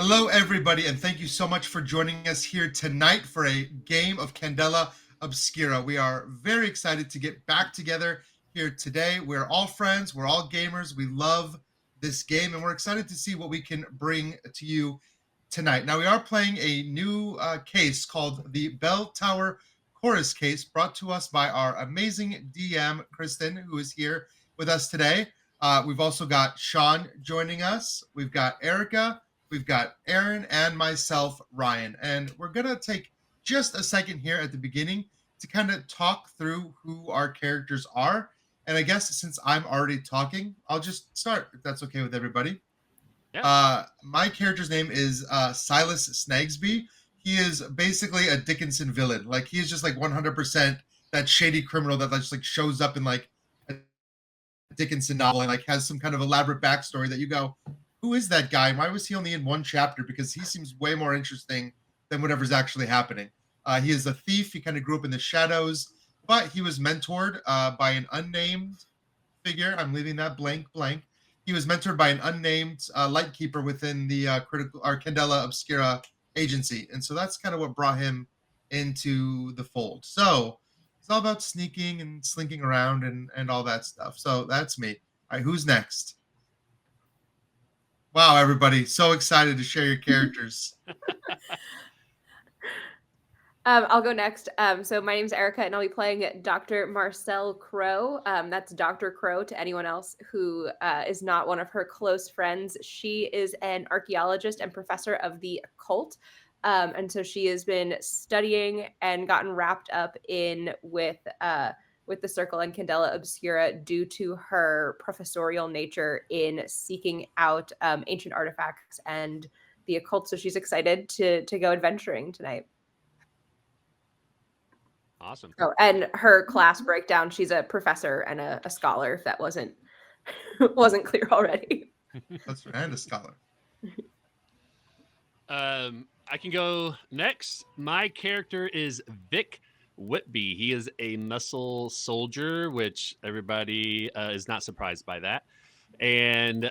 Hello, everybody, and thank you so much for joining us here tonight for a game of Candela Obscura. We are very excited to get back together here today. We're all friends, we're all gamers, we love this game, and we're excited to see what we can bring to you tonight. Now, we are playing a new case called the Belltower Chorus case, brought to us by our amazing DM, Christen, who is here with us today. We've also got Sean joining us. We've got Erika. We've got Erin and myself, Ryan. And we're going to take just a second here at the beginning to kind of talk through who our characters are. And I guess since I'm already talking, I'll just start, if that's okay with everybody. Yeah. My character's name is SILAS SNAGSBY. He is basically a Dickinson villain. Like, he is just like 100% that shady criminal that just like shows up in like a Dickinson novel and like has some kind of elaborate backstory that you go, who is that guy? Why was he only in one chapter? Because he seems way more interesting than whatever's actually happening. He is a thief. He kind of grew up in the shadows, but he was mentored by an unnamed figure. I'm leaving that blank. He was mentored by an unnamed lightkeeper within the Candela Obscura agency. And so that's kind of what brought him into the fold. So it's all about sneaking and slinking around and all that stuff. So that's me. All right, who's next? Wow, everybody, so excited to share your characters. I'll go next. So my name's Erika, and I'll be playing Dr. Marcelle Crow. That's Dr. Crow to anyone else who is not one of her close friends. She is an archaeologist and professor of the occult. And so she has been studying and gotten wrapped up in with the Circle and Candela Obscura due to her professorial nature in seeking out ancient artifacts and the occult. So she's excited to go adventuring tonight. Awesome. Oh, and her class breakdown, she's a professor and a scholar, if that wasn't clear already. That's right, and a scholar. I can go next. My character is Vic Whitby. He is a muscle soldier, which everybody is not surprised by that. And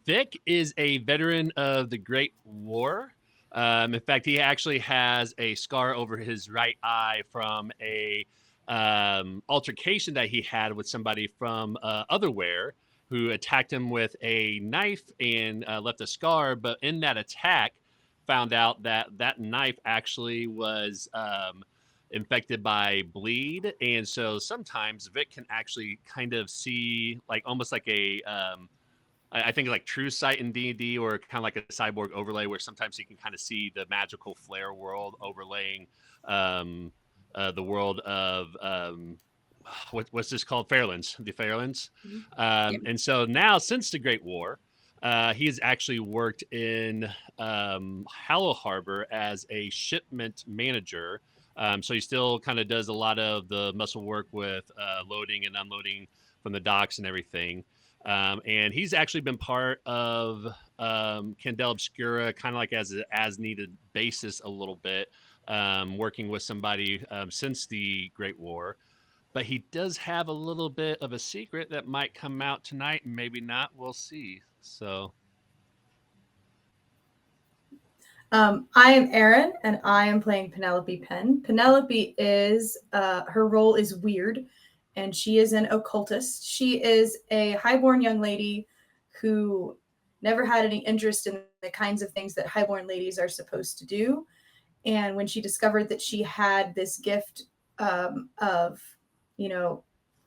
Vic is a veteran of the Great War. In fact, he actually has a scar over his right eye from a altercation that he had with somebody from Otherwhere who attacked him with a knife and left a scar. But in that attack, found out that that knife actually was infected by bleed. And so sometimes Vic can actually kind of see like almost like a I think like True Sight in D&D, or kind of like a cyborg overlay, where sometimes you can kind of see the magical flare world overlaying the world of what's this called? Fairlands, the Fairlands. And so now, since the Great War, he has actually worked in Hallow Harbor as a shipment manager. So he still kind of does a lot of the muscle work with loading and unloading from the docks and everything. And he's actually been part of Candela Obscura, kind of like as an as-needed basis a little bit, working with somebody since the Great War. But he does have a little bit of a secret that might come out tonight, and maybe not. We'll see. So, I am Erin, and I am playing Penelope Penn. Penelope is her role is weird, and she is an occultist. She is a highborn young lady who never had any interest in the kinds of things that highborn ladies are supposed to do. And when she discovered that she had this gift of,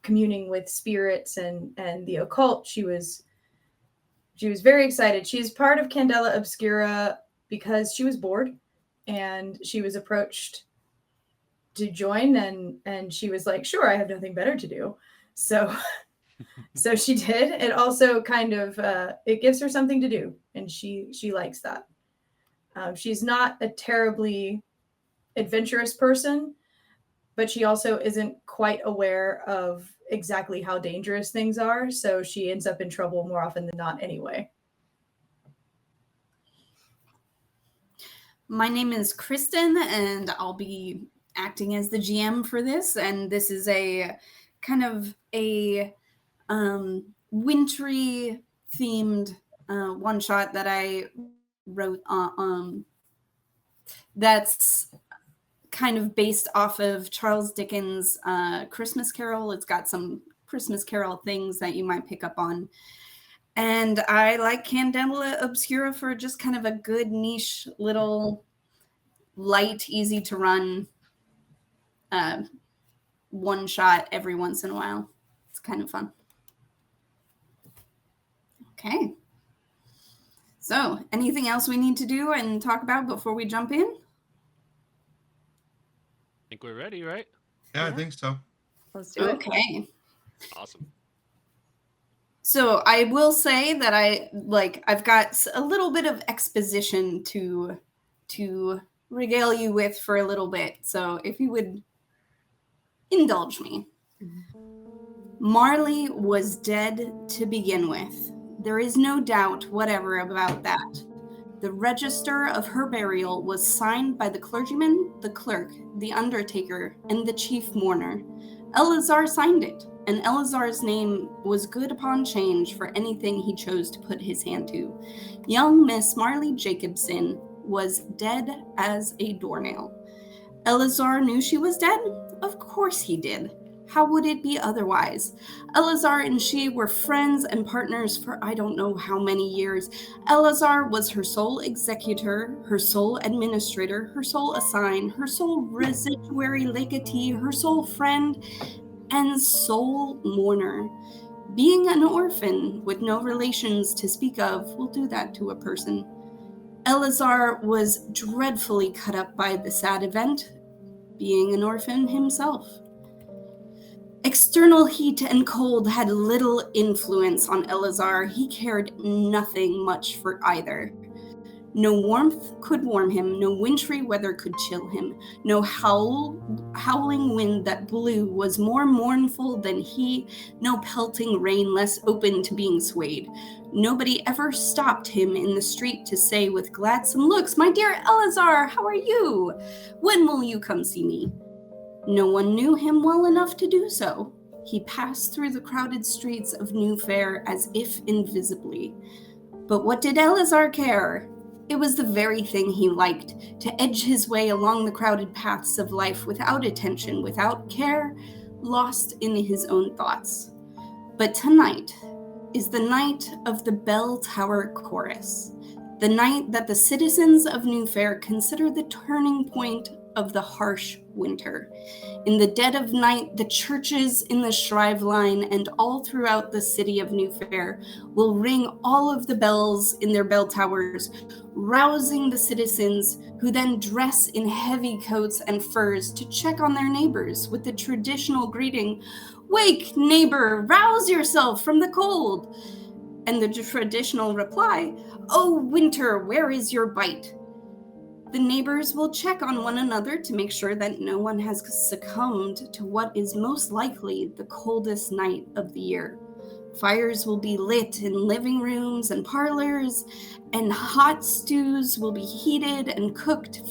communing with spirits and the occult, she was very excited. She is part of Candela Obscura because she was bored, and she was approached to join, and she was like, sure, I have nothing better to do. So she did. It also kind of it gives her something to do, and she likes that. She's not a terribly adventurous person, but she also isn't quite aware of exactly how dangerous things are, so she ends up in trouble more often than not anyway. My name is Christen, and I'll be acting as the GM for this. And this is a kind of a wintry themed one shot that I wrote that's kind of based off of Charles Dickens' Christmas Carol. It's got some Christmas Carol things that you might pick up on. And I like Candela Obscura for just kind of a good niche little light, easy to run one shot every once in a while. It's kind of fun. Okay. So anything else we need to do and talk about before we jump in? I think we're ready, right? Yeah, I think so. Let's do it. Okay. Awesome. So I will say that I've got a little bit of exposition to regale you with for a little bit. So if you would indulge me. Marley was dead to begin with. There is no doubt whatever about that. The register of her burial was signed by the clergyman, the clerk, the undertaker, and the chief mourner. Eleazar signed it, and Eleazar's name was good upon change for anything he chose to put his hand to. Young Miss Marley Jacobson was dead as a doornail. Eleazar knew she was dead? Of course he did. How would it be otherwise? Eleazar and she were friends and partners for I don't know how many years. Eleazar was her sole executor, her sole administrator, her sole assign, her sole residuary legatee, her sole friend, and sole mourner. Being an orphan with no relations to speak of will do that to a person. Eleazar was dreadfully cut up by the sad event, being an orphan himself. External heat and cold had little influence on Eleazar. He cared nothing much for either. No warmth could warm him, no wintry weather could chill him, no howling wind that blew was more mournful than he, no pelting rain less open to being swayed. Nobody ever stopped him in the street to say with gladsome looks, "My dear Eleazar, how are you? When will you come see me?" No one knew him well enough to do so. He passed through the crowded streets of New Fair as if invisibly. But what did Eleazar care? It was the very thing he liked, to edge his way along the crowded paths of life without attention, without care, lost in his own thoughts. But tonight is the night of the Belltower Chorus, the night that the citizens of New Fair consider the turning point of the harsh winter. In the dead of night, the churches in the Shrive Line and all throughout the city of New Fair will ring all of the bells in their bell towers, rousing the citizens who then dress in heavy coats and furs to check on their neighbors with the traditional greeting, "Wake, neighbor, rouse yourself from the cold." And the traditional reply, "Oh, winter, where is your bite?" The neighbors will check on one another to make sure that no one has succumbed to what is most likely the coldest night of the year. Fires will be lit in living rooms and parlors, and hot stews will be heated and cooked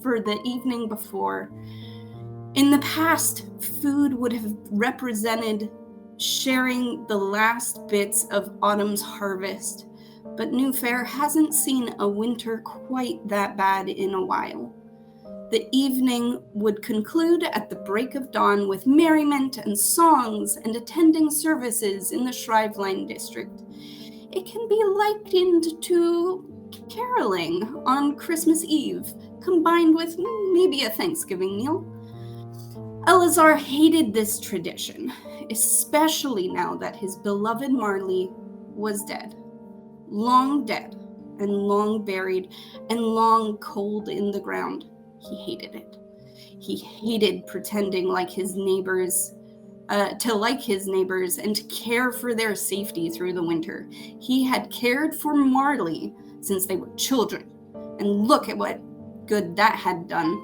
for the evening before. In the past, food would have represented sharing the last bits of autumn's harvest. But New Fair hasn't seen a winter quite that bad in a while. The evening would conclude at the break of dawn with merriment and songs and attending services in the Shrive Line district. It can be likened to caroling on Christmas Eve, combined with maybe a Thanksgiving meal. Eleazar hated this tradition, especially now that his beloved Marley was dead. Long dead, and long buried, and long cold in the ground. He hated it. He hated pretending like his neighbors, to like his neighbors and to care for their safety through the winter. He had cared for Marley since they were children, and look at what good that had done.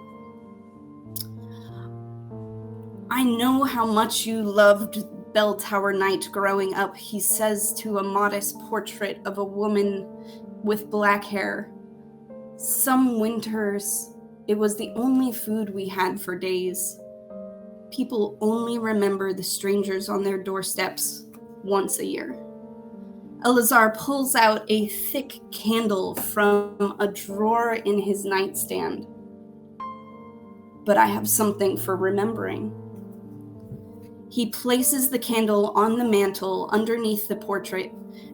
"I know how much you loved Belltower night growing up," he says to a modest portrait of a woman with black hair. "Some winters, it was the only food we had for days. People only remember the strangers on their doorsteps once a year." Eleazar pulls out a thick candle from a drawer in his nightstand. But I have something for remembering. He places the candle on the mantle underneath the portrait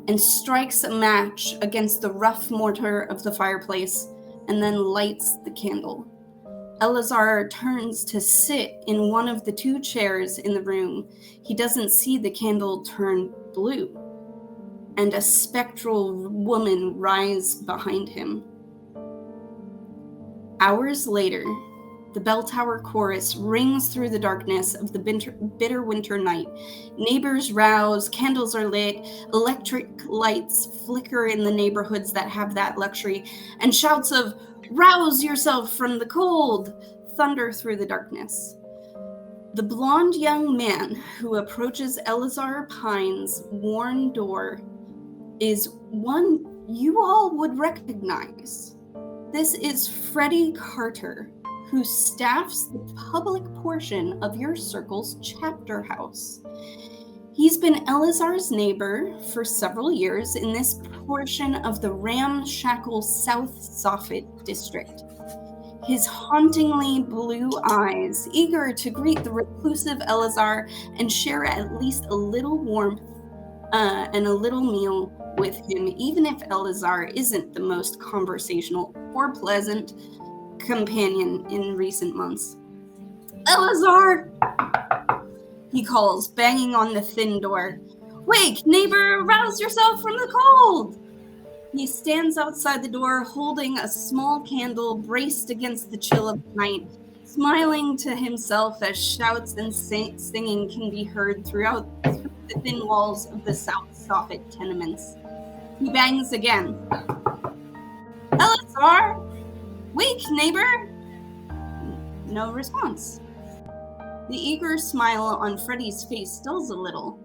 and strikes a match against the rough mortar of the fireplace and then lights the candle. Eleazar turns to sit in one of the 2 chairs in the room. He doesn't see the candle turn blue, and a spectral woman rise behind him. Hours later, the Belltower Chorus rings through the darkness of the bitter winter night. Neighbors rouse, candles are lit, electric lights flicker in the neighborhoods that have that luxury, and shouts of "Rouse yourself from the cold!" thunder through the darkness. The blonde young man who approaches Eleazar Pine's worn door is one you all would recognize. This is Freddie Carter, who staffs the public portion of your circle's chapter house. He's been Eleazar's neighbor for several years in this portion of the ramshackle South Soffit district. His hauntingly blue eyes, eager to greet the reclusive Eleazar and share at least a little warmth and a little meal with him, even if Eleazar isn't the most conversational or pleasant companion in recent months. "Eleazar!" he calls, banging on the thin door. "Wake, neighbor, rouse yourself from the cold!" He stands outside the door, holding a small candle braced against the chill of the night, smiling to himself as shouts and singing can be heard through the thin walls of the South Soffit tenements. He bangs again. "Eleazar! Wake, neighbor!" No response. The eager smile on Freddie's face stills a little.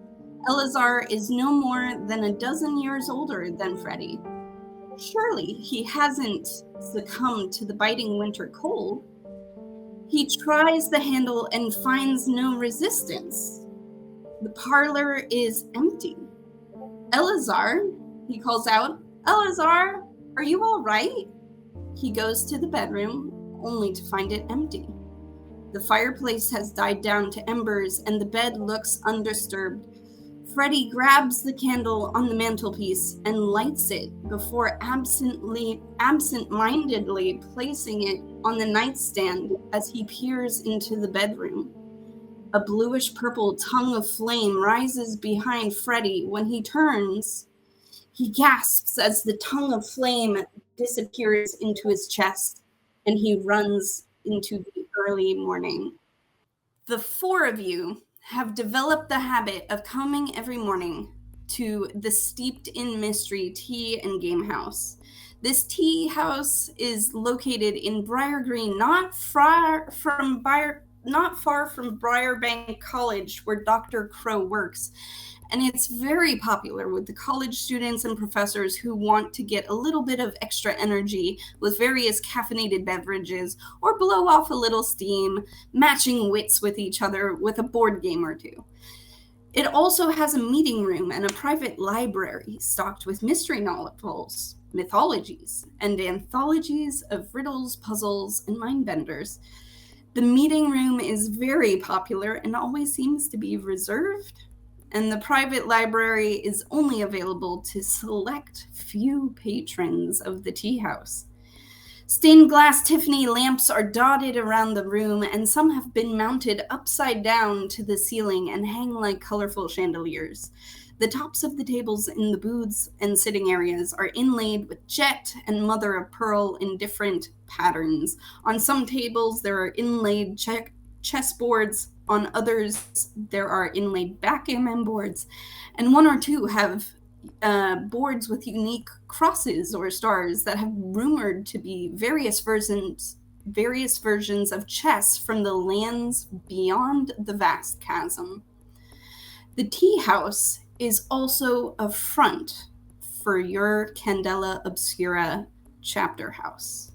Eleazar is no more than a dozen years older than Freddie. Surely he hasn't succumbed to the biting winter cold. He tries the handle and finds no resistance. The parlor is empty. "Eleazar," he calls out. "Eleazar, are you all right?" He goes to the bedroom, only to find it empty. The fireplace has died down to embers, and the bed looks undisturbed. Freddie grabs the candle on the mantelpiece and lights it before absent-mindedly placing it on the nightstand as he peers into the bedroom. A bluish-purple tongue of flame rises behind Freddie. When he turns, he gasps as the tongue of flame disappears into his chest, and he runs into the early morning. The 4 of you have developed the habit of coming every morning to the Steeped in Mystery tea and game house. This tea house is located in Briar Green, not far from Briarbank College, where Dr. Crow works. And it's very popular with the college students and professors who want to get a little bit of extra energy with various caffeinated beverages or blow off a little steam, matching wits with each other with a board game or 2. It also has a meeting room and a private library stocked with mystery novels, mythologies, and anthologies of riddles, puzzles, and mind benders. The meeting room is very popular and always seems to be reserved, and the private library is only available to select few patrons of the tea house. Stained glass Tiffany lamps are dotted around the room, and some have been mounted upside down to the ceiling and hang like colorful chandeliers. The tops of the tables in the booths and sitting areas are inlaid with jet and mother of pearl in different patterns. On some tables, there are inlaid chessboards. On others, there are inlaid backgammon boards, and 1 or 2 have boards with unique crosses or stars that have rumored to be various versions of chess from the lands beyond the vast chasm. The tea house is also a front for your Candela Obscura chapter house.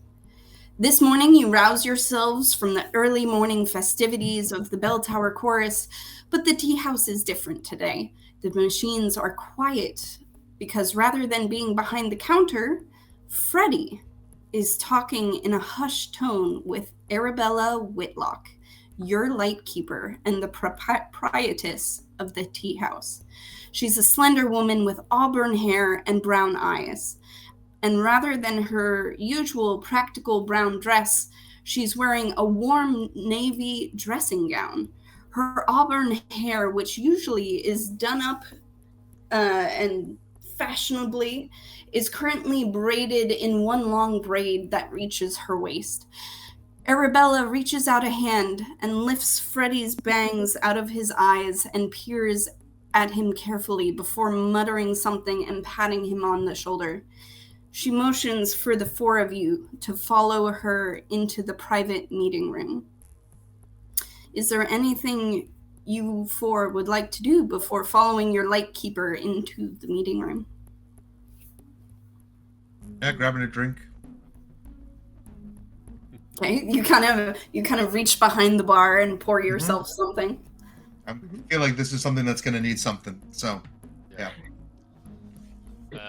This morning, you rouse yourselves from the early morning festivities of the Belltower Chorus, but the tea house is different today. The machines are quiet because rather than being behind the counter, Freddie is talking in a hushed tone with Arabella Whitlock, your lightkeeper and the proprietress of the tea house. She's a slender woman with auburn hair and brown eyes. And rather than her usual practical brown dress, she's wearing a warm navy dressing gown. Her auburn hair, which usually is done up and fashionably, is currently braided in one long braid that reaches her waist. Arabella reaches out a hand and lifts Freddie's bangs out of his eyes and peers at him carefully before muttering something and patting him on the shoulder. She motions for the four of you to follow her into the private meeting room. Is there anything you four would like to do before following your lightkeeper into the meeting room? Yeah, grabbing a drink. Okay, you kind of reach behind the bar and pour yourself something. I feel like this is something that's going to need something. So, yeah.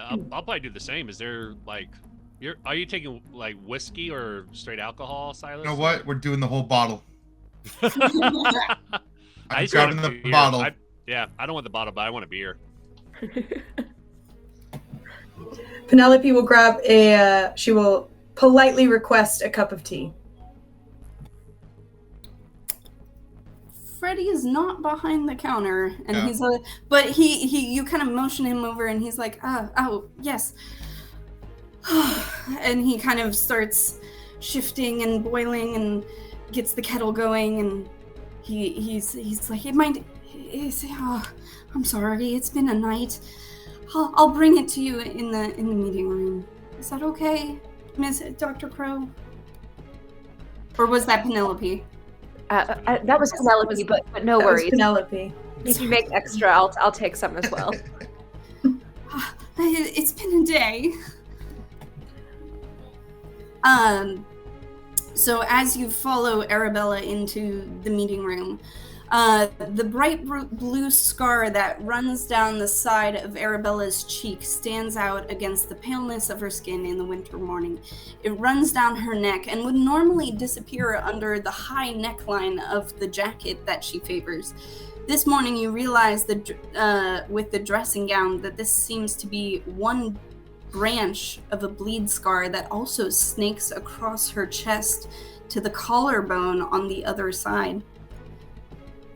I'll probably do the same. Is there like, are you taking like whiskey or straight alcohol, Silas? You know what? We're doing the whole bottle. I I'm just want grabbing a the beer. bottle. I don't want the bottle, but I want a beer. Penelope will grab she will politely request a cup of tea. Freddie is not behind the counter, and Yeah. he's but you kind of motion him over, and he's like, oh, yes. And he kind of starts shifting and boiling and gets the kettle going, and he's like, I'm sorry, it's been a night. I'll bring it to you in the meeting room. Is that okay, Miss Dr. Crow? Or was that Penelope? That was Penelope, but no That was worries. Penelope. If you make extra, I'll take some as well. It's been a day. So as you follow Arabella into the meeting room, the bright blue scar that runs down the side of Arabella's cheek stands out against the paleness of her skin in the winter morning. It runs down her neck and would normally disappear under the high neckline of the jacket that she favors. This morning you realize that with the dressing gown that this seems to be one branch of a bleed scar that also snakes across her chest to the collarbone on the other side.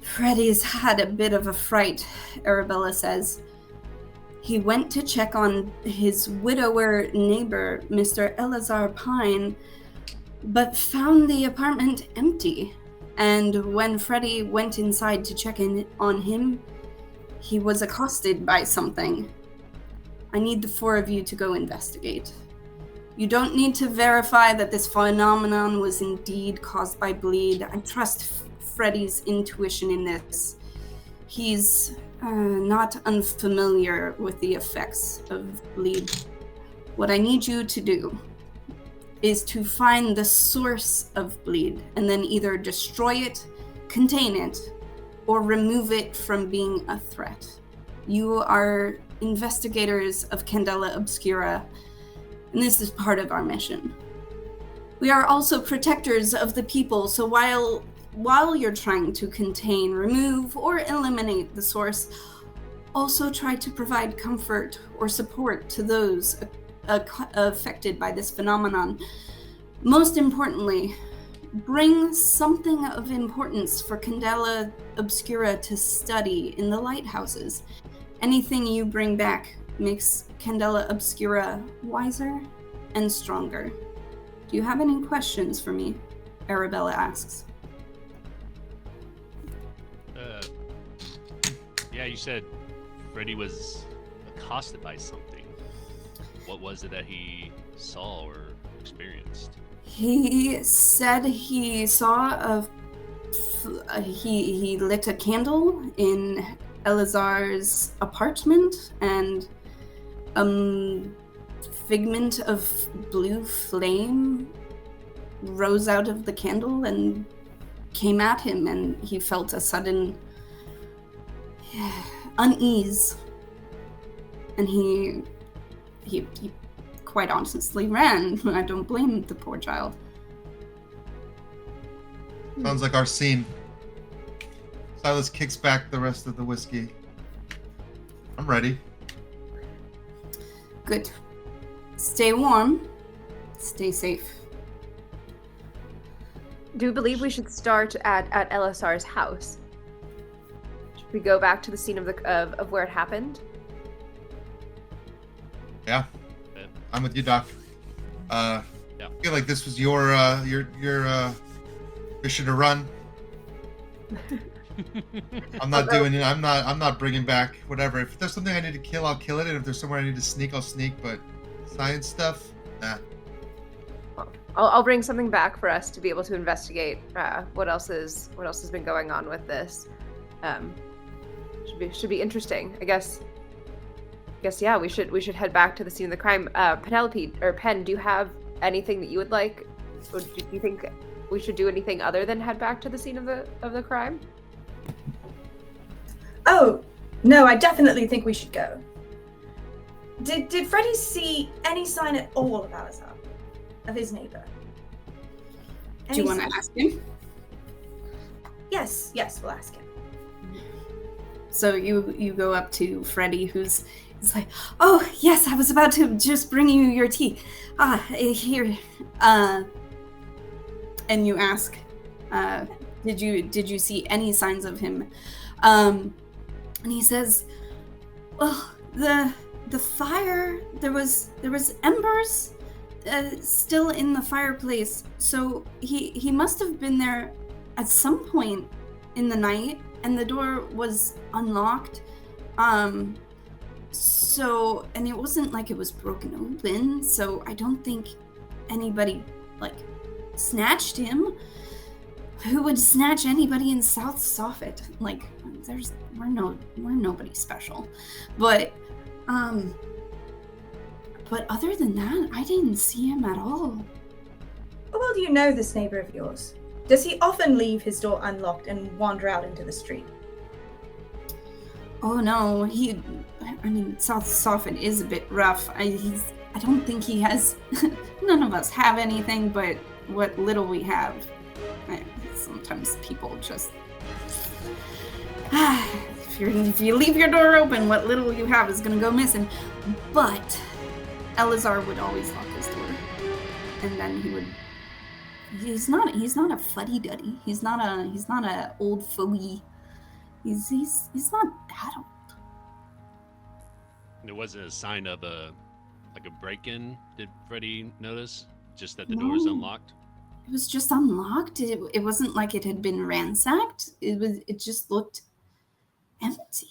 Freddie's had a bit of a fright, Arabella says. He went to check on his widower neighbor, Mr. Eleazar Pine, but found the apartment empty. And when Freddie went inside to check in on him, he was accosted by something. I need the four of you to go investigate. You don't need to verify that this phenomenon was indeed caused by bleed. I trust Freddie's intuition in this. He's not unfamiliar with the effects of bleed. What I need you to do is to find the source of bleed and then either destroy it, contain it, or remove it from being a threat. You are investigators of Candela Obscura, and this is part of our mission. We are also protectors of the people, so while you're trying to contain, remove, or eliminate the source, also try to provide comfort or support to those affected by this phenomenon. Most importantly, bring something of importance for Candela Obscura to study in the lighthouses. Anything you bring back makes Candela Obscura wiser and stronger. Do you have any questions for me? Arabella asks. Yeah, you said Freddie was accosted by something. What was it that he saw or experienced? He said he saw he lit a candle in Eleazar's apartment, and figment of blue flame rose out of the candle and came at him, and he felt a sudden unease. And he quite honestly ran. I don't blame the poor child. Sounds like our scene. Silas kicks back the rest of the whiskey. I'm ready. Good. Stay warm. Stay safe. Do you believe we should start at Eleazar's house? Should we go back to the scene of where it happened? Yeah. I'm with you, Doc. I feel like this was your mission to run. I'm not doing it. I'm not bringing back whatever. If there's something I need to kill, I'll kill it. And if there's somewhere I need to sneak, I'll sneak. But science stuff, nah. Well, I'll bring something back for us to be able to investigate what else has been going on with this. Should be interesting. I guess yeah. We should head back to the scene of the crime. Penelope or Penn, do you have anything that you would like, or do you think we should do anything other than head back to the scene of the crime? Oh, no, I definitely think we should go. Did Freddie see any sign at all of Eleazar? Of his neighbor? Do you want to ask him? Yes, we'll ask him. So you go up to Freddie, who's like, oh, yes, I was about to just bring you your tea. Here. And you ask, did you see any signs of him? And he says, well, the fire, there was embers still in the fireplace, so he must have been there at some point in the night, and the door was unlocked. So, and it wasn't like it was broken open, so I don't think anybody snatched him. Who would snatch anybody in South Soffit? We're nobody special. But other than that, I didn't see him at all. How well do you know this neighbor of yours? Does he often leave his door unlocked and wander out into the street? Oh no, South Soffit is a bit rough. I don't think he has. None of us have anything, but what little we have. Sometimes people just. If you leave your door open, what little you have is gonna go missing. But Eleazar would always lock his door, and then he would. He's not a fuddy-duddy. He's not a old fogey. He's not that old. There wasn't a sign of a break-in. Did Freddie notice? Just that the door was unlocked? It was just unlocked. It wasn't like it had been ransacked. It just looked empty.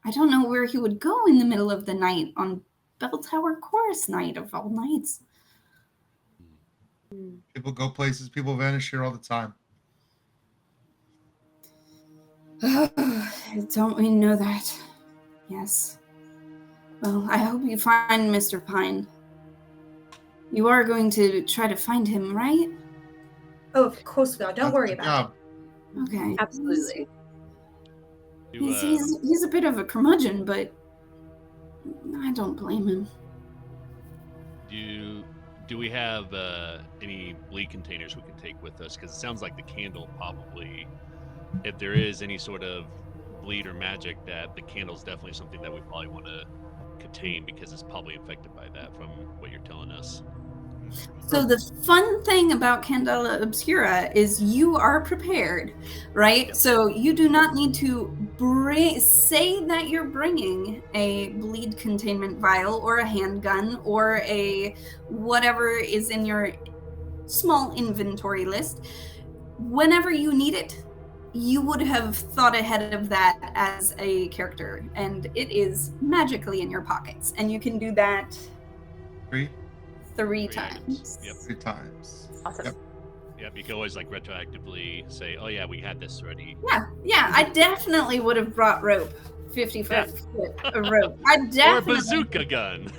I don't know where he would go in the middle of the night on Belltower Chorus night of all nights. People go places, people vanish here all the time. Don't we know that? Yes. Well, I hope you find Mr. Pine. You are going to try to find him, right? Oh, of course we are. Don't worry about it. Okay. Absolutely. He's a bit of a curmudgeon, but I don't blame him. Do we have any bleed containers we can take with us? Because it sounds like the candle probably, if there is any sort of bleed or magic, that the candle's definitely something that we probably want to contain because it's probably infected by that from what you're telling us. So the fun thing about Candela Obscura is you are prepared, right? So you do not need to say that you're bringing a bleed containment vial or a handgun or a whatever is in your small inventory list. Whenever you need it, you would have thought ahead of that as a character, and it is magically in your pockets, and you can do that three times. Yep. 3 times. Awesome. Yep, you can always retroactively say, oh yeah, we had this already. Yeah, I definitely would have brought rope. 50-foot of rope. I definitely. Or a bazooka gun.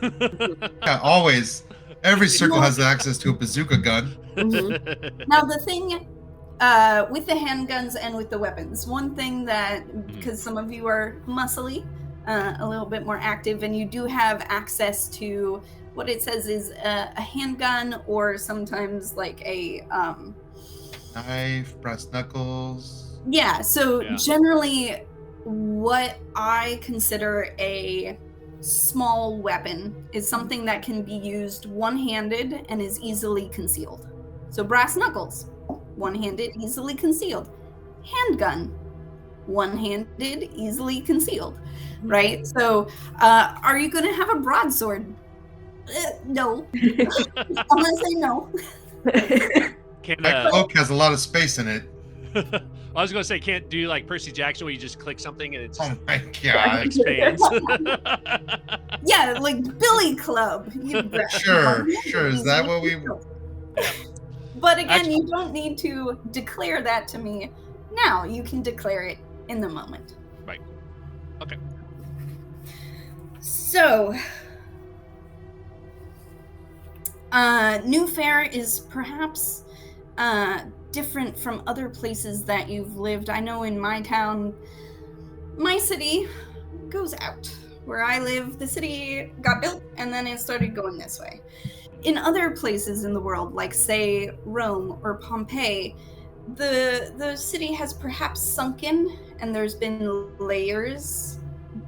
Yeah, always. Every circle has access to a bazooka gun. Mm-hmm. Now the thing with the handguns and with the weapons, one thing that, because some of you are muscly, a little bit more active, and you do have access to what it says is a handgun, or sometimes like a Knife, brass knuckles. yeah. So Yeah. generally, what I consider a small weapon is something that can be used one-handed and is easily concealed. So brass knuckles, one-handed, easily concealed. Handgun, one-handed, easily concealed, right? So are you going to have a broadsword? No. I'm going to say no. Can That cloak has a lot of space in it. I was gonna say, can't do like Percy Jackson where you just click something and it just Oh my god. expands. Yeah, like Billy Club. You grab Sure, one, sure. Is that what we... But again, Actually- you don't need to declare that to me now. You can declare it in the moment. Right. Okay. So, New Fair is perhaps different from other places that you've lived. I know in my town, my city goes out. Where I live, the city got built and then it started going this way. In other places in the world, like say Rome or Pompeii, the city has perhaps sunken and there's been layers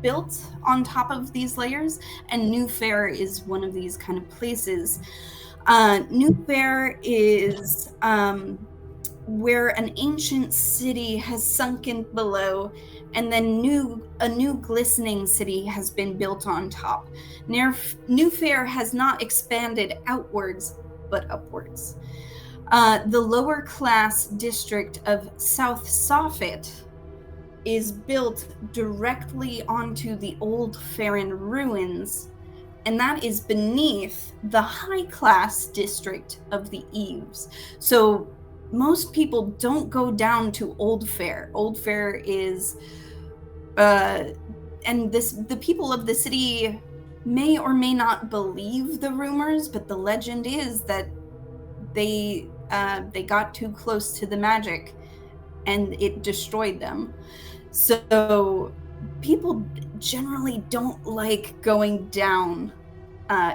built on top of these layers, and New Fair is one of these kind of places. New Fair is where an ancient city has sunken below, and then a new glistening city has been built on top. New Fair has not expanded outwards, but upwards. The lower class district of South Soffit is built directly onto the old Farron ruins, and that is beneath the high class district of the Eaves. So most people don't go down to Old Fair. Old Fair is, and the people of the city may or may not believe the rumors, but the legend is that they got too close to the Magick and it destroyed them. So people generally don't like going down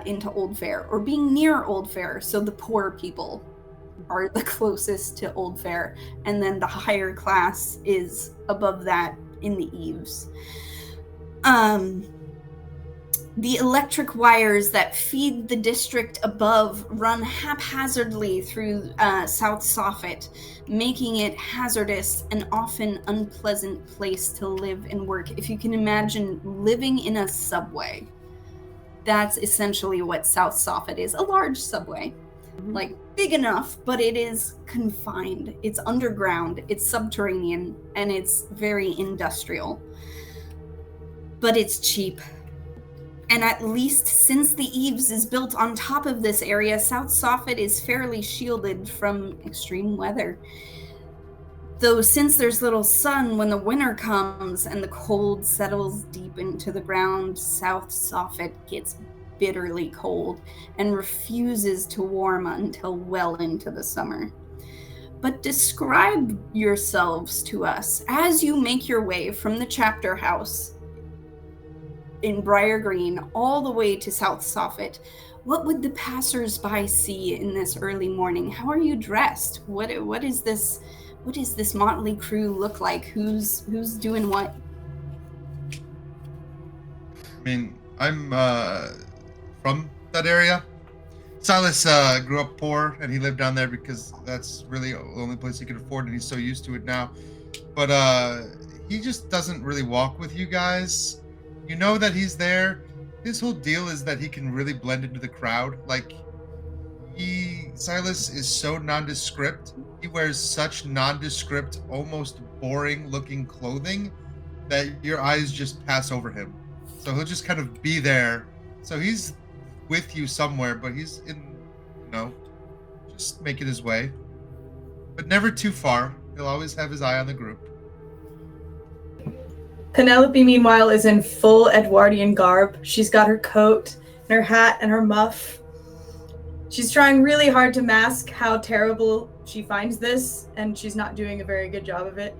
into Old Fair or being near Old Fair. So the poor people are the closest to Old Fair, and then the higher class is above that in the Eaves. The electric wires that feed the district above run haphazardly through South Soffit, making it hazardous and often unpleasant place to live and work. If you can imagine living in a subway, that's essentially what South Soffit is. A large subway, like big enough, but it is confined. It's underground, it's subterranean, and it's very industrial. But it's cheap. And at least since the Eaves is built on top of this area, South Soffit is fairly shielded from extreme weather. Though since there's little sun when the winter comes and the cold settles deep into the ground, South Soffit gets bitterly cold and refuses to warm until well into the summer. But describe yourselves to us as you make your way from the chapter house in Briar Green all the way to South Soffit. What would the passers-by see in this early morning? How are you dressed? What is this motley crew look like? Who's doing what? I mean, I'm from that area. Silas grew up poor, and he lived down there because that's really the only place he could afford, and he's so used to it now. But he just doesn't really walk with you guys. You know that he's there. His whole deal is that he can really blend into the crowd. Like, Silas is so nondescript. He wears such nondescript, almost boring-looking clothing that your eyes just pass over him. So he'll just kind of be there. So he's with you somewhere, but he's in, just making his way. But never too far. He'll always have his eye on the group. Penelope, meanwhile, is in full Edwardian garb. She's got her coat and her hat and her muff. She's trying really hard to mask how terrible she finds this, and she's not doing a very good job of it.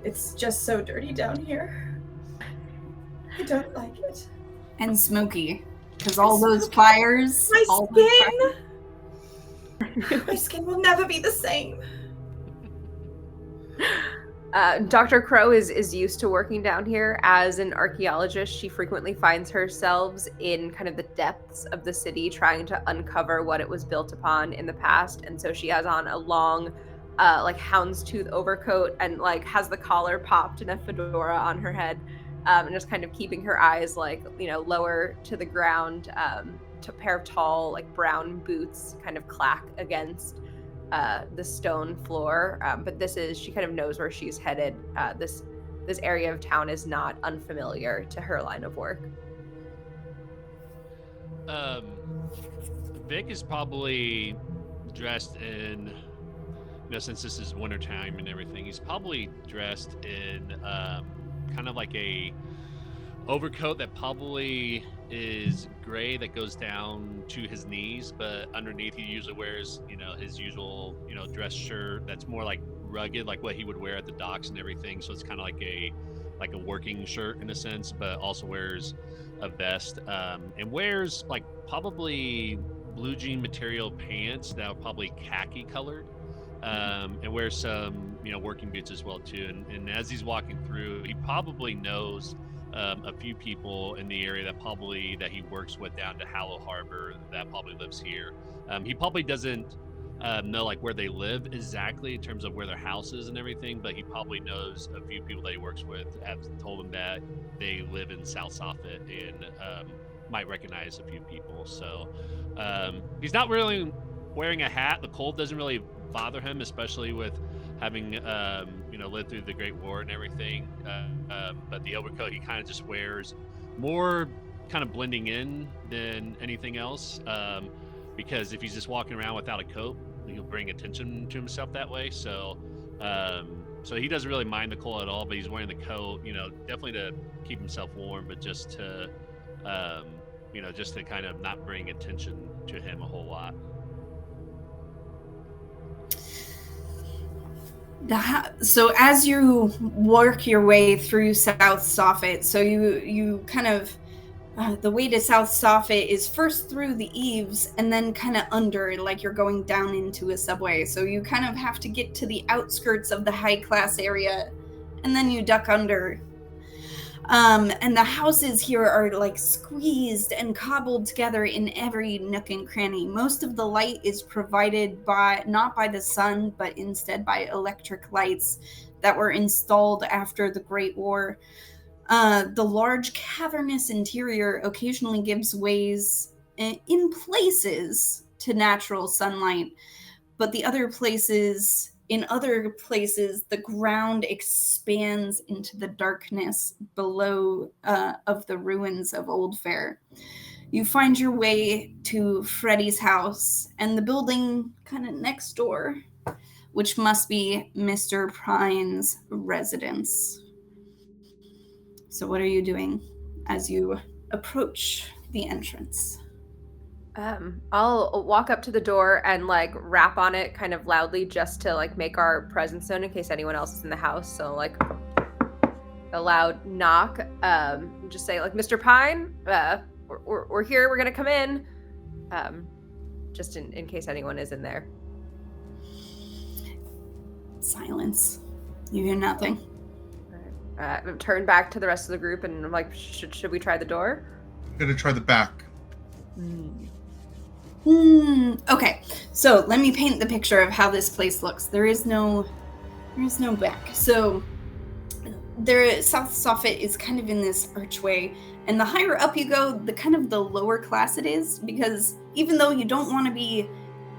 It's just so dirty down here. I don't like it. And smoky. Because all those Smoky. fires. My all those skin! My skin will never be the same. Dr. Crow is used to working down here. As an archaeologist, she frequently finds herself in kind of the depths of the city trying to uncover what it was built upon in the past. And so she has on a long, like houndstooth overcoat and like has the collar popped and a fedora on her head, and just kind of keeping her eyes like, lower to the ground. To a pair of tall, like brown boots kind of clack against the stone floor, but she kind of knows where she's headed. This area of town is not unfamiliar to her line of work. Vic is probably dressed in, since this is wintertime and everything, he's probably dressed in kind of like a overcoat that probably is gray that goes down to his knees, but underneath he usually wears his usual dress shirt that's more like rugged, like what he would wear at the docks and everything. So it's kind of like a working shirt in a sense, but also wears a vest, and wears like probably blue jean material pants that are probably khaki colored, and wears some working boots as well too. And as he's walking through, he probably knows a few people in the area that he works with down to Hallow Harbor that probably lives here. He probably doesn't know like where they live exactly in terms of where their house is and everything, but he probably knows a few people that he works with have told him that they live in South Soffit and might recognize a few people. So he's not really wearing a hat. The cold doesn't really bother him, especially with having lived through the Great War and everything, but the overcoat he kind of just wears more kind of blending in than anything else, because if he's just walking around without a coat, he'll bring attention to himself that way. So he doesn't really mind the cold at all, but he's wearing the coat definitely to keep himself warm, but just to just to kind of not bring attention to him a whole lot. So as you work your way through South Soffit, so you kind of the way to South Soffit is first through the eaves and then kind of under, like you're going down into a subway. So you kind of have to get to the outskirts of the high class area and then you duck under. And the houses here are like squeezed and cobbled together in every nook and cranny. Most of the light is provided not by the sun, but instead by electric lights that were installed after the Great War. The large cavernous interior occasionally gives ways in places to natural sunlight, but in other places, the ground expands into the darkness below of the ruins of Old Fair. You find your way to Freddie's house and the building kind of next door, which must be Mr. Pine's residence. So what are you doing as you approach the entrance? I'll walk up to the door and like rap on it kind of loudly just to like make our presence known in case anyone else is in the house. So like a loud knock, just say like, Mr. Pine, we're here, we're gonna come in, just in case anyone is in there. Silence. You hear nothing. Turn back to the rest of the group and I'm like, should we try the door? I'm gonna try the back. Okay, so let me paint the picture of how this place looks. There is no back. So South Soffit is kind of in this archway, and the higher up you go, the lower class it is, because even though you don't want to be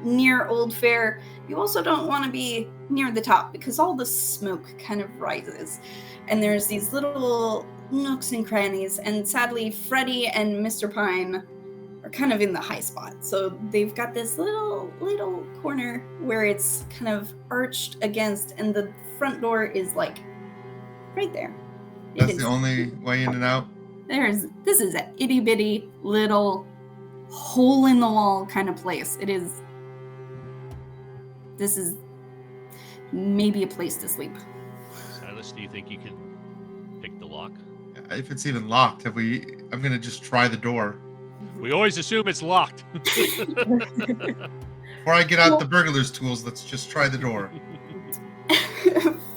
near Old Fair, you also don't want to be near the top because all the smoke kind of rises. And there's these little nooks and crannies, and sadly Freddie and Mr. Pine are kind of in the high spot. So they've got this little corner where it's kind of arched against, and the front door is like right there. That's the only way in and out? This is an itty bitty little hole in the wall kind of place. This is maybe a place to sleep. Silas, do you think you could pick the lock? If it's even locked, I'm gonna just try the door. We always assume it's locked. Before I get out the burglar's tools, let's just try the door.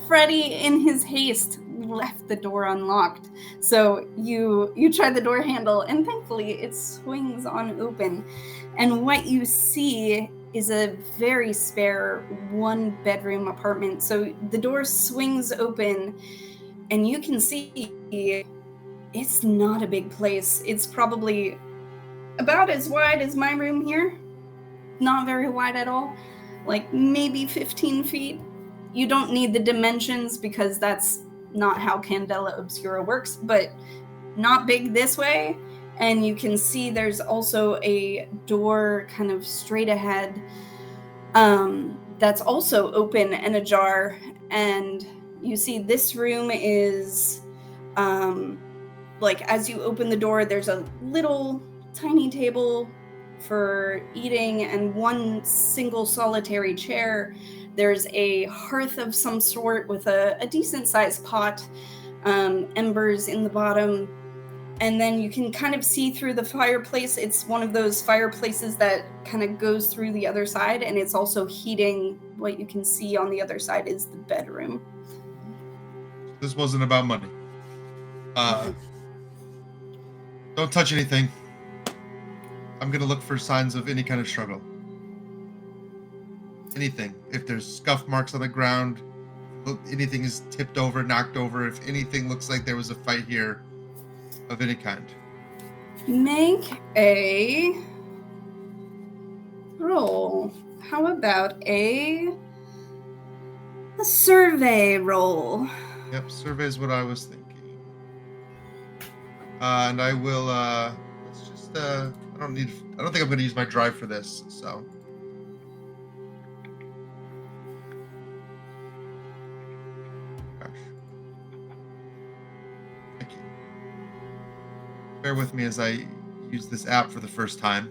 Freddie, in his haste, left the door unlocked. So you try the door handle, and thankfully it swings on open. And what you see is a very spare 1-bedroom apartment. So the door swings open, and you can see it's not a big place. It's probably about as wide as my room here. Not very wide at all. Like maybe 15 feet. You don't need the dimensions because that's not how Candela Obscura works, but not big this way. And you can see there's also a door kind of straight ahead that's also open and ajar. And you see this room is like as you open the door, there's a little tiny table for eating and one single solitary chair. There's a hearth of some sort with a decent sized pot, embers in the bottom. And then you can kind of see through the fireplace. It's one of those fireplaces that kind of goes through the other side, and it's also heating. What you can see on the other side is the bedroom. This wasn't about money. Don't touch anything. I'm gonna look for signs of any kind of struggle. Anything. If there's scuff marks on the ground, anything is tipped over, knocked over, if anything looks like there was a fight here of any kind. Make a roll. How about a survey roll? Yep, survey is what I was thinking. And I will, let's just, I don't think I'm going to use my drive for this, so. Gosh. Thank you. Bear with me as I use this app for the first time.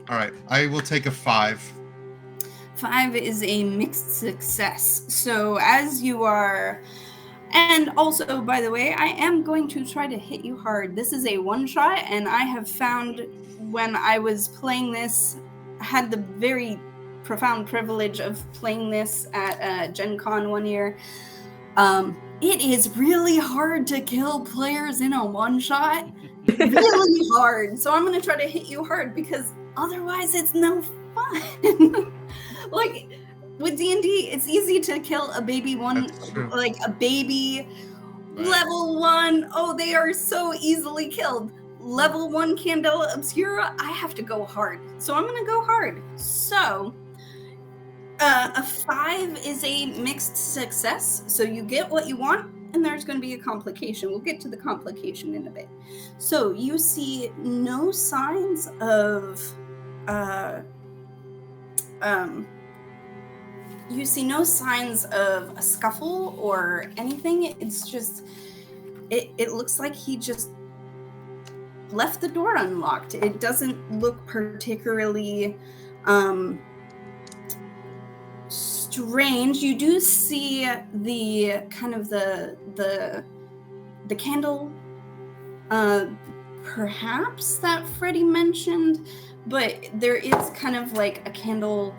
All right, I will take a 5. 5 is a mixed success. So as you are, and also, by the way, I am going to try to hit you hard. This is a one-shot, and I have found when I was playing this, I had the very profound privilege of playing this at Gen Con one year. It is really hard to kill players in a one-shot. Really hard. So I'm going to try to hit you hard because otherwise it's no fun. Like with D&D, it's easy to kill a baby one, like a baby level 1. Oh, they are so easily killed. Level 1 Candela Obscura, I have to go hard. So I'm going to go hard. So a 5 is a mixed success. So you get what you want, and there's going to be a complication. We'll get to the complication in a bit. So you see no signs of you see no signs of a scuffle or anything. It's just it looks like he just left the door unlocked. It doesn't look particularly strange. You do see the kind of the candle perhaps that Freddie mentioned, but there is kind of like a candle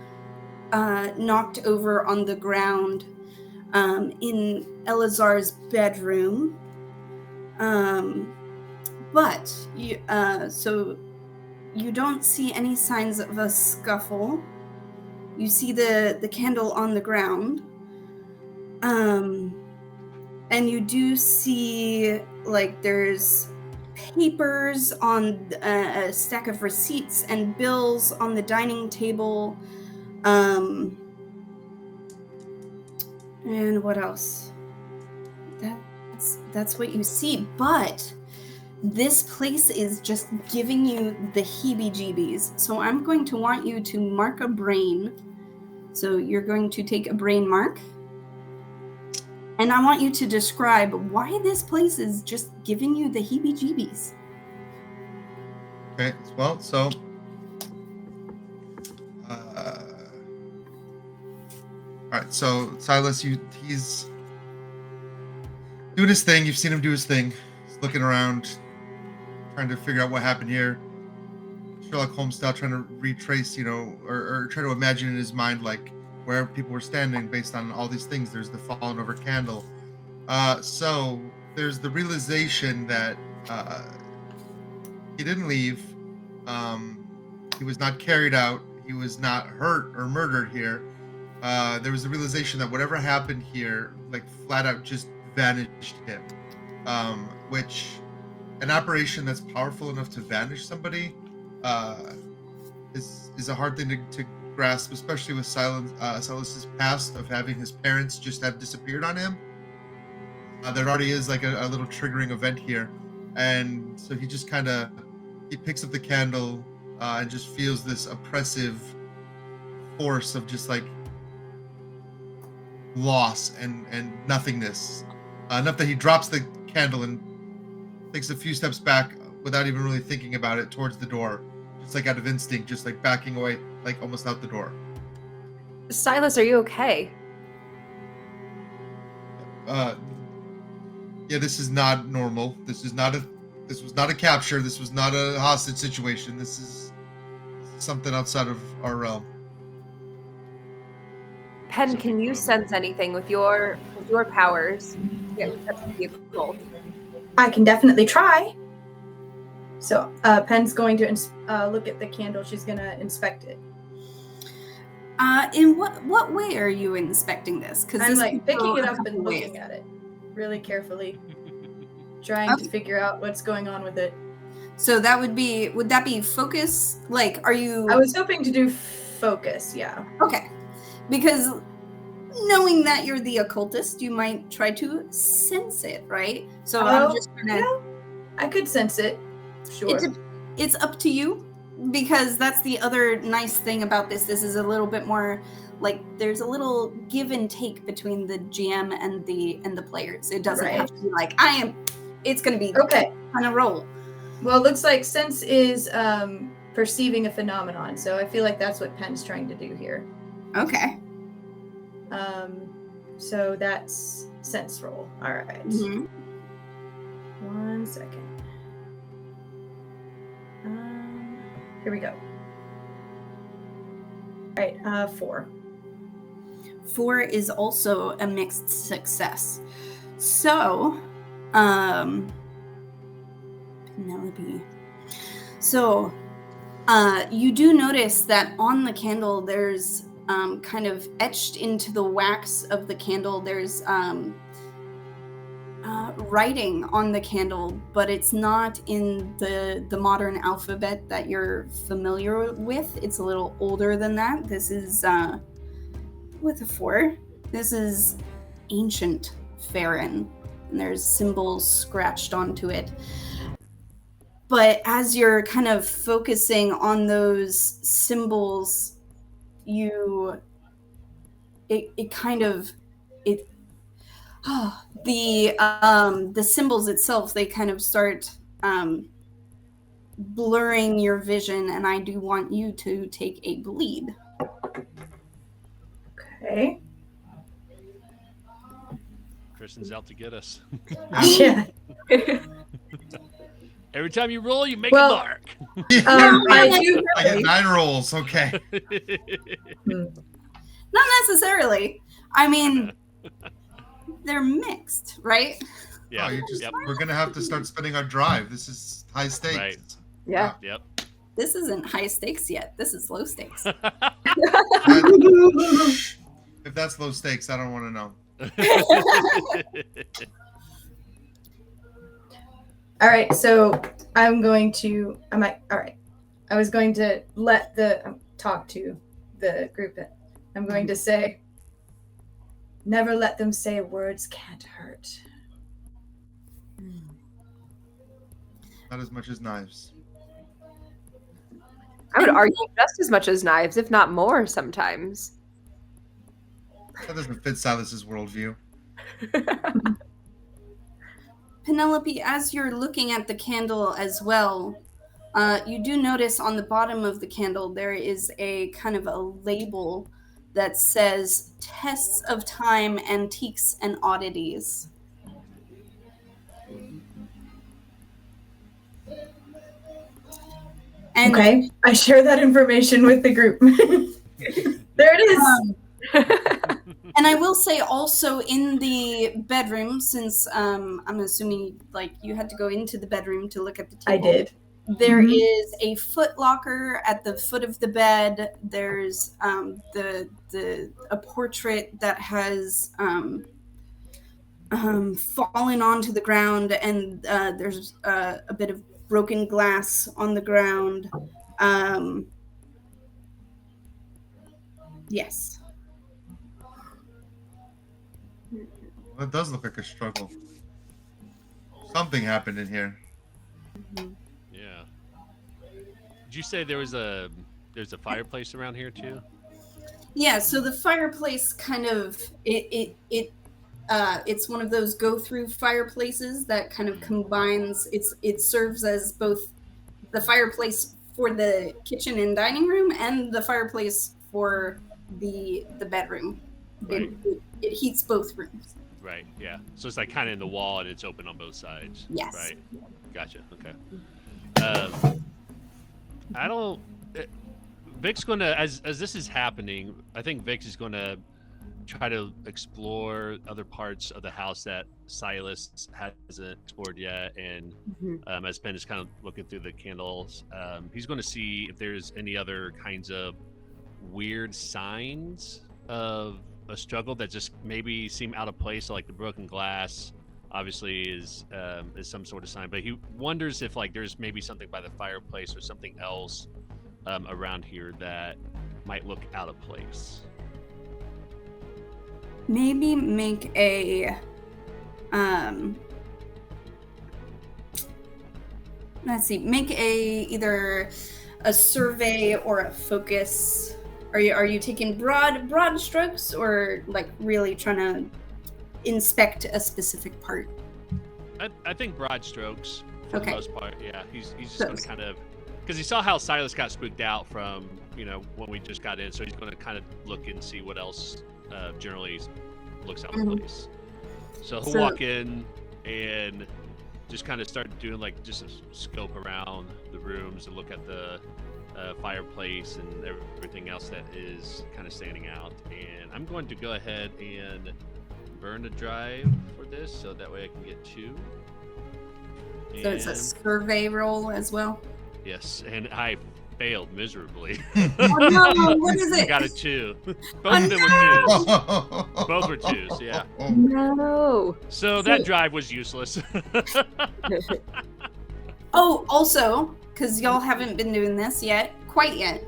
knocked over on the ground in Eleazar's bedroom. But you so you don't see any signs of a scuffle. You see the candle on the ground. And you do see like there's papers on a stack of receipts and bills on the dining table. And what else? That's what you see. But this place is just giving you the heebie-jeebies. So I'm going to want you to mark a brain. So you're going to take a brain mark. And I want you to describe why this place is just giving you the heebie-jeebies. Okay, well, so all right, so Silas, doing his thing. You've seen him do his thing. He's looking around, trying to figure out what happened here. Sherlock Holmes style, trying to retrace, or try to imagine in his mind, like, where people were standing based on all these things. There's the fallen over candle. So there's the realization that he didn't leave. He was not carried out. He was not hurt or murdered here. There was the realization that whatever happened here, like, flat out just vanished him. Which, an operation that's powerful enough to vanish somebody is a hard thing to grasp, especially with Silas's past of having his parents just have disappeared on him. There already is like a little triggering event here, and so he just he picks up the candle and just feels this oppressive force of just like loss and nothingness, enough that he drops the candle and takes a few steps back without even really thinking about it towards the door, just like out of instinct, just like backing away, like almost out the door. Silas, are you okay? Yeah, this is not normal. This was not a capture. This was not a hostage situation. This is something outside of our realm. Penn, can you sense anything with your powers? Yeah, that's the occult. I can definitely try. So Penn's going to look at the candle. She's going to inspect it. In what way are you inspecting this? Because I'm like picking it up and looking at it really carefully, trying to figure out what's going on with it. So would that be focus? Like, are you? I was hoping to do focus, yeah. Okay. Because knowing that you're the occultist, you might try to sense it, right? So I'm just gonna... Yeah, I could sense it, sure. It's up to you, because that's the other nice thing about this. This is a little bit more like there's a little give and take between the GM and the players. It doesn't have to be like it's gonna be okay kind of roll. Well, it looks like sense is perceiving a phenomenon, so I feel like that's what Penn's trying to do here. Okay. So that's sense roll. All right. Mm-hmm. 1 second. Here we go. All right, 4. 4 is also a mixed success. So, Penelope. So, you do notice that on the candle, there's kind of etched into the wax of the candle, there's writing on the candle, but it's not in the modern alphabet that you're familiar with. It's a little older than that. This is, with a 4, this is ancient Farron, and there's symbols scratched onto it. But as you're kind of focusing on those symbols, the symbols itself, they kind of start blurring your vision, and I do want you to take a bleed. Okay. Kristen's out to get us. Yeah. Every time you roll, you make a mark. I do. I get 9 rolls. Okay. Not necessarily. I mean, they're mixed, right? Yeah. We're gonna have to start spending our drive. This is high stakes. Right. Yeah. Yep. This isn't high stakes yet. This is low stakes. If that's low stakes, I don't want to know. All right, so I was going to talk to the group. I'm going to say, never let them say words can't hurt. Not as much as knives. I would argue just as much as knives, if not more sometimes. That doesn't fit Silas's worldview. Penelope, as you're looking at the candle as well, you do notice on the bottom of the candle there is a kind of a label that says Tests of Time, Antiques, and Oddities. And Okay, I share that information with the group. There it is. And I will say also in the bedroom, since I'm assuming like you had to go into the bedroom to look at the table. I did. There Mhm. is a foot locker at the foot of the bed. There's a portrait that has fallen onto the ground, and there's a bit of broken glass on the ground. Yes. That does look like a struggle. Something happened in here. Yeah. Did you say there's a fireplace around here too? Yeah, so the fireplace kind of it's one of those go-through fireplaces that kind of combines. It serves as both the fireplace for the kitchen and dining room and the fireplace for the bedroom. Right. It heats both rooms. Right. Yeah. So it's like kind of in the wall and it's open on both sides. Yes. Right. Gotcha. Okay. I don't. Vic's going to, as this is happening, I think Vic is going to try to explore other parts of the house that Silas hasn't explored yet. And as Penn is kind of looking through the candles, he's going to see if there's any other kinds of weird signs of a struggle that just maybe seem out of place. So like the broken glass obviously is some sort of sign, but he wonders if like there's maybe something by the fireplace or something else around here that might look out of place. Maybe make a let's see, make either a survey or a focus. Are you taking broad strokes, or like really trying to inspect a specific part? I think broad strokes for the Okay. most part. Yeah, he's just going to kind of, because he saw how Silas got spooked out from when we just got in, so he's going to kind of look and see what else generally looks out of place. So he'll walk in and just kind of start doing like just a scope around the rooms and look at the fireplace and everything else that is kind of standing out. And I'm going to go ahead and burn a drive for this, so that way I can get 2. So it's a survey roll as well. Yes, and I failed miserably. Oh no, what is I it? got a 2. Both of them were 2s. Both were 2s, yeah. No. So that drive was useless. Oh, also, because y'all haven't been doing this quite yet,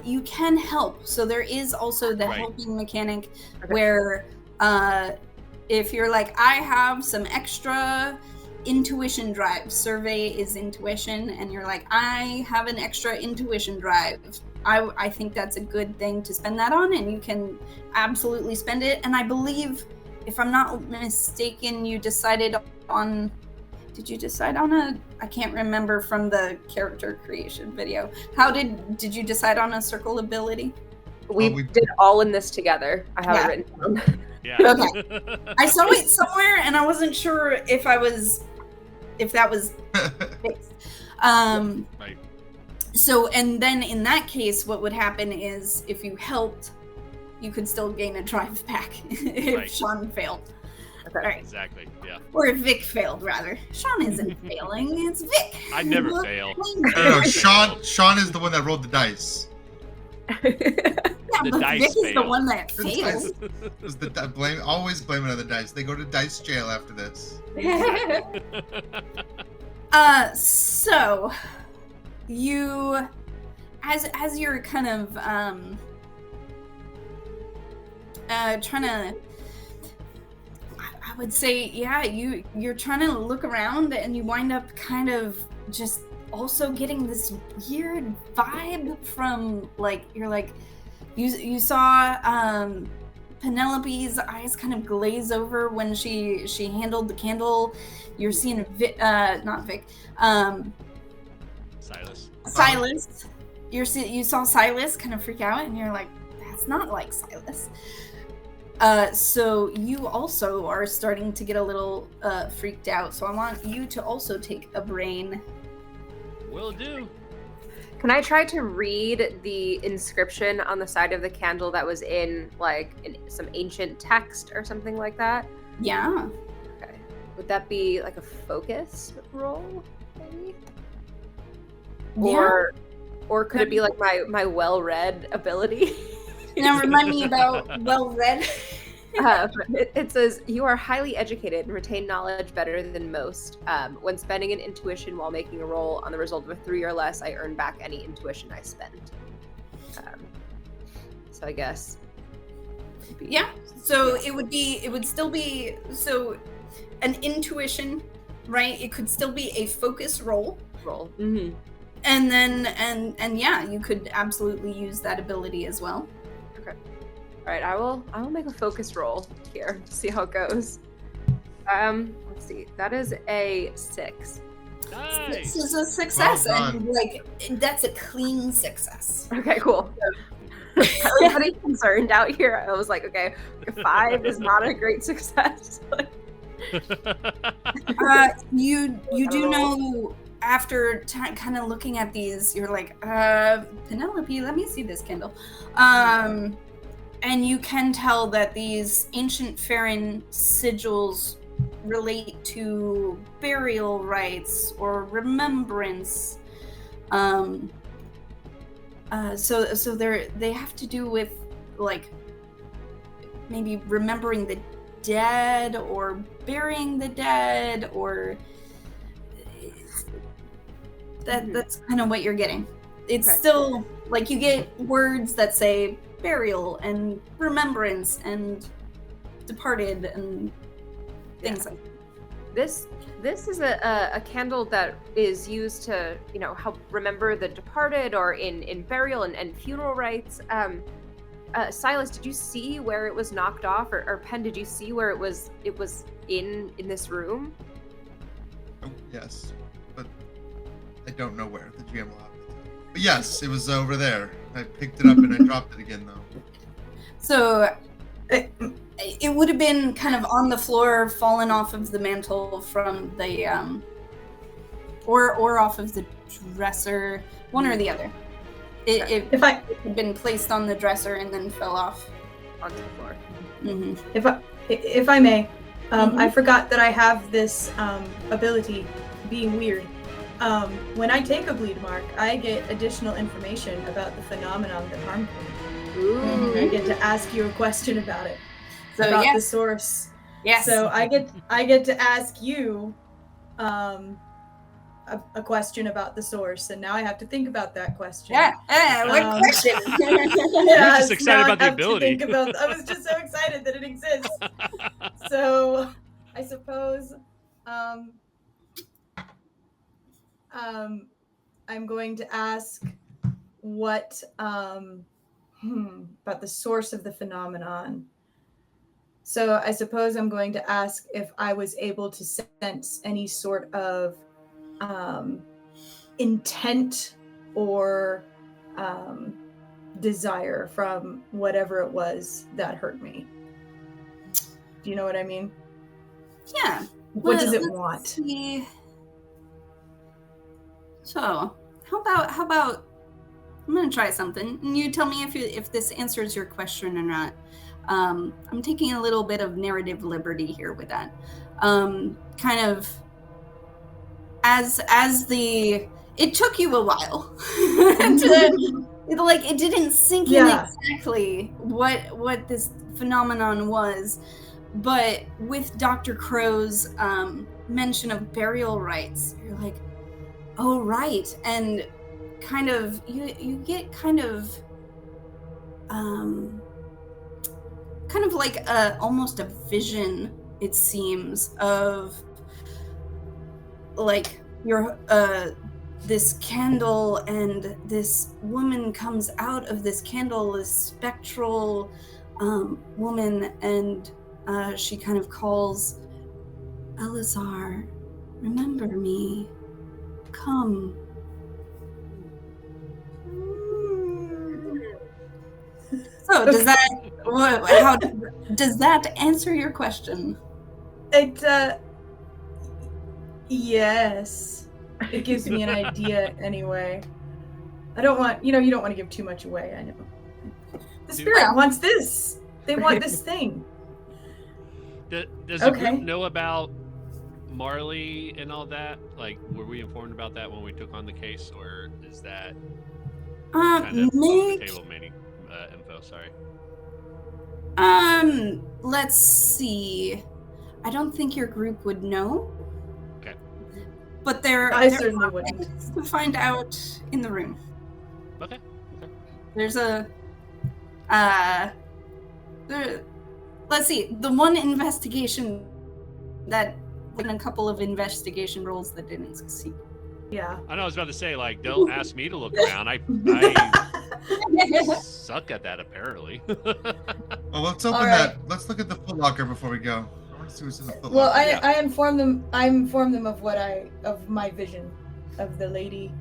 you can help. So there is also the Right. helping mechanic Okay. where if you're like, I have some extra intuition drive. Survey is intuition, and you're like, I have an extra intuition drive. I think that's a good thing to spend that on, and you can absolutely spend it. And I believe, if I'm not mistaken, you decided on... Did you decide on I can't remember from the character creation video. How did you decide on a circle ability? We did all in this together. I have it written down. Yeah. Okay. I saw it somewhere and I wasn't sure if that was fixed. Right. So, and then in that case, what would happen is if you helped, you could still gain a drive back if Right. Sean failed. Okay. All right. Exactly. Yeah. Or if Vic failed, rather. Sean isn't failing, it's Vic. I never Look, fail. No, Sean is the one that rolled the dice. Yeah, The but dice Vic is the failed. one that The failed. dice. Always blame it on the dice. They go to dice jail after this. So you, as you're kind of trying to, I would say, yeah, you're trying to look around and you wind up kind of just also getting this weird vibe from like, you're like, you saw Penelope's eyes kind of glaze over when she handled the candle. You're seeing not Vic, Silas. Silas. You saw Silas kind of freak out, and you're like, that's not like Silas. So you also are starting to get a little freaked out. So I want you to also take a brain. Will do. Can I try to read the inscription on the side of the candle that was in some ancient text or something like that? Yeah. Okay. Would that be like a focus roll, maybe? Yeah. Or could it be like my well-read ability? Now remind me about well-read. It says, you are highly educated and retain knowledge better than most. When spending an intuition while making a roll on the result of a 3 or less, I earn back any intuition I spend. So I guess. Yeah. So it would still be, so an intuition, right? It could still be a focus roll. Mm-hmm. And then, and yeah, you could absolutely use that ability as well. All right, I will make a focus roll here to see how it goes. Let's see. That is a 6. Nice. This is a success, Well and like that's a clean success. Okay, cool. I was pretty concerned out here. I was like, okay, 5 is not a great success. You do know after kind of looking at these, you're like, Penelope, let me see this candle. And you can tell that these ancient Farron sigils relate to burial rites or remembrance. So they have to do with like maybe remembering the dead or burying the dead, or that's kind of what you're getting. It's still like you get words that say burial and remembrance and departed and things like that. This is a candle that is used to, help remember the departed, or in burial and funeral rites. Silas, did you see where it was knocked off, or Penn, did you see where it was in this room? Oh, yes, but I don't know where. The GM will have to tell. But yes, it was over there. I picked it up and I dropped it again, though. So it would have been kind of on the floor, fallen off of the mantle from the or off of the dresser, one or the other. It had been placed on the dresser and then fell off onto the floor. Mm-hmm. If I may, I forgot that I have this ability, being weird. When I take a bleed mark, I get additional information about the phenomenon that harmed me. Ooh. I get to ask you a question about it, So about yes. the source. Yes. So I get to ask you a question about the source, and now I have to think about that question. Yeah. What question? You're just excited about the ability. I was just so excited that it exists. So I suppose I'm going to ask what about the source of the phenomenon. So I suppose I'm going to ask if I was able to sense any sort of intent or desire from whatever it was that hurt me. Do you know what I mean? Yeah. What does it let's want? see. So, how about I'm gonna try something, and you tell me if this answers your question or not. I'm taking a little bit of narrative liberty here with that. Kind of as it took you a while it didn't sink in exactly what this phenomenon was, but with Dr. Crow's mention of burial rites, you're like, oh right, and kind of you get kind of like almost a vision, it seems, of like your this candle, and this woman comes out of this candle, this spectral woman, and she kind of calls, Eleazar, remember me, come. So does that answer your question? It yes. It gives me an idea anyway. I don't want, you don't want to give too much away. I know. The spirit Well. wants this. They want this thing. Does the group know about Marley and all that? Like, were we informed about that when we took on the case, or is that kind of off the table info? Sorry. Let's see. I don't think your group would know. Okay. But I certainly wouldn't. To find out in the room. Okay. There's let's see. The one investigation that, and a couple of investigation rolls that didn't succeed. Yeah. I know. I was about to say, like, don't ask me to look around. I suck at that, apparently. Well, let's open that. Let's look at the Foot Locker before we go. I want to see what's in the Foot Locker. Well, I inform them. I inform them of of my vision of the lady,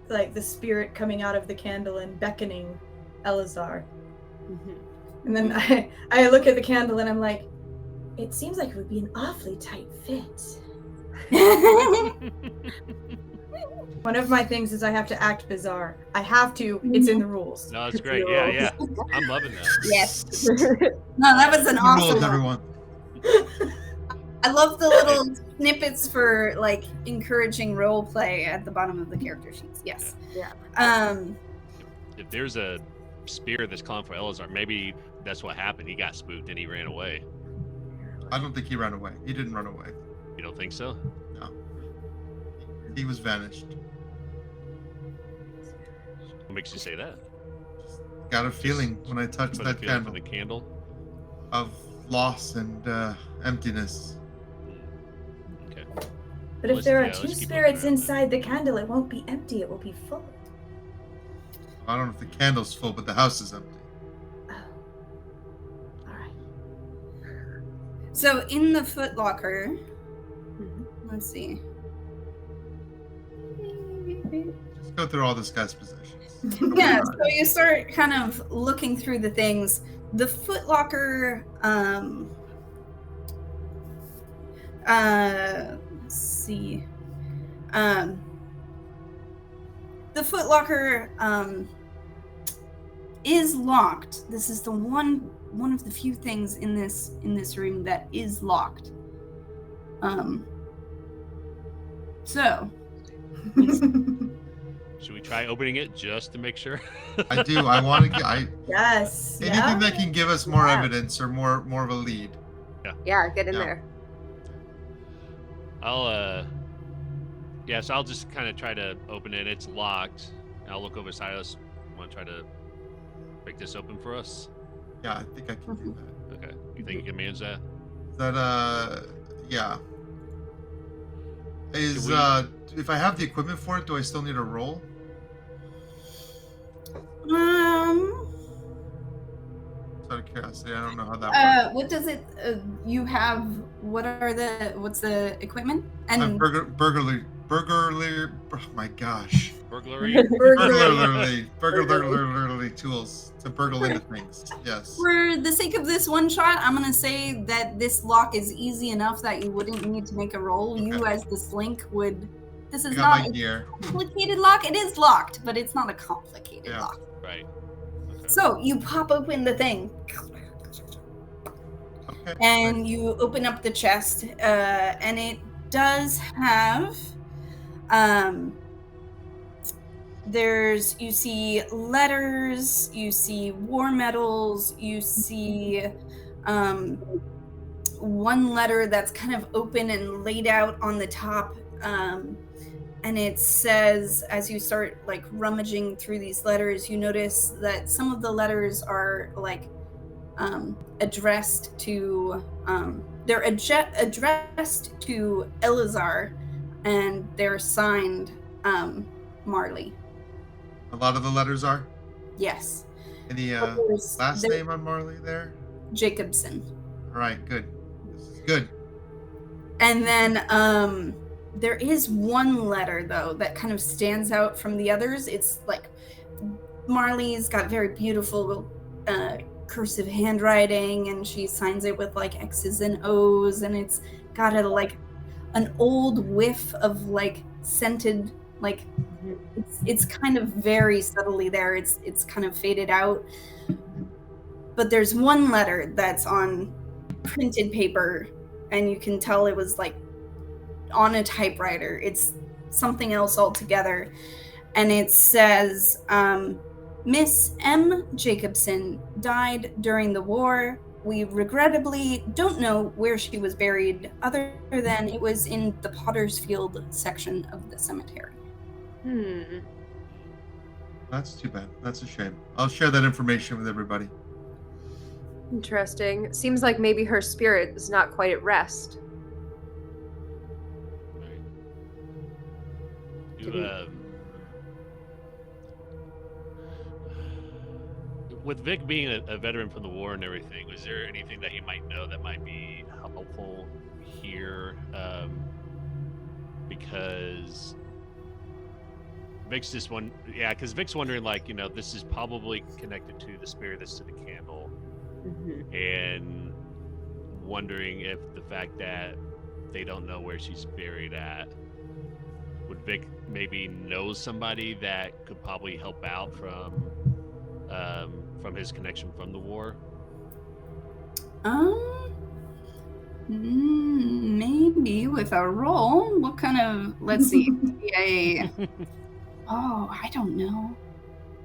like the spirit coming out of the candle and beckoning Eleazar. Mm-hmm. And then I look at the candle and I'm like, it seems like it would be an awfully tight fit. One of my things is I have to act bizarre. I have to. It's in the rules. No, it's great. Yeah. I'm loving that. Yes. No, that was an awesome rules, everyone. I love the little snippets for like encouraging role play at the bottom of the character sheets. Yes. Yeah. If there's a spirit that's calling for Eleazar, maybe that's what happened. He got spooked and he ran away. I don't think he ran away. He didn't run away. You don't think so? No. He was vanished. What makes you say that? Got a feeling when I touched Put a that feeling for candle the candle. of loss and emptiness. Okay. But if there are let's two keep spirits looking around. inside the candle, it won't be empty. It will be full. I don't know if the candle's full, but the house is empty. Oh. All right. So in the Foot Locker, let's see. Just go through all this guy's possessions. Yeah, so you start kind of looking through the things. The Foot Locker, let's see. The Foot Locker is locked. This is the one of the few things in this room that is locked. So Should we try opening it just to make sure? I do. I want to get. Yes. Anything that can give us more evidence or more of a lead. Yeah, get in Yeah. there. So I'll just kind of try to open it. It's locked. I'll look over at SILAS. Want to try to break this open for us? Yeah, I think I can do that. Okay. You think you can manage that? Is that yeah. Is Do if I have the equipment for it, do I still need a roll? Out of curiosity, I don't know how that works. what does it? You have what's the equipment? And Burglary. Oh my gosh. Burglary? Burglary tools to burgle into things. Yes. for the sake of this one shot, I'm gonna say that this lock is easy enough that you wouldn't need to make a roll. You, Okay. as the slink, would. This I is got not my a gear. complicated lock. It is locked, but it's not a complicated Yeah. lock. Right. Okay. So you pop open the thing, Okay. and you open up the chest, and it does have. You see letters, you see war medals, you see one letter that's kind of open and laid out on the top, and it says, as you start like rummaging through these letters, you notice that some of the letters are like addressed to they're addressed to Eleazar, and they're signed Marley. A lot of the letters are. Yes. Any There's- last there- name on Marley there? Jacobson. All right, good. This is good. And then there is one letter though that kind of stands out from the others. It's like Marley's got very beautiful cursive handwriting, and she signs it with like X's and O's, and it's got a like an old whiff of like scented like It's kind of very subtly there. It's kind of faded out. But there's one letter that's on printed paper, and you can tell it was like on a typewriter. It's something else altogether. And it says, Miss M. Jacobson died during the war. We regrettably don't know where she was buried, other than it was in the Potter's Field section of the cemetery. That's too bad. That's a shame. I'll share that information with everybody. Interesting. Seems like maybe her spirit is not quite at rest. With Vic being a veteran from the war and everything, was there anything that he might know that might be helpful here? Because Vic's just because Vic's wondering, like, you know, this is probably connected to the spirit that's to the candle, and wondering if the fact that they don't know where she's buried at, would Vic maybe know somebody that could probably help out from his connection from the war? Maybe with a roll. What kind of, let's see, I don't know.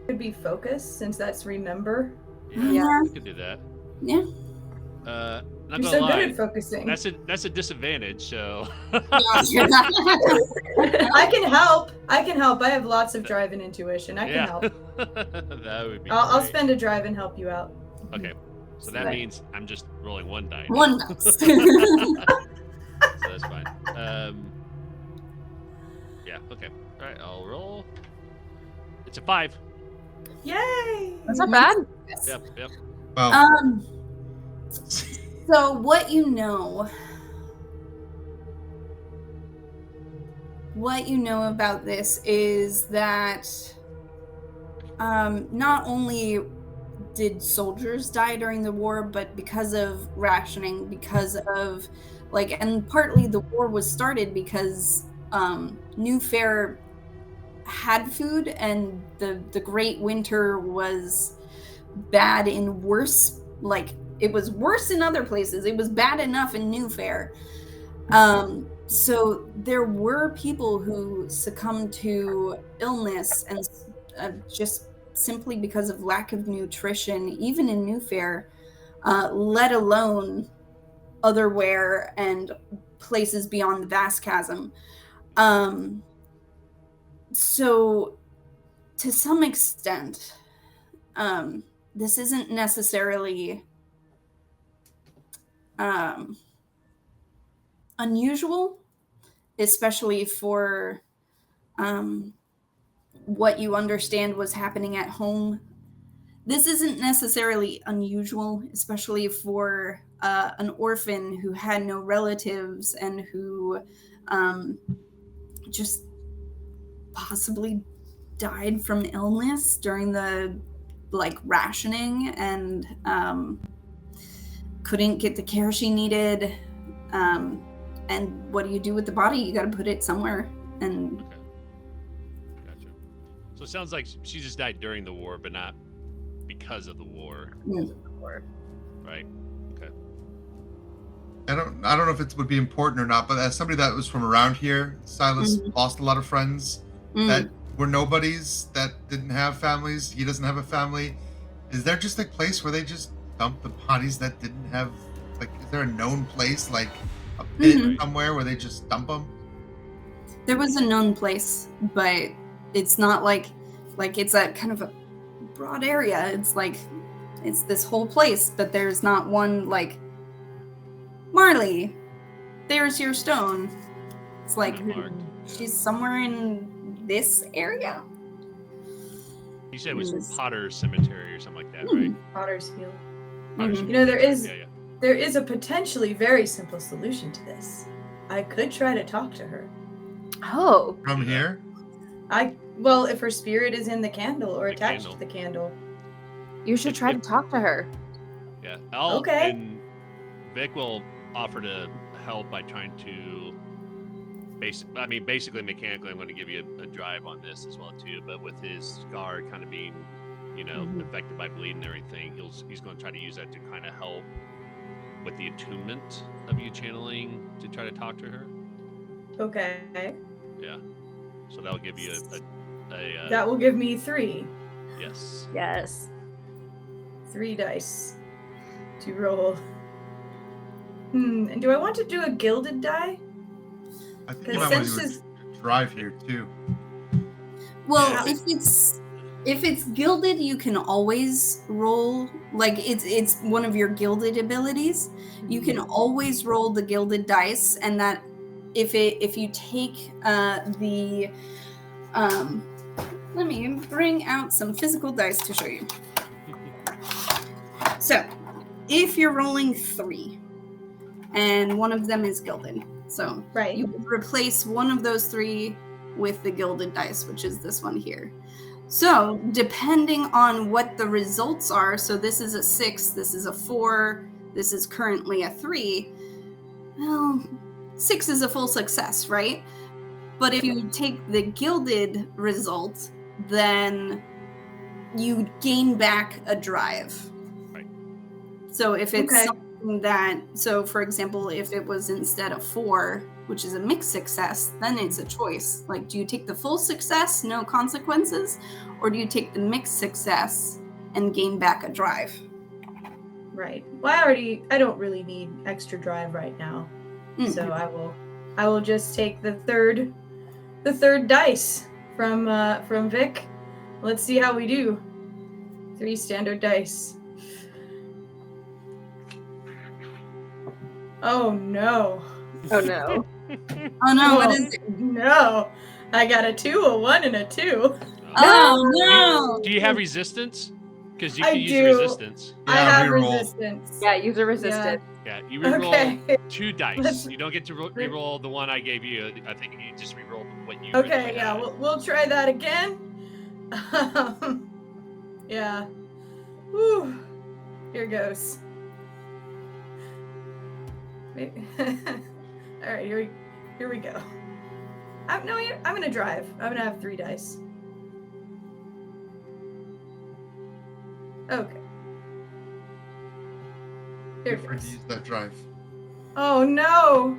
Could be focus, since that's remember. Yeah, we could do that. Yeah. Not You're gonna so lie, good at focusing. that's a disadvantage, so I can help. I have lots of drive and intuition. I can help. That would be I'll great. spend a drive and help you out. Okay, so that means I'm just rolling one die. One dice. So that's fine. Yeah, okay. All right, I'll roll. It's a 5. Yay! That's not bad. Yep. Wow. So what you know about this is that not only did soldiers die during the war, but because of rationing, because of and partly the war was started because New Fair had food, and the Great Winter was bad in worse, it was worse in other places. It was bad enough in New Fair. So there were people who succumbed to illness and just simply because of lack of nutrition, even in New Fair, let alone otherwhere and places beyond the vast chasm. So to some extent, this isn't necessarily unusual, especially for what you understand was happening at home. This isn't necessarily unusual, especially for an orphan who had no relatives and who just possibly died from illness during the rationing and couldn't get the care she needed. And what do you do with the body? You got to put it somewhere. And Okay. Gotcha. So it sounds like she just died during the war, but not because of the war. Right. Okay. I don't know if it would be important or not, but as somebody that was from around here, Silas lost a lot of friends that were nobodies, that didn't have families. He doesn't have a family. Is there just a place where they just dump the bodies that didn't have, is there a known place, like a pit somewhere where they just dump them? There was a known place, but it's not like it's a kind of a broad area. It's this whole place, but there's not one Marley, there's your stone. It's she's somewhere in this area. You said it was Potter Cemetery or something like that, right? Potter's Field. Potter's You know, there Cemetery. there is a potentially very simple solution to this. I could try to talk to her. Oh. From here? Well, if her spirit is in the candle or The attached candle. to the candle. You should try to talk to her. Yeah. Okay. And Vic will offer to help by trying to basically mechanically, I'm going to give you a drive on this as well too. But with his scar kind of being, affected by bleed and everything, he's going to try to use that to kind of help with the attunement of you channeling to try to talk to her. Okay. Yeah. So that'll give you a That will give me 3. yes. Yes. 3 dice to roll. And do I want to do a gilded die? I think you Because might want to since do a drive here too. Well, Yeah. if it's gilded, you can always roll, like it's one of your gilded abilities. You can always roll the gilded dice, and that if you take the let me bring out some physical dice to show you. So, if you're rolling 3, and one of them is gilded, so right. you would replace one of those 3 with the gilded dice, which is this one here. So, depending on what the results are, so this is a 6, this is a 4, this is currently a 3, well, 6 is a full success, right? But if you take the gilded result, then you gain back a drive. Right. So if it's Okay. something that, so for example, if it was instead of 4, which is a mixed success, then it's a choice. Like, do you take the full success, no consequences, or do you take the mixed success and gain back a drive? Right. Well, I don't really need extra drive right now. So I will just take the third dice from Vic. Let's see how we do. 3 standard dice. Oh no. Oh no. Oh no, what is it? No. I got a 2, a 1, and a 2. Oh no! Do you have resistance? Because you I can use do. resistance. I Yeah, have reroll. resistance. Yeah, user resistant. Yeah, you reroll Okay. 2 dice. Let's- You don't get to reroll the one I gave you. I think you just reroll what you. Okay, originally yeah, had. we'll try that again. Yeah. Whew. Here goes. All right, here we go. I'm gonna drive. I'm gonna have 3 dice. Okay. Here Good it for you to goes. use that drive. Oh no!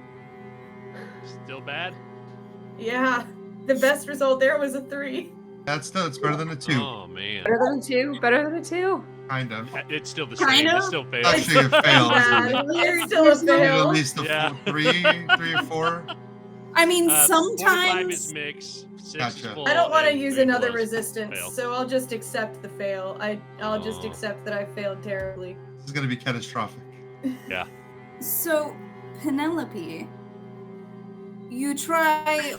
Still bad. Yeah, the best result there was a 3. It's better than a 2. Oh man. Better than a 2. Better than a 2. Kind of. It's still the Kind same. It of. still fails. Actually, it fails. Bad. There's It's still a no- You need at fail. least a Yeah. 3 or 4. I mean, 4 to 5 sometimes is mix. 6 is Gotcha. full. I don't want to and use 3 another close. resistance, Fail. so I'll just accept the fail. I'll just Oh. accept that I failed terribly. This is going to be catastrophic. So, Penelope, you try.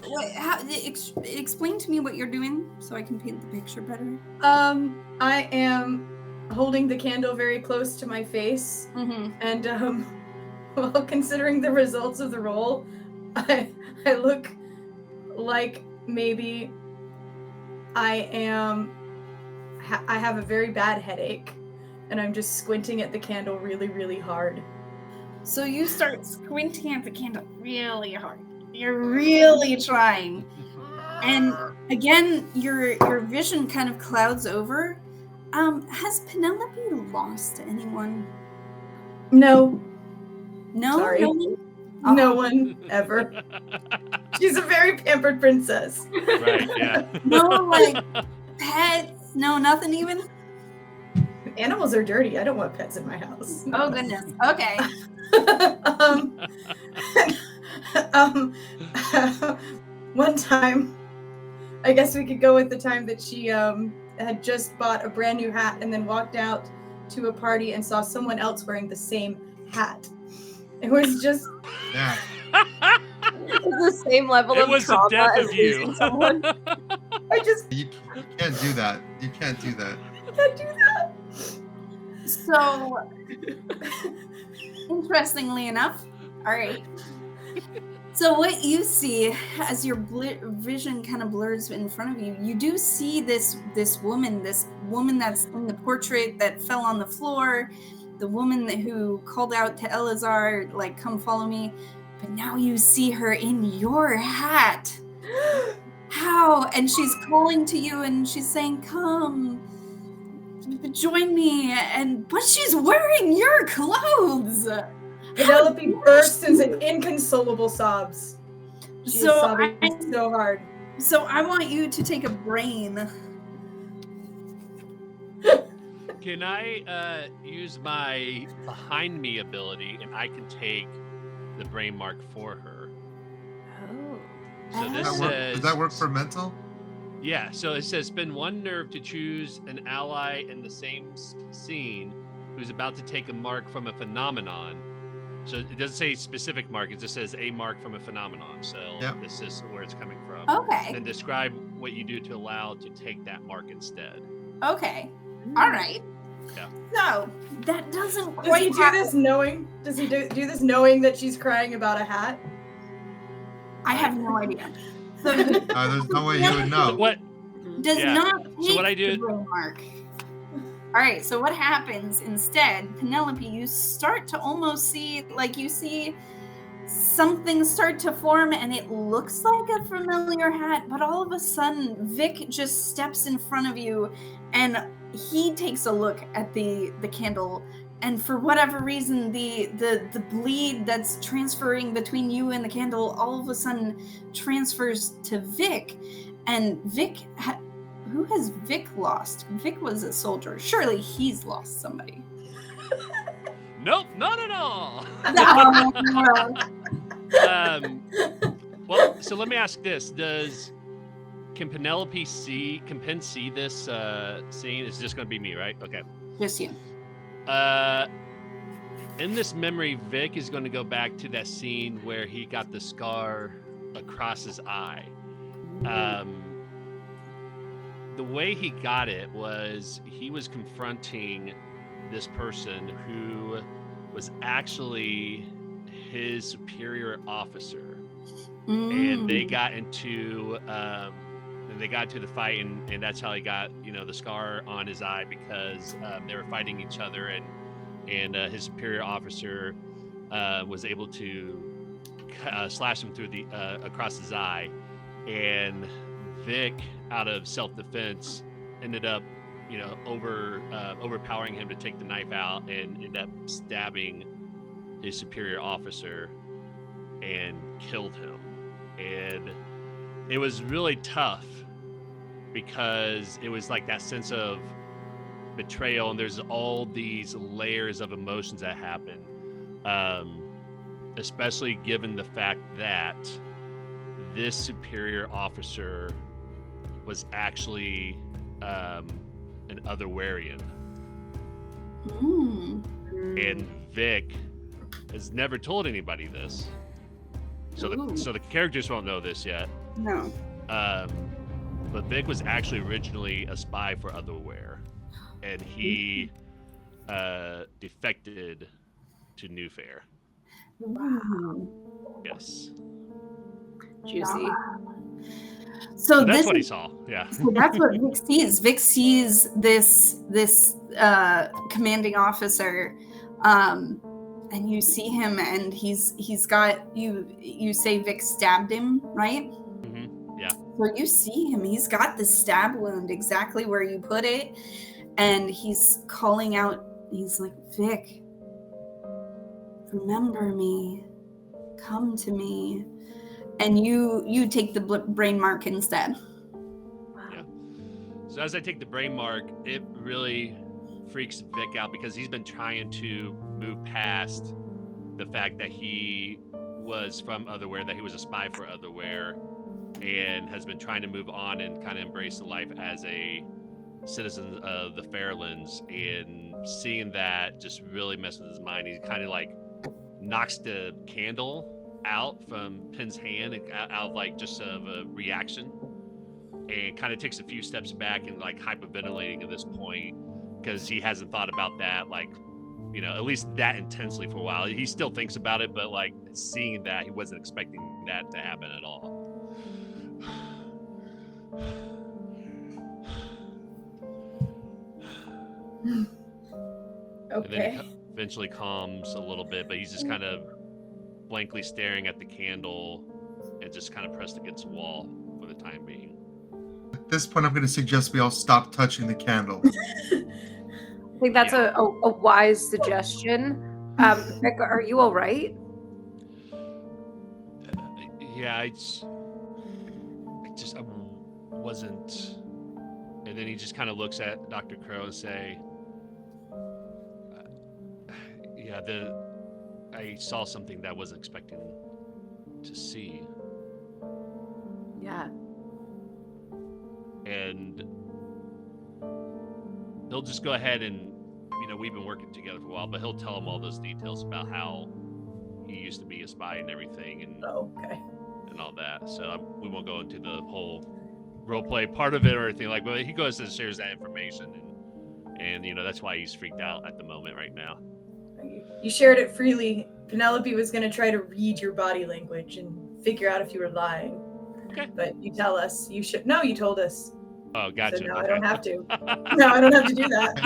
Explain to me what you're doing so I can paint the picture better. I am holding the candle very close to my face, Mm-hmm. and well, considering the results of the roll, I look like maybe I have a very bad headache, and I'm just squinting at the candle really, really hard. So you start squinting at the candle really hard. You're really trying. And again, your vision kind of clouds over. Has Penelope lost anyone? No, No? Sorry. No one? no Oh. one ever. She's a very pampered princess. Right. Yeah. No, like pets? No, nothing even? Animals are dirty. I don't want pets in my house. Oh, goodness. Okay. One time, I guess we could go with the time that she had just bought a brand new hat and then walked out to a party and saw someone else wearing the same hat. It was just Yeah. It's the same level It of was the trauma death as of you. losing someone. I just You can't do that. You can't do that. can't do that. So, interestingly enough, all right. So what you see as your vision kind of blurs in front of you, you do see this woman that's in the portrait that fell on the floor, the woman who called out to Eleazar, like, come follow me. but now you see her in your hat. How? And she's calling to you and she's saying, come, join me. But she's wearing your clothes. Penelope bursts into inconsolable sobs. She is So sobbing so hard. So I want you to take a brain. Can I use my behind me ability and I can take the brain mark for her? Oh. So this Does says, that work for mental? yeah, so it says spend 1 nerve to choose an ally in the same scene who's about to take a mark from a phenomenon. So it doesn't say specific mark, it just says a mark from a phenomenon. So this is where it's coming from. Okay. And describe what you do to allow to take that mark instead. Okay. All right. Yeah. So that doesn't Does quite he do this knowing? Does he do this knowing that she's crying about a hat? I have no idea. So There's no way he would know. What? does Yeah. not take So what I do- the brain mark. All right, so what happens instead, Penelope, you start to almost see, like you see something start to form and it looks like a familiar hat, but all of a sudden Vic just steps in front of you and he takes a look at the candle, and for whatever reason the bleed that's transferring between you and the candle all of a sudden transfers to Vic, and Vic who has Vic lost? Vic was a soldier. Surely he's lost somebody. Nope, not at all. No. Well, so let me ask this: can Penn see this scene? It's just going to be me, right? Okay. Just you. In this memory, Vic is going to go back to that scene where he got the scar across his eye. The way he got it was he was confronting this person who was actually his superior officer, and they got into the fight, and that's how he got the scar on his eye, because they were fighting each other, and his superior officer was able to slash him through across his eye, and Vic, out of self-defense, ended up overpowering him to take the knife out and ended up stabbing his superior officer and killed him. And it was really tough because it was like that sense of betrayal, and there's all these layers of emotions that happen, especially given the fact that this superior officer was actually an Otherwarian. And Vic has never told anybody this, so the characters won't know this yet. No. But Vic was actually originally a spy for Otherware, and he defected to New Fair. Wow. Yes. Juicy. So that's this what he saw. Yeah. So that's what Vic sees. Vic sees this commanding officer, and you see him, and he's got you say Vic stabbed him, right? Mm-hmm. Yeah. So you see him. He's got the stab wound exactly where you put it, and he's calling out. He's like, Vic, remember me. Come to me. And you take the brain mark instead. Yeah. So as I take the brain mark, it really freaks Vic out because he's been trying to move past the fact that he was from Otherware, that he was a spy for Otherware, and has been trying to move on and kind of embrace the life as a citizen of the Fairlands. And seeing that just really messes with his mind. He kind of like knocks the candle out from Penn's hand, out of like just of a reaction, and kind of takes a few steps back and like hyperventilating at this point because he hasn't thought about that, like, at least that intensely for a while. He still thinks about it, but like seeing that, he wasn't expecting that to happen at all. Okay. And then he eventually calms a little bit, but he's just kind of blankly staring at the candle and just kind of pressed against the wall for the time being. At this point, I'm going to suggest we all stop touching the candle. I think that's a wise suggestion. Erika, are you all right? Yeah, I wasn't. And then he just kind of looks at Dr. Crow and say, I saw something that I wasn't expecting to see. Yeah. And he'll just go ahead and, we've been working together for a while, but he'll tell him all those details about how he used to be a spy and everything, and Okay. and all that. So we won't go into the whole role play part of it or anything like. But he goes and shares that information, and that's why he's freaked out at the moment right now. You shared it freely. Penelope was going to try to read your body language and figure out if you were lying. Okay. But you tell us. You should. No, you told us. Oh, gotcha. So now Okay. I don't have to. No, I don't have to do that.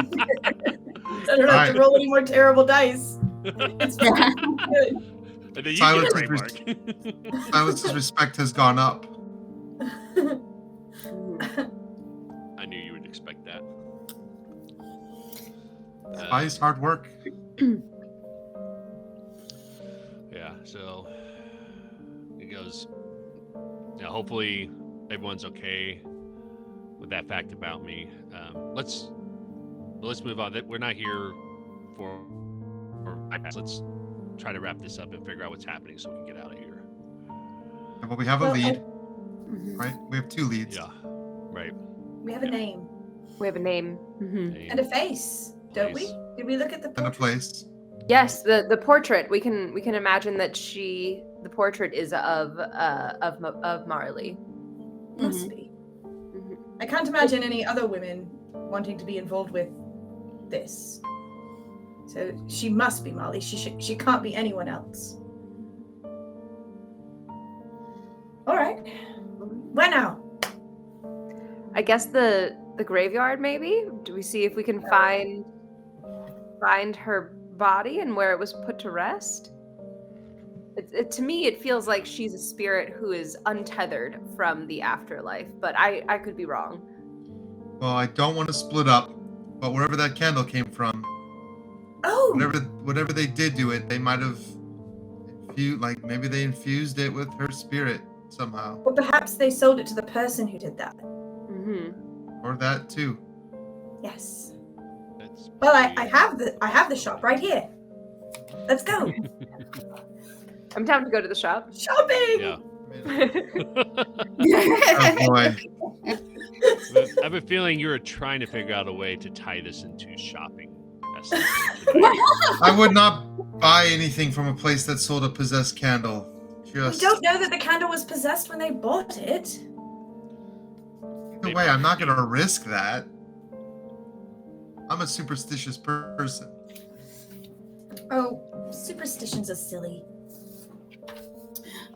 I don't have to roll any more terrible dice. It's good. And then you Silence get is Mark. Silas's respect has gone up. I knew you would expect that. Spy's hard work. Yeah, so it goes. Hopefully everyone's okay with that fact about me. Let's move on. We're not here for let's try to wrap this up and figure out what's happening so we can get out of here. Well, we have a lead, Mhm. right? We have 2 leads. Yeah, right. We have a name We have a name. and a face, don't we? Place. Did we look at the And a portrait? place. Yes, the portrait. We can imagine that the portrait is of Marley. Must be. Mhm. I can't imagine any other women wanting to be involved with this. So she must be Molly. She can't be anyone else. All right. Where now? I guess the graveyard, maybe. Do we see if we can find her body and where it was put to rest? To me, it feels like she's a spirit who is untethered from the afterlife, but I could be wrong. Well, I don't want to split up, but wherever that candle came from, Oh, whatever they did to it, they might have maybe they infused it with her spirit somehow, or perhaps they sold it to the person who did that. Mm-hmm. or that too. Yes. That's Well, I have the shop right here. Let's go I'm down to go to the shop. shopping. Yeah. Oh boy. I have a feeling you're trying to figure out a way to tie this into shopping. Tonight. I would not buy anything from a place that sold a possessed candle. We Just don't know that the candle was possessed when they bought it. either way, I'm not going to risk that. I'm a superstitious person. Oh, superstitions are silly.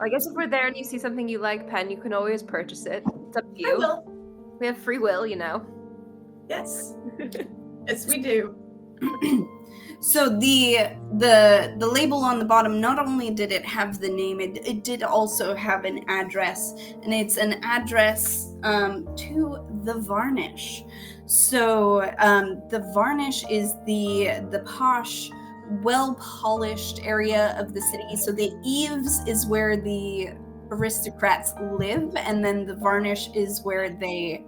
I guess if we're there and you see something you like, Pen, you can always purchase it. It's up to I you. will. We have free will, you know. Yes. Yes, we do. So the label on the bottom, not only did it have the name, it did also have an address, and it's an address to the Varnish. So the Varnish is the posh, well-polished area of the city. So the Eaves is where the aristocrats live, and then the Varnish is where they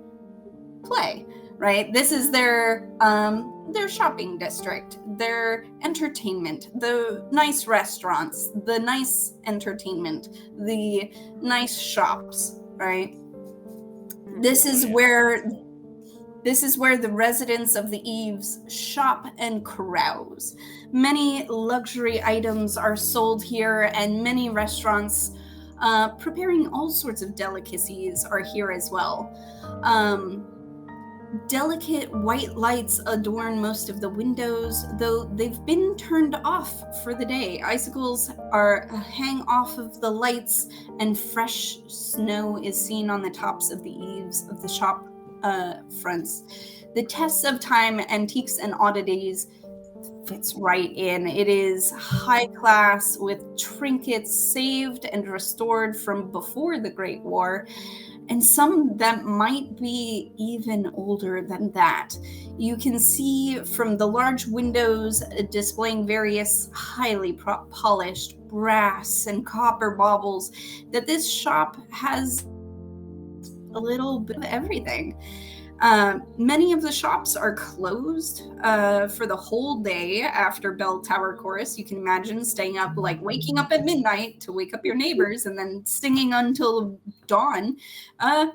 play, right? This is their shopping district, their entertainment, the nice restaurants, the nice entertainment, the nice shops, right? This is where the residents of the Eaves shop and carouse. Many luxury items are sold here, and many restaurants preparing all sorts of delicacies are here as well. Delicate white lights adorn most of the windows, though they've been turned off for the day. Icicles hang off of the lights, and fresh snow is seen on the tops of the eaves of the shop fronts. The tests of time, antiques, and oddities fits right in. It is high class with trinkets saved and restored from before the Great War, and some that might be even older than that. You can see from the large windows displaying various highly polished brass and copper baubles that this shop has a little bit of everything. Many of the shops are closed for the whole day after Belltower Chorus. You can imagine staying up, like waking up at midnight to wake up your neighbors and then singing until dawn.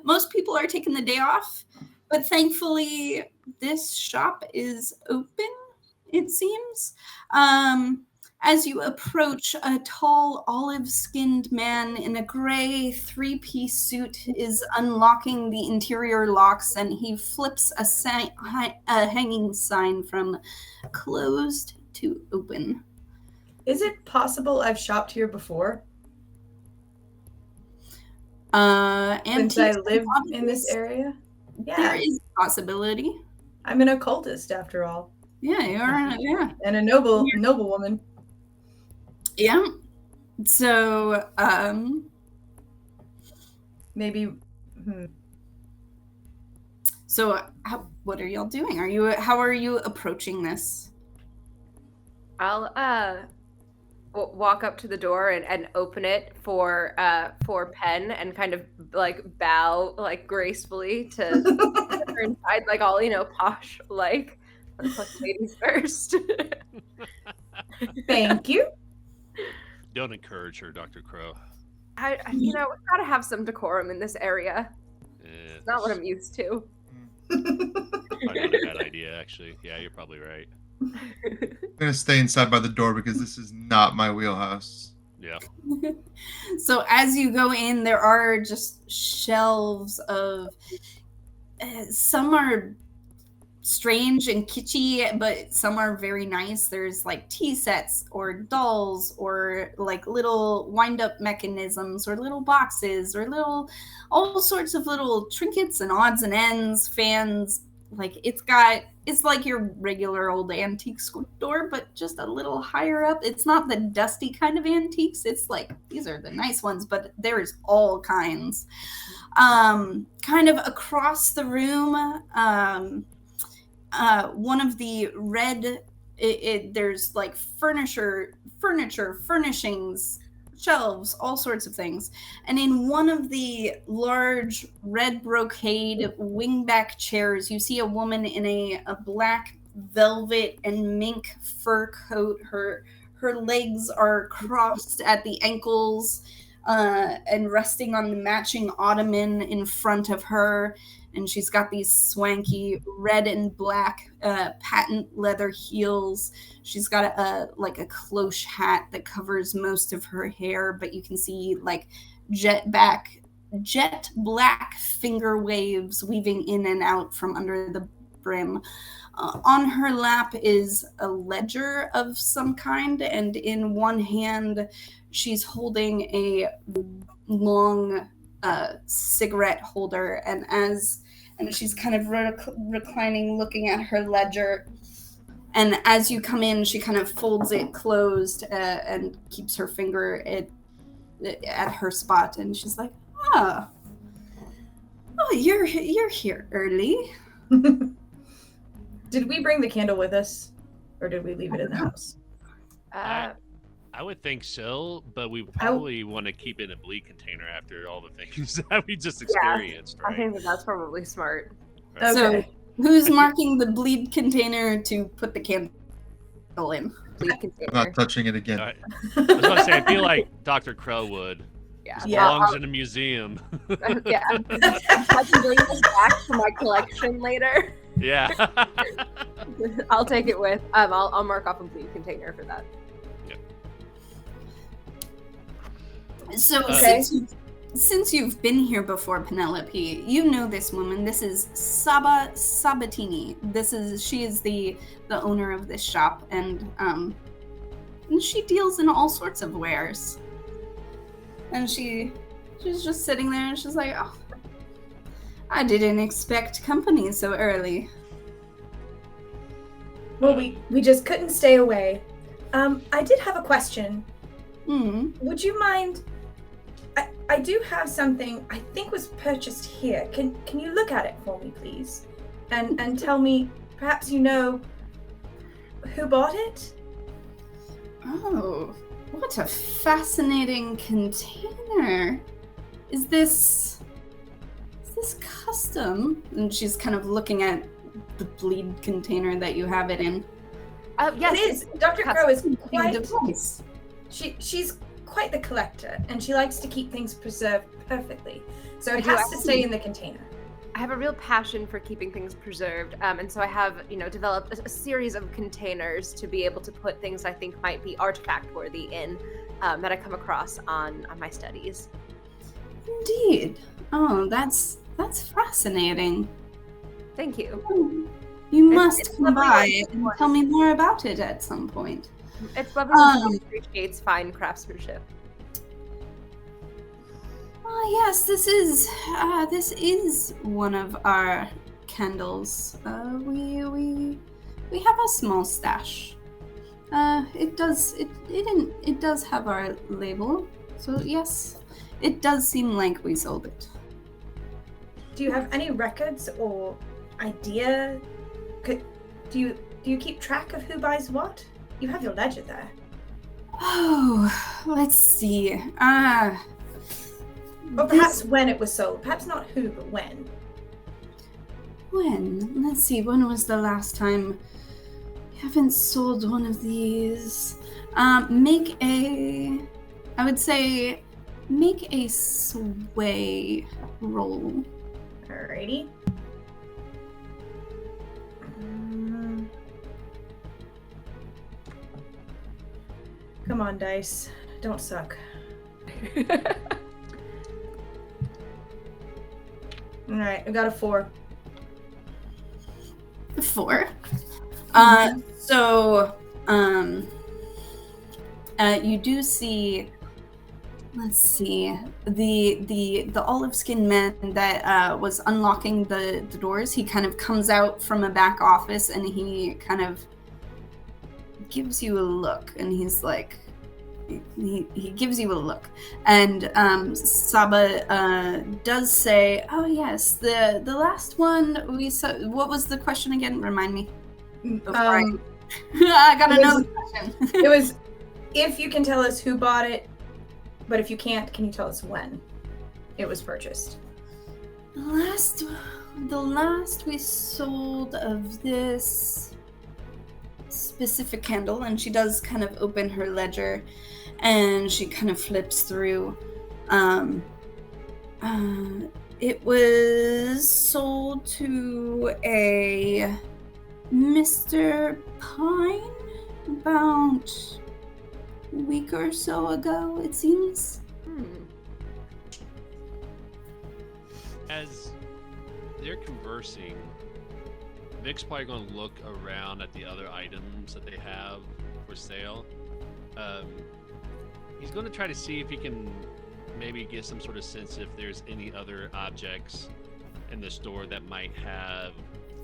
Most people are taking the day off, but thankfully this shop is open, it seems. As you approach, a tall, olive-skinned man in a gray three-piece suit is unlocking the interior locks, and he flips a hanging sign from closed to open. Is it possible I've shopped here before? Since I live in this area? Yeah. There is a possibility. I'm an occultist, after all. Yeah, you are. Yeah. And a noble woman. Yeah. So, maybe. So, what are y'all doing? How are you approaching this? I'll walk up to the door and open it for Penn and kind of like bow like gracefully to her inside, like all posh like ladies first. Thank you. Don't encourage her, Dr. Crow. We've got to have some decorum in this area. It's not what I'm used to. Probably not a bad idea, actually. Yeah, you're probably right. I'm going to stay inside by the door because this is not my wheelhouse. Yeah. So as you go in, there are just shelves of... some are strange and kitschy, but some are very nice. There's like tea sets or dolls or like little wind-up mechanisms or little boxes or all sorts of little trinkets and odds and ends, fans. Like it's like your regular old antique store, but just a little higher up. It's not the dusty kind of antiques. It's like, these are the nice ones, but there's all kinds. Kind of across the room, one of the red, there's like furniture, furnishings, shelves, all sorts of things. And in one of the large red brocade wingback chairs, you see a woman in a black velvet and mink fur coat. Her legs are crossed at the ankles and resting on the matching ottoman in front of her. And she's got these swanky red and black patent leather heels. She's got a cloche hat that covers most of her hair, but you can see like jet black finger waves weaving in and out from under the brim. On her lap is a ledger of some kind, and in one hand she's holding a long cigarette holder, and she's kind of reclining, looking at her ledger. And as you come in, she kind of folds it closed and keeps her finger at her spot. And she's like, "Oh, you're here early." Did we bring the candle with us, or did we leave it in the house? I would think so, but we probably want to keep it in a bleed container after all the things that we just experienced, right? I think that's probably smart. Right. Okay. So who's marking the bleed container to put the candle in? Bleed container. I'm not touching it again. I was about to say, I feel like Dr. Crow would. Yeah. This Yeah. belongs in a museum. Yeah. I can bring this back to my collection later. Yeah. I'll take it with. I'll mark off a bleed container for that. So since you've been here before, Penelope, you know this woman. This is Saba Sabatini. She is the owner of this shop, and she deals in all sorts of wares. And she's just sitting there, and she's like, "Oh, I didn't expect company so early." Well, we just couldn't stay away. I did have a question. Would you mind? I do have something I think was purchased here. Can you look at it for me, please? And tell me, perhaps you know who bought it? Oh, what a fascinating container. Is this custom? And she's kind of looking at the bleed container that you have it in. Yes, it is. Dr. Crow is quite... Device. She's quite the collector, and she likes to keep things preserved perfectly. So it I do has to stay in the container. I have a real passion for keeping things preserved, and so I have, developed a series of containers to be able to put things I think might be artifact worthy in, that I come across on my studies. Indeed. Oh, that's fascinating. Thank you. You must it's come lovely by when and it's tell me more about it at some point. It's lovely when someone appreciates fine craftsmanship. Yes, this is one of our candles. We have a small stash. It does have our label. So yes, it does seem like we sold it. Do you have any records or idea? Do you keep track of who buys what? You have your ledger there. Oh, let's see. Or perhaps when it was sold. Perhaps not who, but when. When? Let's see. When was the last time? We haven't sold one of these. Make a sway roll. Alrighty. Come on, dice. Don't suck. Alright, I got a 4. 4. You do see. Let's see. The olive skinned man that was unlocking the doors. He kind of comes out from a back office and he kind of gives you a look, and he's like, he gives you a look, and Saba does say, "Oh yes, the last one we saw." What was the question again? Remind me. I gotta know the question. It was, if you can tell us who bought it, but if you can't, can you tell us when it was purchased? The last we sold of this specific candle, and she does kind of open her ledger and she kind of flips through. It was sold to a Mr. Pine about a week or so ago, it seems. As they're conversing, Vic's probably going to look around at the other items that they have for sale. He's going to try to see if he can maybe get some sort of sense if there's any other objects in the store that might have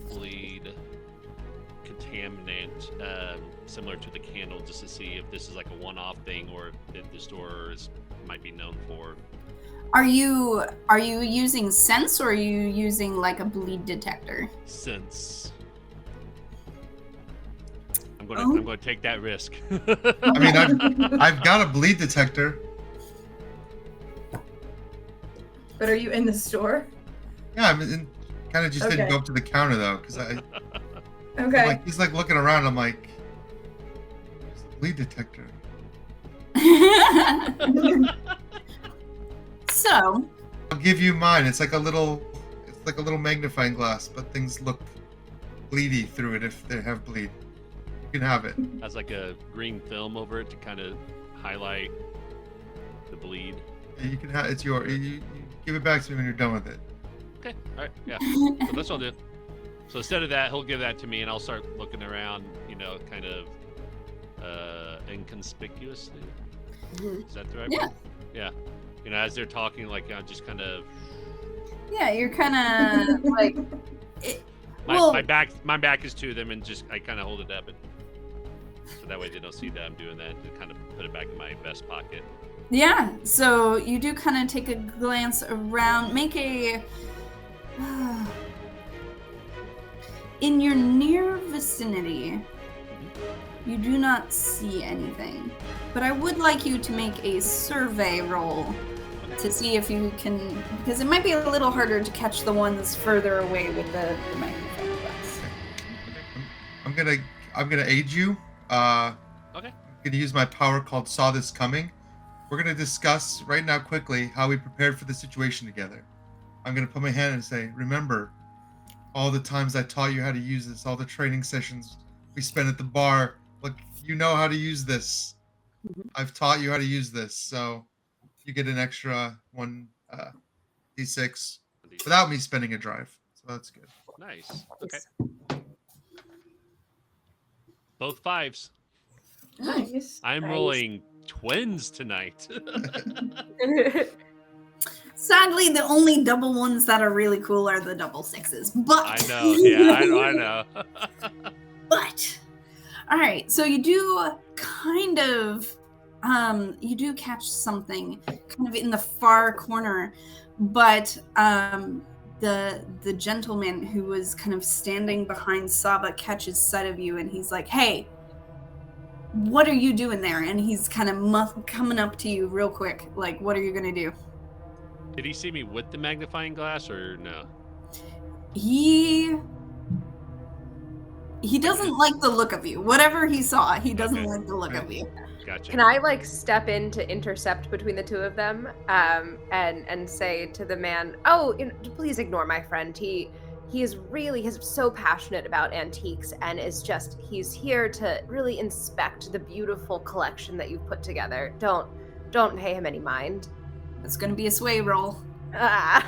bleed contaminant similar to the candle, just to see if this is like a one-off thing or if the store might be known for. Are you using sense, or are you using like a bleed detector? Sense. I'm going to take that risk. I mean, I've got a bleed detector. But are you in the store? Yeah, kind of just didn't Okay. go up to the counter though, because Okay. he's like looking around. I'm like, "Where's the bleed detector?" So, I'll give you mine. It's like a little magnifying glass, but things look bleedy through it if they have bleed. You can have it. Has like a green film over it to kind of highlight the bleed. You can have it's your. You give it back to me when you're done with it. Okay, all right, yeah. So that's what I'll do. So instead of that, he'll give that to me, and I'll start looking around, kind of inconspicuously. Is that the right word? Yeah. As they're talking, like just kind of. yeah, you're kind of like. My back is to them, and just I kind of hold it up, and so that way they don't see that I'm doing that, and kind of put it back in my vest pocket. Yeah, so you do kind of take a glance around, make a... in your near vicinity, you do not see anything. But I would like you to make a survey roll to see if you can, because it might be a little harder to catch the ones further away with the magnifying glass. I'm gonna aid you. Okay. I'm gonna use my power called Saw This Coming. We're gonna discuss right now quickly how we prepared for the situation together. I'm gonna put my hand and say, remember all the times I taught you how to use this, all the training sessions we spent at the bar. Look, you know how to use this. I've taught you how to use this, so you get an extra 1d6 without me spending a drive. So that's good. Nice. Okay. Both 5s. Nice. I'm rolling twins tonight. Sadly, the only double ones that are really cool are the double 6s. But I know. Yeah, I know. But all right, so you do kind of you do catch something kind of in the far corner, but the gentleman who was kind of standing behind Saba catches sight of you, and he's like, "Hey, what are you doing there?" And he's kind of coming up to you real quick, like, "What are you gonna do?" Did he see me with the magnifying glass or no? He doesn't like the look of you. Whatever he saw, he doesn't like the look of you. Gotcha. Can I like step in to intercept between the two of them, and say to the man, "Oh, please ignore my friend. He's so passionate about antiques, and he's here to really inspect the beautiful collection that you've put together. Don't pay him any mind." It's gonna be a sway roll. It's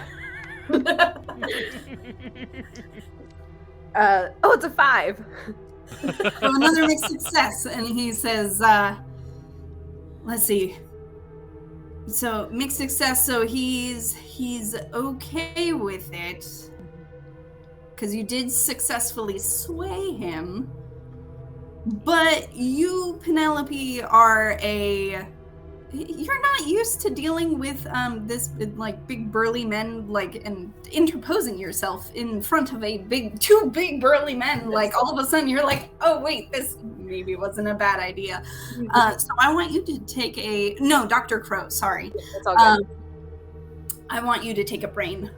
a 5. So another mixed success, and he says, let's see. So mixed success, so he's okay with it. Because you did successfully sway him. But you, Penelope, you're not used to dealing with this like big burly men, like, and interposing yourself in front of two big burly men. Like all of a sudden you're like, oh wait, this maybe wasn't a bad idea. So I want you to take Dr. Crow, sorry. It's all good. I want you to take a brain.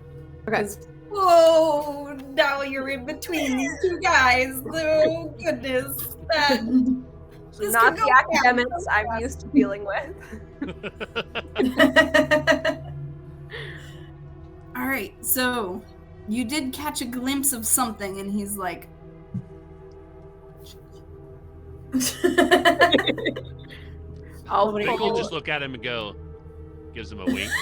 Okay. Whoa, now you're in between these two guys. Oh goodness. Not the academics I'm used to dealing with. All right, so you did catch a glimpse of something, and he's like, Vic will just look at him and go, gives him a wink.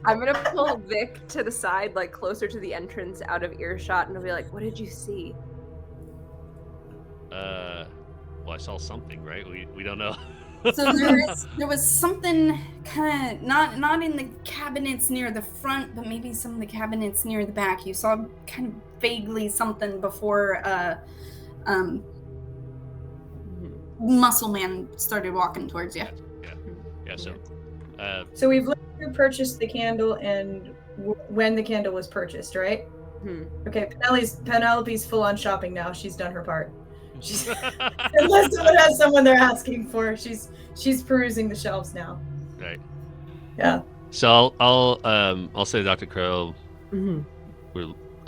I'm gonna pull Vic to the side, like closer to the entrance, out of earshot, and I'll be like, "What did you see?" Well, I saw something, right? We don't know. So there was something kind of not in the cabinets near the front, but maybe some of the cabinets near the back. You saw kind of vaguely something before Muscle Man started walking towards you. Yeah. So we've literally purchased the candle, and when the candle was purchased, right? Okay, Penelope's full on shopping now. She's done her part. Unless someone has someone they're asking for, she's perusing the shelves now. Right. Yeah. So I'll say to Dr. Crow, I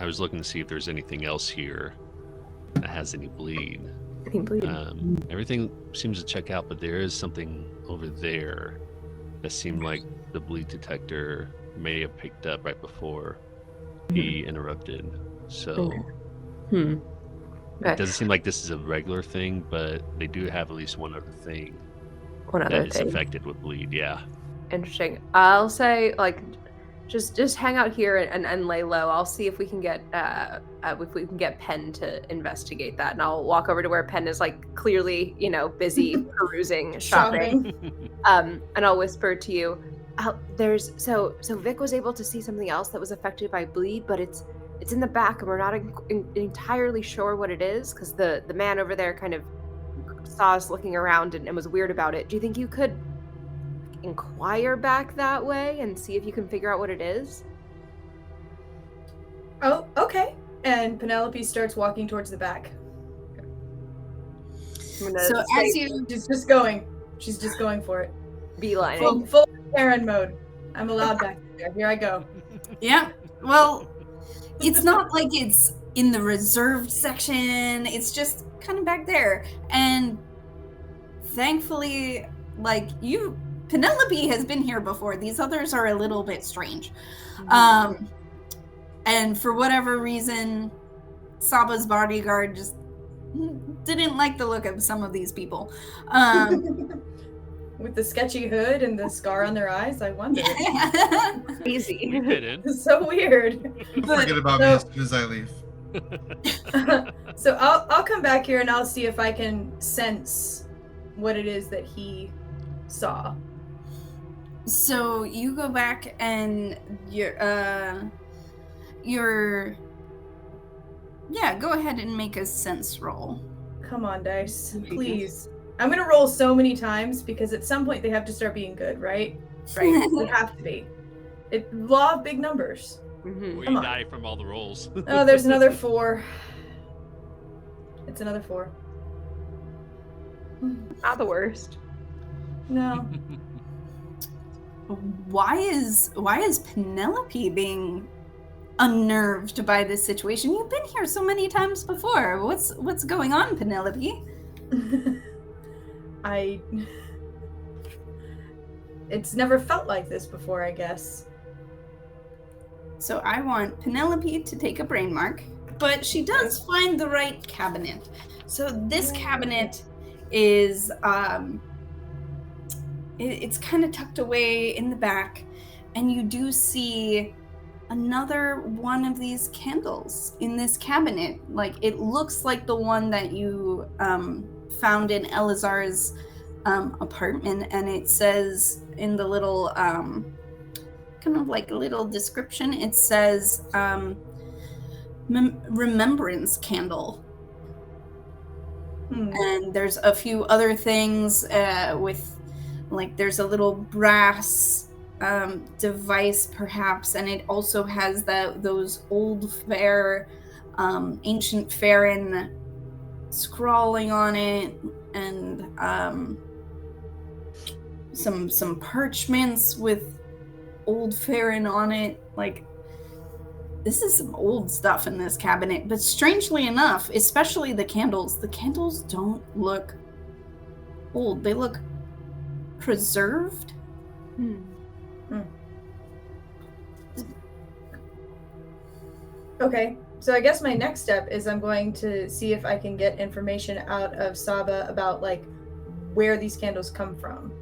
was looking to see if there's anything else here that has any bleed. Everything seems to check out, but there is something over there that seemed like the bleed detector may have picked up right before he interrupted. So it doesn't seem like this is a regular thing, but they do have at least one other thing that is affected with bleed. Yeah. Interesting. I'll say, like, just hang out here and lay low. I'll see if we can get PENN to investigate that, and I'll walk over to where PENN is, like, clearly, busy perusing, shopping. And I'll whisper to you, so Vic was able to see something else that was affected by bleed, but it's it's in the back, and we're not entirely sure what it is, because the man over there kind of saw us looking around and was weird about it. Do you think you could inquire back that way and see if you can figure out what it is? Oh, okay. And Penelope starts walking towards the back. So as you She's just going. She's just going for it. Beelining. Full Erin mode. I'm allowed back there. Here I go. Yeah. Well, it's not like it's in the reserved section. It's just kind of back there. And thankfully, like, Penelope has been here before. These others are a little bit strange. And for whatever reason, Saba's bodyguard just didn't like the look of some of these people. With the sketchy hood and the scar on their eyes, I wonder. Easy. We fit in. It's so weird. Don't forget about me as soon as I leave. So I'll come back here and I'll see if I can sense what it is that he saw. So you go back and go ahead and make a sense roll. Come on, dice, please. I'm gonna roll so many times because at some point they have to start being good, right? Right, they have to be. Law of big numbers. Mm-hmm. We Come on. die from all the rolls. Oh, there's another 4. It's another 4. Not the worst. No. Why is Penelope being unnerved by this situation? You've been here so many times before. What's going on, Penelope? It's never felt like this before, I guess. So I want Penelope to take a brain mark, but she does find the right cabinet. So this cabinet is it's kind of tucked away in the back, and you do see another one of these candles in this cabinet. Like, it looks like the one that you found in Eleazar's apartment, and it says in the little kind of like a little description, it says remembrance candle. And there's a few other things with, like, there's a little brass device perhaps, and it also has those old fair ancient Farron scrawling on it, and some parchments with old Farron on it. Like, this is some old stuff in this cabinet, but strangely enough, especially the candles don't look old. They look preserved. Okay, so I guess my next step is I'm going to see if I can get information out of Saba about, like, where these candles come from.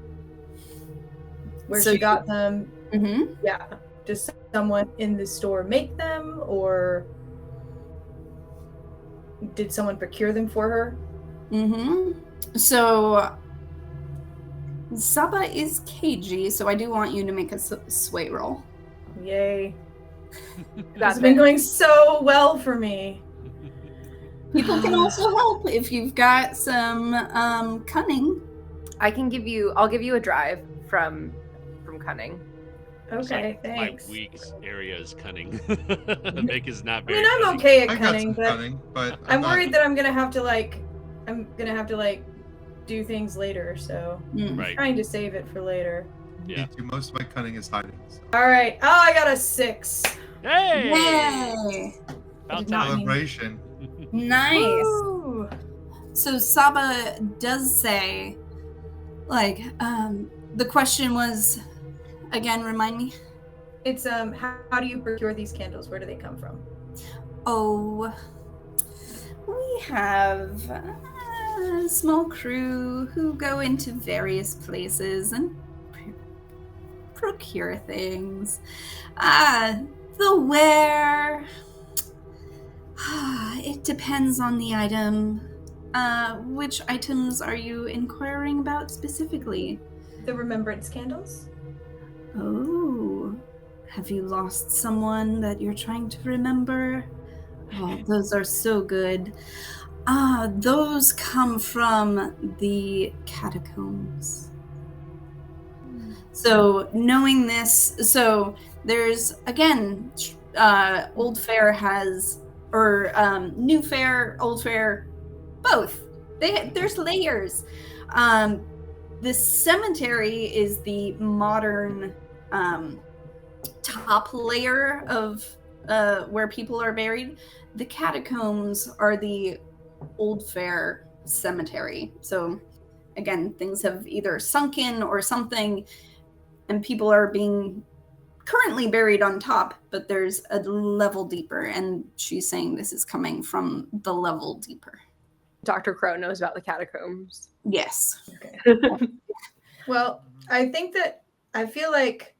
Where she got them. Mm-hmm. Yeah. Does someone in the store make them, or did someone procure them for her? Mm-hmm. So Saba is cagey, so I do want you to make a sway roll. Yay. That's It's been going so well for me. People can also help if you've got some cunning. I'll give you a drive from cunning. Okay, My thanks. weak area is cunning. Vic is not I very mean, I'm cunning. okay at I got cunning, some but cunning, but I'm not- worried that I'm gonna have to do things later, so Mm. Right. trying to save it for later. Yeah. Me too. Most of my cunning is hiding. So. All right. Oh, I got a 6. Hey! Yay! About did not time. Celebration. Nice. Woo! So Saba does say, like, the question was, again, remind me. It's how do you procure these candles? Where do they come from? Oh, we have a small crew who go into various places and procure things. The where, it depends on the item. Which items are you inquiring about specifically? The remembrance candles? Oh, Have you lost someone that you're trying to remember? Oh, those are so good. Those come from the catacombs. So knowing this, so there's, again, Old Fair has, or New Fair, Old Fair, both. There's layers. The cemetery is the modern top layer of where people are buried. The catacombs are the Old Fair cemetery. So again, things have either sunk in or something, and people are being currently buried on top, but there's a level deeper, and she's saying this is coming from the level deeper. Dr. Crow knows about the catacombs. Yes. Okay. Well, I feel like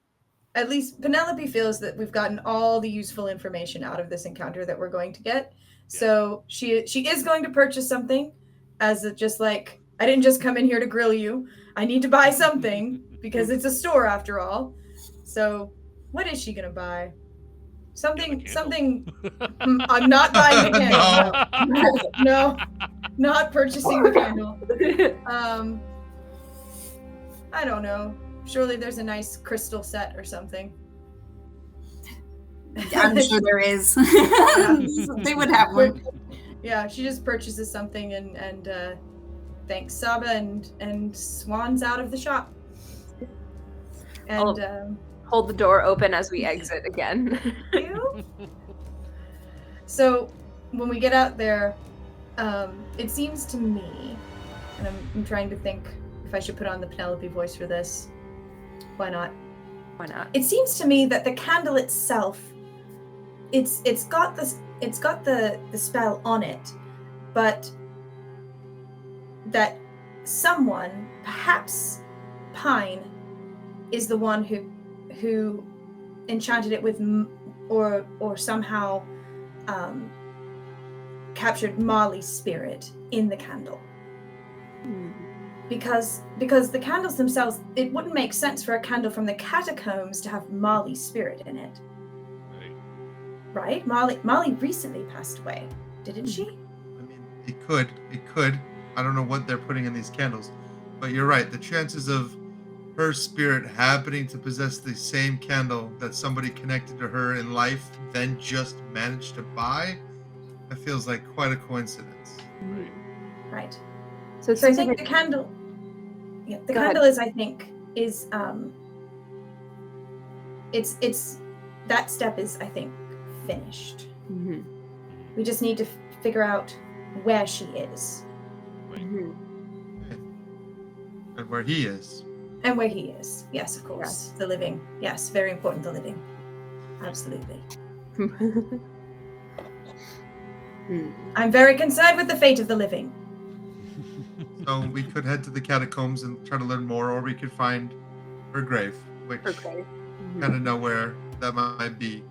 at least Penelope feels that we've gotten all the useful information out of this encounter that we're going to get. So she is going to purchase something, as just like, I didn't just come in here to grill you. I need to buy something because it's a store after all. So what is she going to buy? Something. I'm not buying the candle. No, not purchasing the candle. I don't know. Surely there's a nice crystal set or something. I'm sure there is. They would have one. Yeah, she just purchases something and thanks Saba and swans out of the shop. And hold the door open as we exit again. So when we get out there, it seems to me, and I'm trying to think if I should put on the Penelope voice for this. Why not? Why not? It seems to me that the candle itself, it's got the spell on it, but that someone, perhaps Pine, is the one who enchanted it with, or somehow captured Marley's spirit in the candle. Because the candles themselves, it wouldn't make sense for a candle from the catacombs to have Marley's spirit in it. Right? Marley recently passed away, didn't she? I mean, it could. I don't know what they're putting in these candles, but you're right. The chances of her spirit happening to possess the same candle that somebody connected to her in life then just managed to buy, that feels like quite a coincidence. Right. So I think the candle, the candle is, I think, is it's that step is, I think, finished. Mm-hmm. We just need to figure out where she is. Mm-hmm. And where he is. And where he is. Yes, of course. Yeah. The living. Yes, very important, the living. Absolutely. I'm very concerned with the fate of the living. So we could head to the catacombs and try to learn more, or we could find her grave, which kind of know where that might be.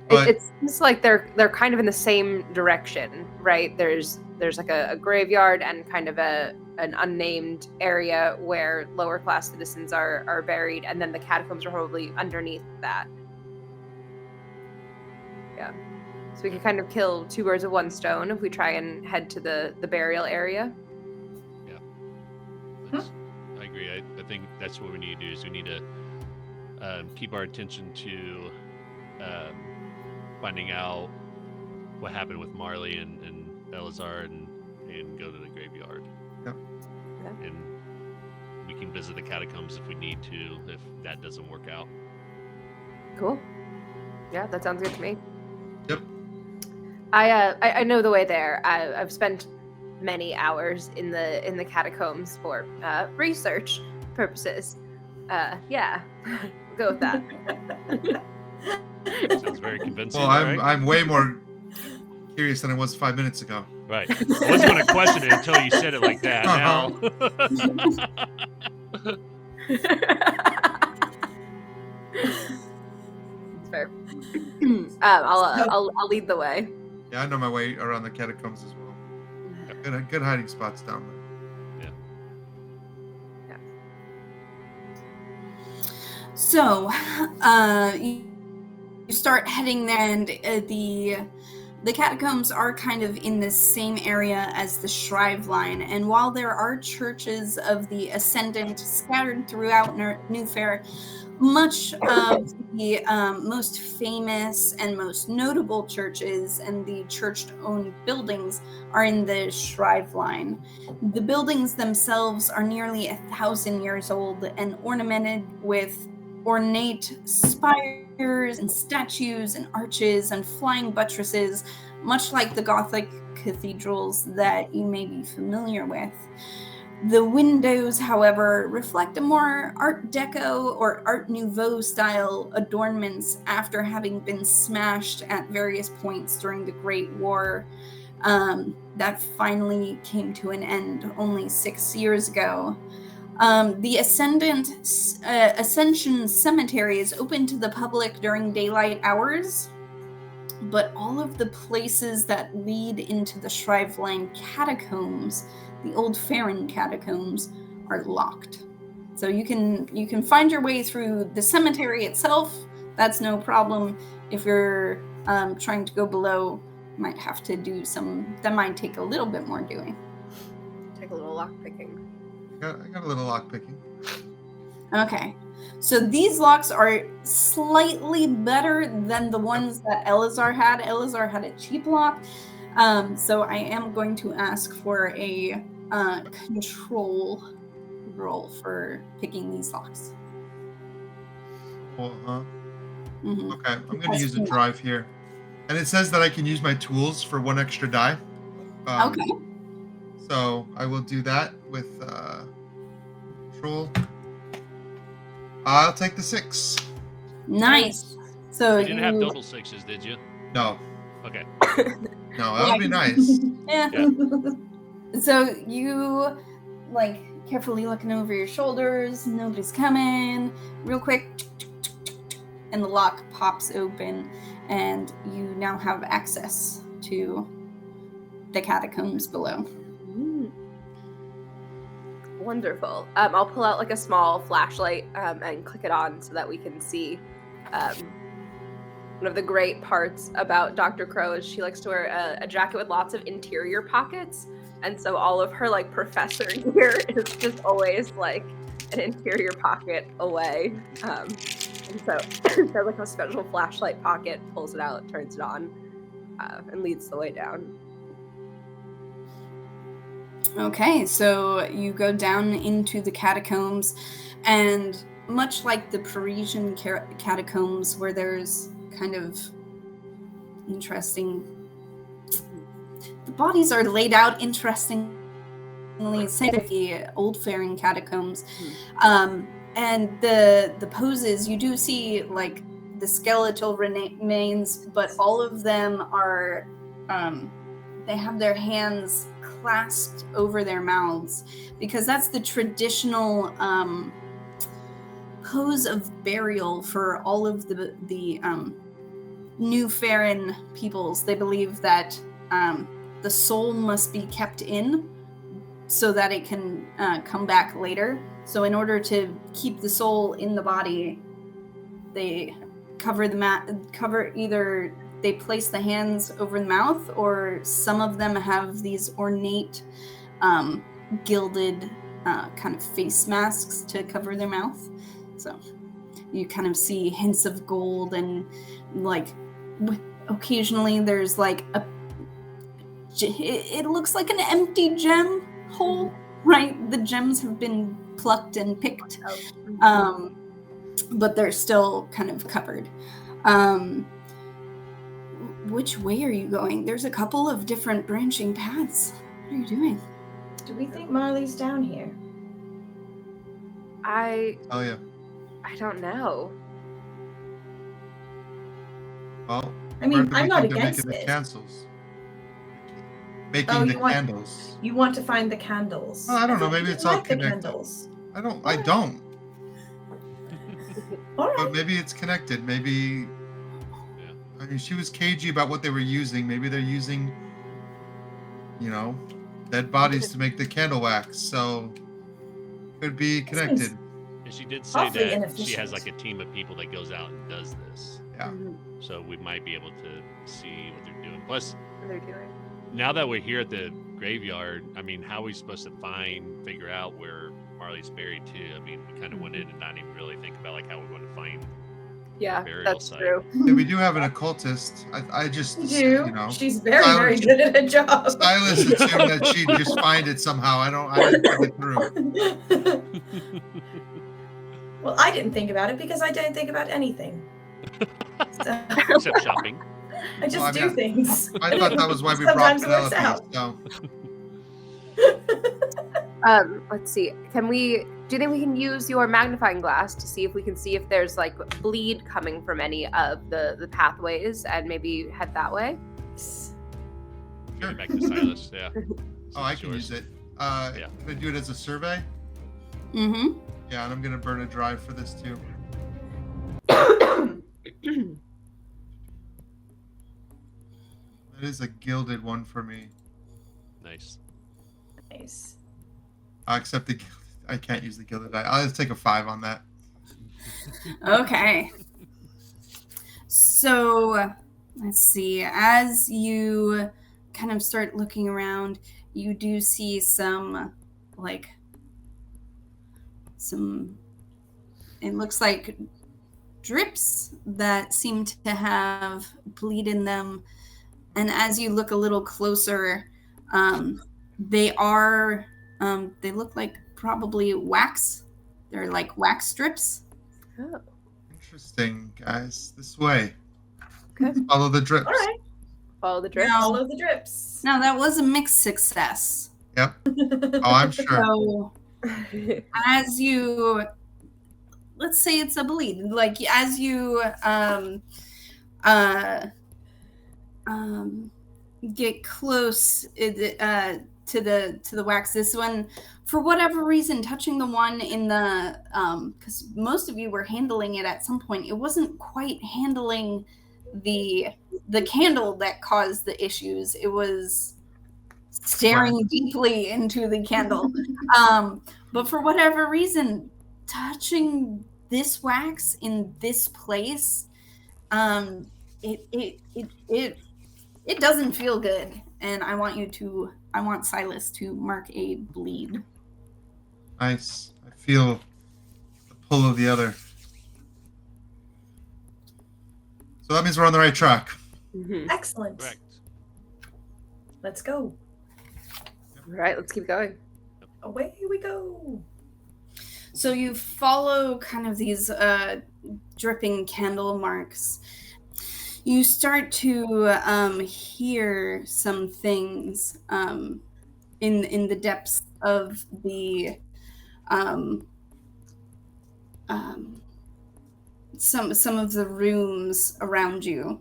But it seems like they're kind of in the same direction, right? There's like a graveyard and kind of an unnamed area where lower class citizens are buried, and then the catacombs are probably underneath that. Yeah. So we can kind of kill two birds with one stone if we try and head to the burial area. I agree. I think that's what we need to do. Is we need to keep our attention to finding out what happened with Marley and Eleazar, and go to the graveyard. Yep. And we can visit the catacombs if we need to, if that doesn't work out. Cool. Yeah, that sounds good to me. Yep. I know the way there. I've spent many hours in the catacombs for research purposes. Yeah, we'll go with that. Sounds very convincing. Well, right? I'm way more curious than I was 5 minutes ago. Right. I wasn't going to question it until you said it like that. Now. It's fair. I'll lead the way. Yeah, I know my way around the catacombs as well. Good hiding spots down there. So, start heading there, and the catacombs are kind of in the same area as the Shrive line. And while there are churches of the Ascendant scattered throughout New Fair, much of the most famous and most notable churches and the church-owned buildings are in the Shrive line. The buildings themselves are nearly 1,000 years old and ornamented with ornate spires and statues and arches and flying buttresses, much like the Gothic cathedrals that you may be familiar with. The windows, however, reflect a more Art Deco or Art Nouveau style adornments after having been smashed at various points during the Great War that finally came to an end only 6 years ago. The Ascension Cemetery is open to the public during daylight hours, but all of the places that lead into the Shrive Line catacombs, the old Farron catacombs, are locked. So you can find your way through the cemetery itself. That's no problem. If you're trying to go below, you might have to do that might take a little bit more doing. Take a little lock picking. I got a little lock picking. Okay, so these locks are slightly better than the ones that Eleazar had. Eleazar had a cheap lock, so I am going to ask for a control roll for picking these locks. Well, huh? Mm-hmm. Okay, I'm going to use a drive here. And it says that I can use my tools for 1 extra die. Okay. So I will do that with control. I'll take the 6. Nice. So You didn't have double sixes, did you? No. Okay. No, that would be nice. Yeah. Yeah. So you carefully looking over your shoulders, nobody's coming, real quick, and the lock pops open, and you now have access to the catacombs below. Wonderful. I'll pull out a small flashlight and click it on so that we can see. One of the great parts about Dr. Crow is she likes to wear a jacket with lots of interior pockets, and so all of her professor gear is just always an interior pocket away. And so there's a special flashlight pocket, pulls it out, turns it on, and leads the way down. Okay, so you go down into the catacombs, and much like the Parisian catacombs, where there's kind of interesting, the bodies are laid out interestingly, same as the old Farron catacombs, and the poses, you do see the skeletal remains, but all of them are they have their hands clasped over their mouths, because that's the traditional pose of burial for all of the New Farron peoples. They believe that the soul must be kept in so that it can come back later. So in order to keep the soul in the body, they either they place the hands over the mouth, or some of them have these ornate gilded kind of face masks to cover their mouth. So you kind of see hints of gold, and occasionally there's it looks like an empty gem hole, right? The gems have been plucked and picked, but they're still kind of covered. Which way are you going? There's a couple of different branching paths. What are you doing? Do we think Marley's down here? I don't know. Well, I mean, where do we I'm not think they're against making it. the candles. Making Oh, the you want- candles. You want to find the candles. Well, I don't know, thought maybe you it's all like the connected. candles. I don't. All right. But maybe it's connected. Maybe. I mean, she was cagey about what they were using. Maybe they're using, dead bodies to make the candle wax. So, could be connected. And she did say Awfully that she inefficient. has like a team of people that goes out and does this. Yeah. So we might be able to see what they're doing. Plus, What they're doing. now that we're here at the graveyard, I mean, how are we supposed to figure out where Marley's buried too? I mean, we kind of went in and not even really think about like how we want to find Yeah, burial that's site. true. Yeah, we do have an occultist. I just, You do. you know, She's very good at her job. Silas assumed that she'd just find it somehow. I didn't think it through. Well, I didn't think about it because I didn't think about anything. So, Except shopping. I just Well, I do mean, things. I thought that was why we brought Sometimes works out. Penelope. So Let's see. Do you think we can use your magnifying glass to see if there's like bleed coming from any of the pathways and maybe head that way? Give it back to Silas. Yeah. oh, I can use it. Can I do it as a survey? Mm-hmm. Yeah, and I'm gonna burn a drive for this too. That is a gilded one for me. Nice. Nice. Except I can't use the gilded die. I'll just take a 5 on that. Okay. So let's see. As you kind of start looking around, you do see some, it looks like drips that seem to have bleed in them. And as you look a little closer, they look like probably wax. They're like wax strips. Oh, Interesting, guys. This way. okay. Follow the drips. All right. Follow the drips. Follow the drips. Now that was a mixed success. Yep. Oh, I'm sure. So as you, let's say it's a bleed, like as you get close to the wax, this one, for whatever reason, touching the one in the because most of you were handling it at some point, it wasn't quite handling the candle that caused the issues. It was staring deeply into the candle. But for whatever reason, touching this wax in this place, it doesn't feel good. And I want Silas to mark a bleed. Nice. I feel the pull of the other. So that means we're on the right track. Mhm. Excellent. Correct. Let's go. All right, let's keep going. Away we go. So you follow kind of these dripping candle marks. You start to hear some things in the depths of the some of the rooms around you.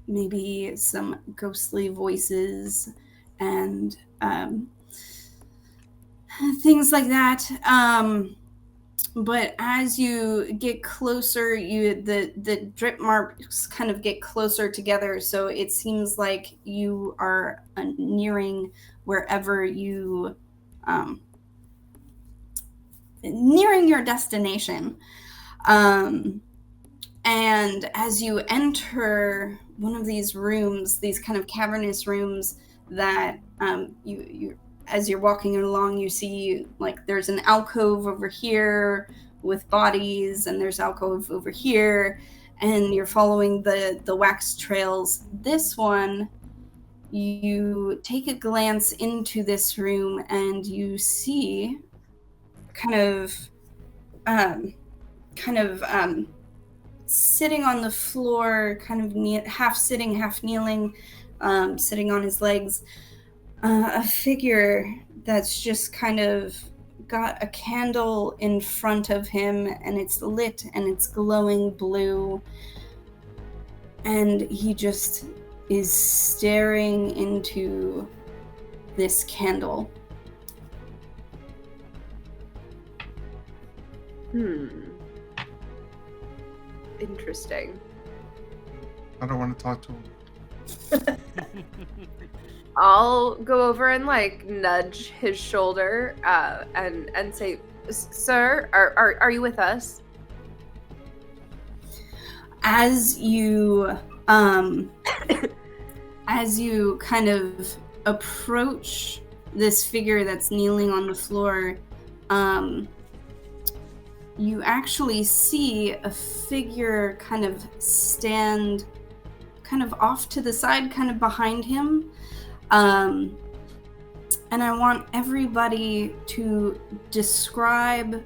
Maybe some ghostly voices and things like that. But as you get closer, the drip marks kind of get closer together. So it seems like you are nearing wherever you, nearing your destination. And as you enter one of these rooms, these kind of cavernous rooms that you as you're walking along, you see like there's an alcove over here with bodies, and there's alcove over here, and you're following the wax trails. This one, you take a glance into this room and you see kind of sitting on the floor, kind of half sitting, half kneeling, sitting on his legs, a figure that's just kind of got a candle in front of him, and it's lit and it's glowing blue, and he just is staring into this candle. Interesting. I don't want to talk to him. I'll go over and like nudge his shoulder and say, "Sir, are you with us?" As you kind of approach this figure that's kneeling on the floor, you actually see a figure kind of stand kind of off to the side, kind of behind him. And I want everybody to describe,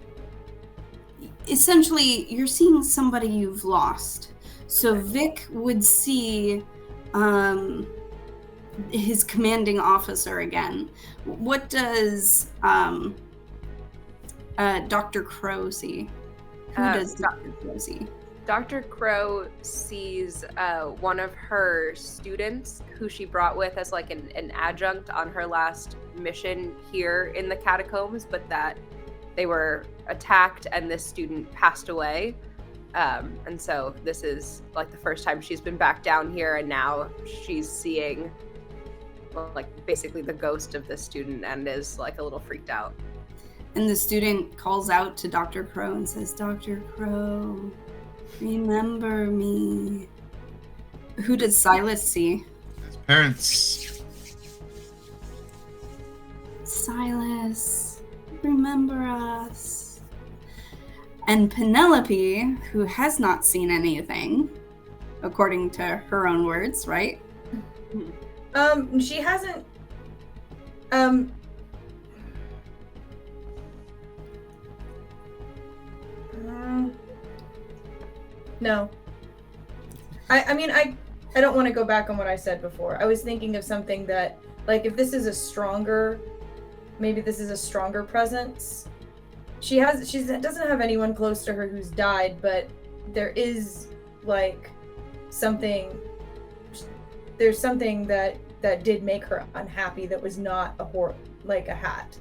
essentially, you're seeing somebody you've lost. So Vic would see his commanding officer again. What does Dr. Crow see? Who does Dr. Crow see? Dr. Crow sees one of her students who she brought with as like an adjunct on her last mission here in the catacombs, but that they were attacked and this student passed away. And so this is like the first time she's been back down here, and now she's seeing like basically the ghost of this student and is like a little freaked out. And the student calls out to Dr. Crow and says, "Dr. Crow, remember me." Who did Silas see? His parents. Silas, remember us. And Penelope, who has not seen anything, according to her own words, right? She hasn't. No. I mean, I don't want to go back on what I said before. I was thinking of something that, like, if this is a stronger, maybe this is a stronger presence. She doesn't have anyone close to her who's died, but there is like something. There's something that did make her unhappy that was not like a hat.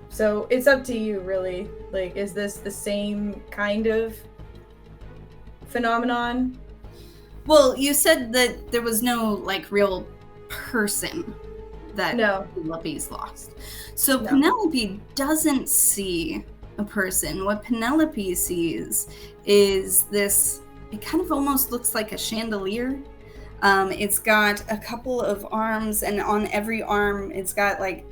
So it's up to you, really. Like, is this the same kind of phenomenon? Well, you said that there was no like real person that Penelope's lost. So No. Penelope doesn't see a person. What Penelope sees is this, it kind of almost looks like a chandelier. It's got a couple of arms, and on every arm it's got like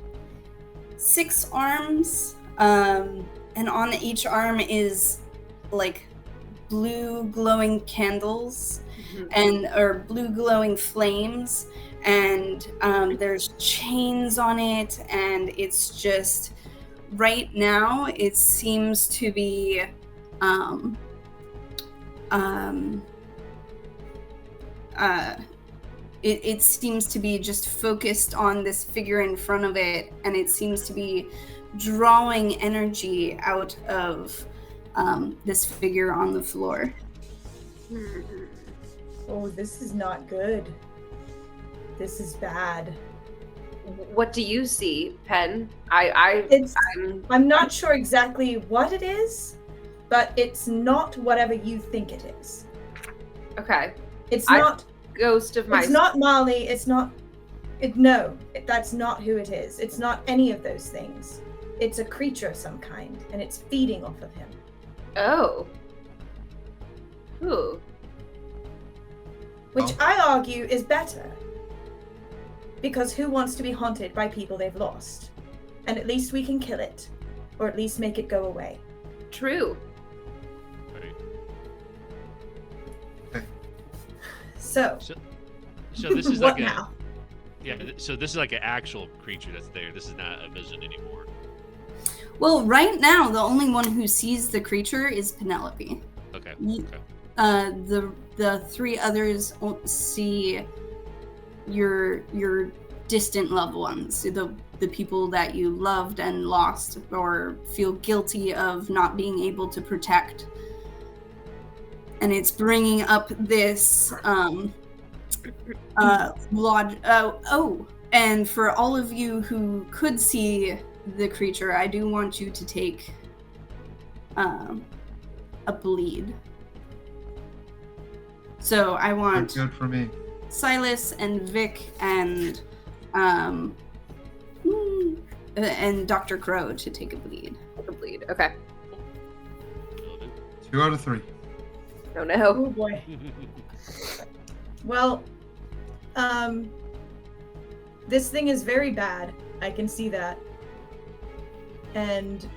6 arms, and on each arm is like blue glowing candles or blue glowing flames, and there's chains on it, and it's just, right now it seems to be it seems to be just focused on this figure in front of it, and it seems to be drawing energy out of this figure on the floor. Oh, this is not good. This is bad. What do you see, Pen? I'm not sure exactly what it is, but it's not whatever you think it is. Okay. It's not Ghost of my. It's not Molly. It's not. No, that's not who it is. It's not any of those things. It's a creature of some kind, and it's feeding off of him. Oh. Who? Which I argue is better. Because who wants to be haunted by people they've lost? And at least we can kill it, or at least make it go away. True. So this is what like now? So this is like an actual creature that's there. This is not a vision anymore. Well, right now the only one who sees the creature is Penelope. Okay. The 3 others see your distant loved ones, the people that you loved and lost or feel guilty of not being able to protect. And it's bringing up this and for all of you who could see the creature, I do want you to take a bleed. So I want Good for me. Silas and Vic and Dr. Crow to take a bleed. The bleed. Okay. 2 out of 3. Oh no. Oh boy. Well, this thing is very bad. I can see that. And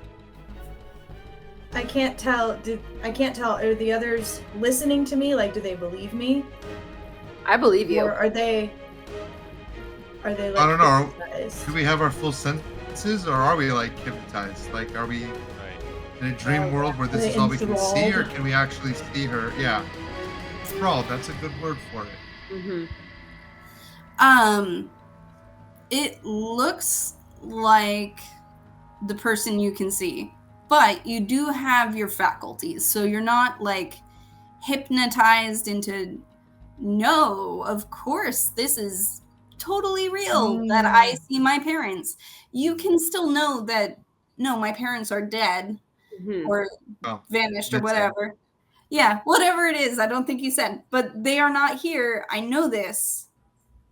I can't tell. Are the others listening to me? Like, do they believe me? I believe you. Or are they like, I don't know. hypnotized? Do we have our full senses, or are we like hypnotized? Like, are we Right. in a dream Oh, world where this Are they is all we can see, or enthralled? can we actually see her? Yeah. Enthralled, that's a good word for it. Mm-hmm. It looks like the person you can see, but you do have your faculties, so you're not like hypnotized into, no, of course this is totally real that I see my parents. You can still know that, no, my parents are dead Mm-hmm. or Oh, vanished or that's it. whatever. Yeah, whatever it is, I don't think you said, but they are not here. I know this.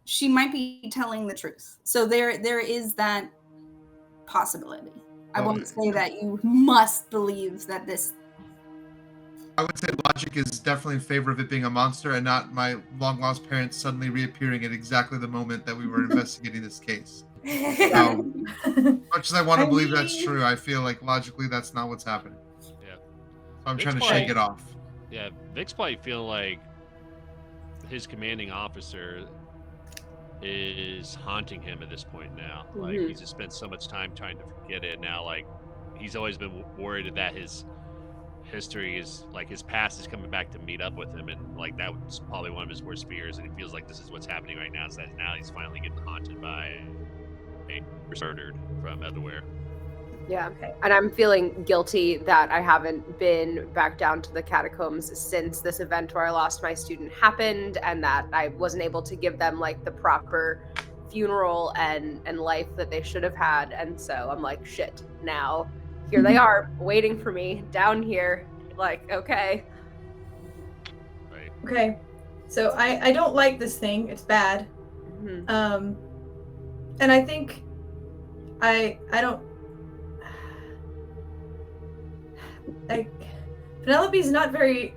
She might be telling the truth. So there is that possibility. I won't say that you must believe that this. I would say logic is definitely in favor of it being a monster and not my long lost parents suddenly reappearing at exactly the moment that we were investigating this case. As much as I want to believe that's true, I feel like logically that's not what's happening. Yeah. So I'm It's trying to probably- shake it off. Yeah, Vic's probably feeling like his commanding officer is haunting him at this point now. Like, Mhm. he's just spent so much time trying to forget it. Now, like, he's always been worried that his history is, like, his past is coming back to meet up with him. And, like, that was probably one of his worst fears. And he feels like this is what's happening right now, is that now he's finally getting haunted by a murdered from everywhere. Yeah. Okay. And I'm feeling guilty that I haven't been back down to the catacombs since this event where I lost my student happened, and that I wasn't able to give them like the proper funeral and life that they should have had. And so I'm like, shit, now here they are waiting for me down here. Like, okay. Right. Okay. So I don't like this thing. It's bad. Mhm. And I think I don't like Penelope's not very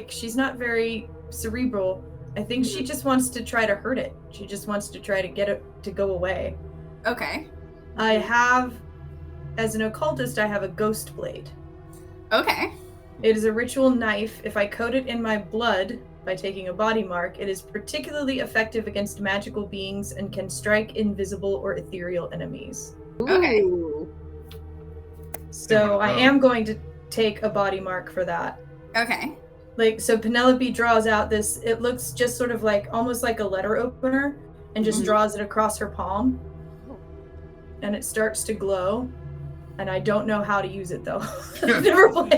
she's not very cerebral. I think she just wants to try to hurt it. She just wants to try to get it to go away. Okay. I have, as an occultist, I have a ghost blade. Okay. It is a ritual knife. If I coat it in my blood by taking a body mark, it is particularly effective against magical beings and can strike invisible or ethereal enemies. Okay. Ooh. So I am going to take a body mark for that. Okay. Like, so Penelope draws out this, it looks just sort of like, almost like a letter opener, and just Mhm. draws it across her palm. And it starts to glow. And I don't know how to use it though. I've never played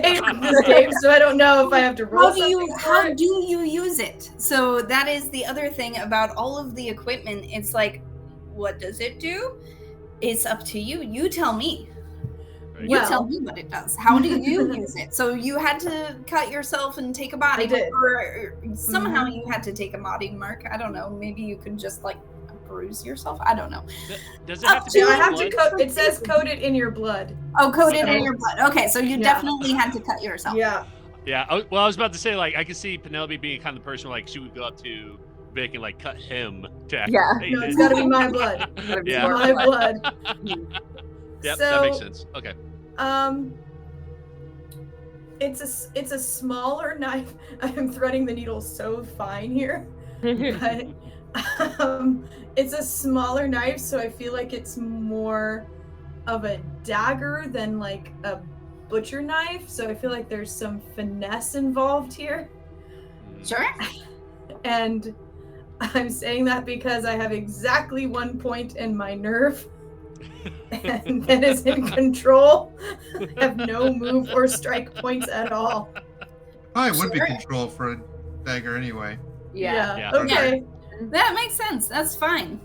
this game, so I don't know if I have to roll something for How it. do you use it? So that is the other thing about all of the equipment. It's like, what does it do? It's up to you. You tell me. Right. You Well- tell me what it does. How do you use it? So you had to cut yourself and take a body I did. mark, or somehow you had to take a body mark. I don't know. Maybe you could just like bruise yourself. I don't know. Does it have to be So I in have to blood? coat, it says coat it in your blood. Oh, coat it in So- your blood. Okay, so you Yeah. definitely had to cut yourself. Yeah. Yeah, well, I was about to say, like, I could see Penelope being kind of the person, like, she would go up to Vic and, like, cut him to Yeah. activate No, it's it. gotta be my blood. Gotta be Yeah. more My blood. Yep, So, that makes sense. Okay. It's a smaller knife. I am threading the needle so fine here. But it's a smaller knife, so I feel like it's more of a dagger than like a butcher knife. So I feel like there's some finesse involved here. Sure. And I'm saying that because I have exactly one point in my nerve and that is in control. I have no move or strike points at all. Probably would be Sure. control for a dagger anyway. Yeah. Yeah. Okay. That makes sense. That's fine.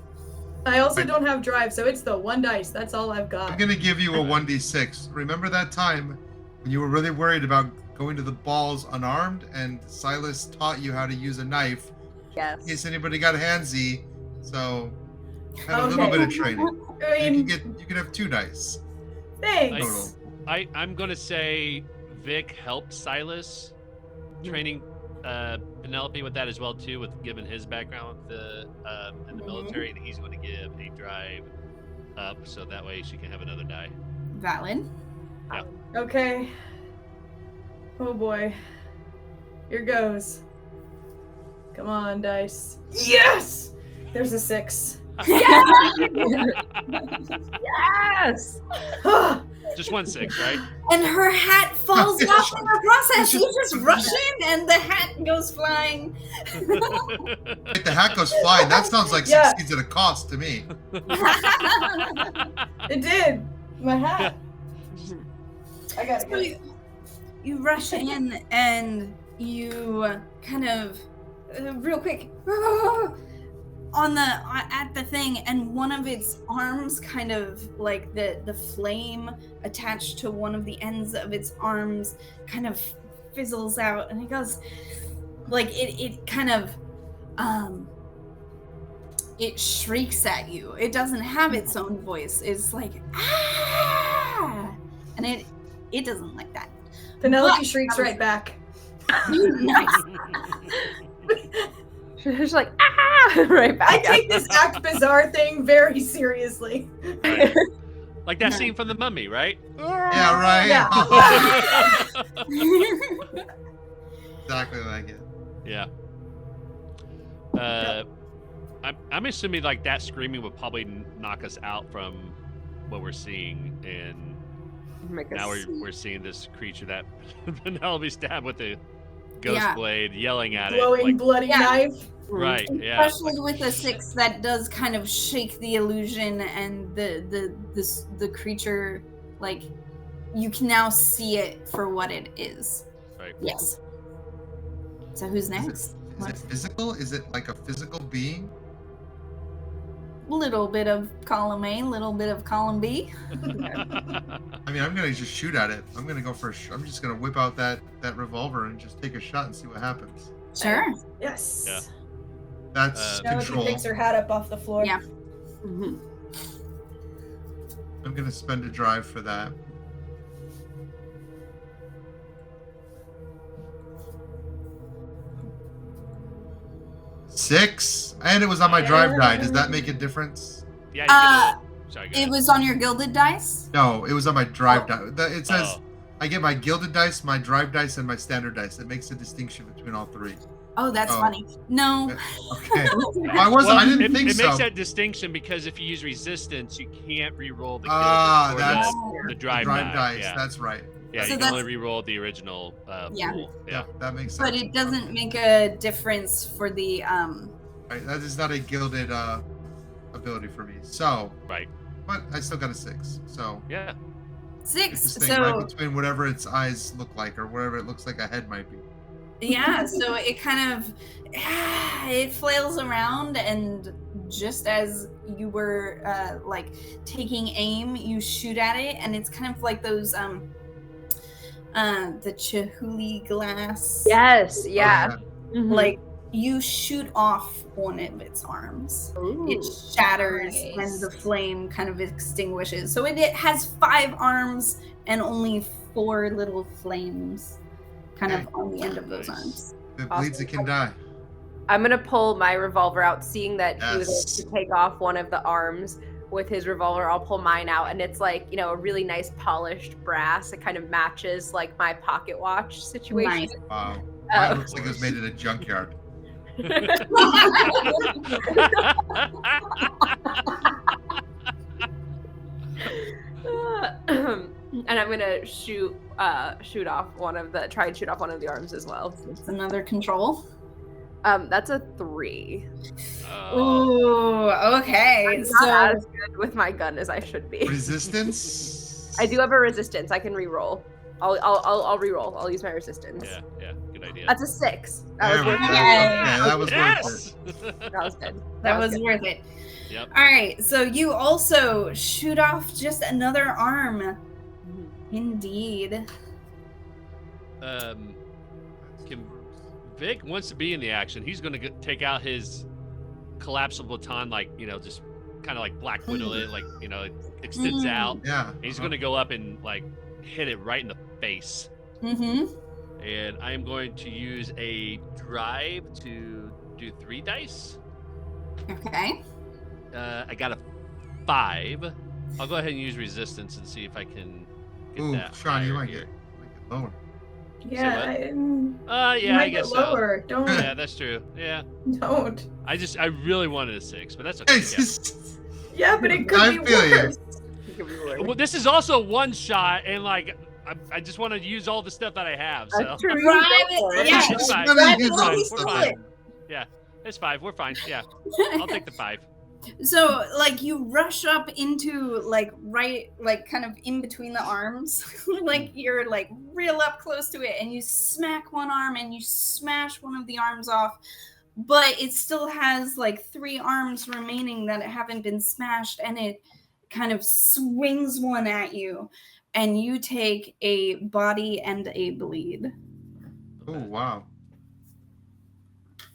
I also Right. don't have drive, so it's the one dice. That's all I've I'm got. gonna give you a 1d6. Remember that time when you were really worried about going to the balls unarmed, and Silas taught you how to use a knife Yes. in case anybody got handsy. So have a little Okay. bit of training. I You mean, can have 2 dice thanks. total. I'm gonna say Vic helped Silas training Penelope with that as well too, with given his background with in the military, and he's going to give a drive up so that way she can have another die. Valid. Okay. Oh boy. Here goes. Come on, dice. Yes! There's a 6. Yes. Just 1 6, right? And her hat falls off in the process. You just rush in and the hat goes flying. Like the hat goes flying. That sounds like Yeah. succeeds at a cost to me. It did. My hat. I gotta So go. you rush in and you kind of real quick at the thing, and one of its arms kind of like the flame attached to one of the ends of its arms kind of fizzles out, and it goes like it kind of it shrieks at you. It doesn't have its own voice. It's like ah, and it doesn't like that. Penelope But- shrieks right back. Nice. She's like, ah, right back. I take this act bizarre thing very seriously. Like that scene from The Mummy, right? Yeah, right. Yeah. Exactly like it. Yeah. I'm assuming like that screaming would probably knock us out from what we're seeing, and Make us now see. we're seeing this creature that Penelope stabbed with a ghost Yeah. blade, yelling at Glowing it. Like, bloody Yeah. knife. right? Yeah. Especially with a 6 that does kind of shake the illusion, and the creature, like you can now see it for what it is. Right. Yes. So who's next? Is it physical? Is it like a physical being? Little bit of column A, little bit of column B. I mean, I'm gonna just shoot at it. I'm gonna go for. I'm just gonna whip out that revolver and just take a shot and see what happens. Sure. Yes. Yeah. That's Penelope control. picks her hat up off the floor. Yeah. Mhm. I'm gonna spend a drive for that. Six, and it was on my drive die. Does that make a difference? Yeah. You get a, sorry, go It ahead. was on your gilded dice. No, it was on my drive die. It says Oh. I get my gilded dice, my drive dice, and my standard dice. It makes a distinction between all 3. Oh, that's Oh. funny. No. Okay. I wasn't. I didn't it, think it so. makes that distinction because if you use resistance, you can't re-roll the Ah, gilded or that's the drive, drive die. dice. Yeah, That's right. yeah. So You can that's- only re-roll the original Yeah. pool. Yeah, that makes sense. But it doesn't make a difference for the Right, that is not a gilded ability for me. So, Right. but I still got a 6. So 6. interesting, So right between whatever its eyes look like or whatever it looks like a head might be. yeah, so it kind of it flails around, and just as you were like taking aim, you shoot at it, and it's kind of like those the Chihuly glass. Yes. Yeah. Oh, Mhm. Like you shoot off one of its arms. It Ooh, shatters nice. and the flame kind of extinguishes. So it has 5 arms and only 4 little flames kind of on the end of those Nice. arms. If it bleeds, it can die. I'm gonna pull my revolver out, seeing that he was Yes. able to take off one of the arms with his revolver. I'll pull mine out, and it's like, you know, a really nice polished brass. It kind of matches like my pocket watch situation. Nice. Wow. Oh. Mine looks like it was made in a junkyard. And I'm gonna shoot off one of the arms as well. It's another control. That's a 3. Oh. Ooh, okay. I'm not So as good with my gun as I should be. Resistance? I do have a resistance. I can re-roll. I'll re-roll. I'll use my resistance. Yeah. Good idea. That's a 6. There That we was go. worth Okay, it. that was worth Yes. That was good. that was good. worth it. Yep. All right. So you also shoot off just another arm. Mhm. Indeed. Can Vic wants to be in the action. He's going to take out his collapsible baton, like, just kind of like Black Widow it, like, it extends out. Yeah. And he's going to go up and like hit it right in the face. Mm-hmm. And I am going to use a drive to do 3 dice. Okay. I got a 5. I'll go ahead and use resistance and see if I can get that. Sean, you higher might here. get lower. Yeah, Yeah, I might guess get lower. so. Don't. Yeah, that's true. Yeah, Don't. I really wanted a 6, but that's okay. Yeah, but it could I be feel you. worse. It could be worse. Well, this is also one shot, and like I just want to use all the stuff that I have. So That's true. Right, Go for it. yeah. it's fine. Gonna use We're fine. all We're the fine. stuff. Yeah, it's 5. We're fine. Yeah, I'll take the 5. So, like, you rush up into, like, right, like, kind of in between the arms. Like, you're, like, real up close to it, and you smack one arm, and you smash one of the arms off. But it still has, like, 3 arms remaining that haven't been smashed, and it kind of swings one at you. And you take a body and a bleed. Oh, wow.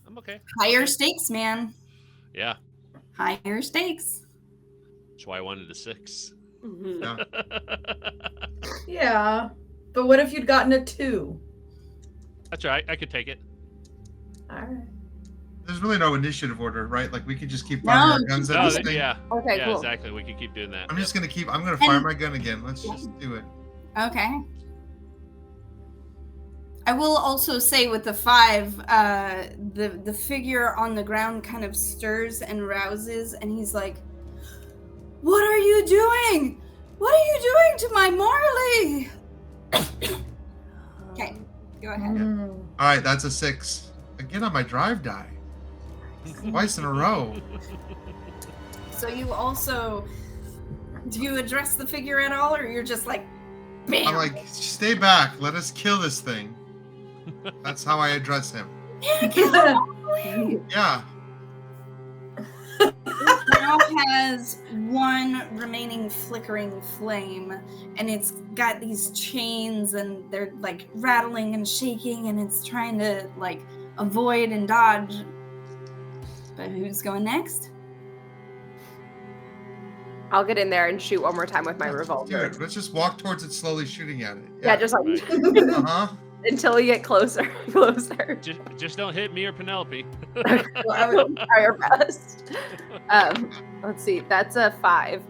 I'm okay. Higher stakes, man. Yeah, Higher stakes. that's why I wanted a 6. Mhm. Yeah. Yeah. But what if you'd gotten a 2? That's all right. I could take it. All right. There's really no initiative order, right? Like we could just keep firing our guns at No, this thing. yeah, Okay, yeah, cool. exactly. We could keep doing that. I'm gonna fire my gun again. Let's just do it. Okay. I will also say with the 5, the figure on the ground kind of stirs and rouses, and he's like, "What are you doing? What are you doing to my Marley?" Okay, go ahead. Mm. All right, that's a 6. Again on my drive die. Twice in a row. So you also, do you address the figure at all, or you're just like, bam? I'm like, stay back. Let us kill this thing. That's how I address him. Yeah. Now has 1 remaining flickering flame, and it's got these chains, and they're like rattling and shaking, and it's trying to like avoid and dodge. But who's going next? I'll get in there and shoot one more time with my Let's do revolver. it. Let's just walk towards it slowly, shooting at it. Yeah, just like Uh-huh. until we get closer, closer. Just don't hit me or Penelope. Well, I will try our best. Let's see. That's a 5.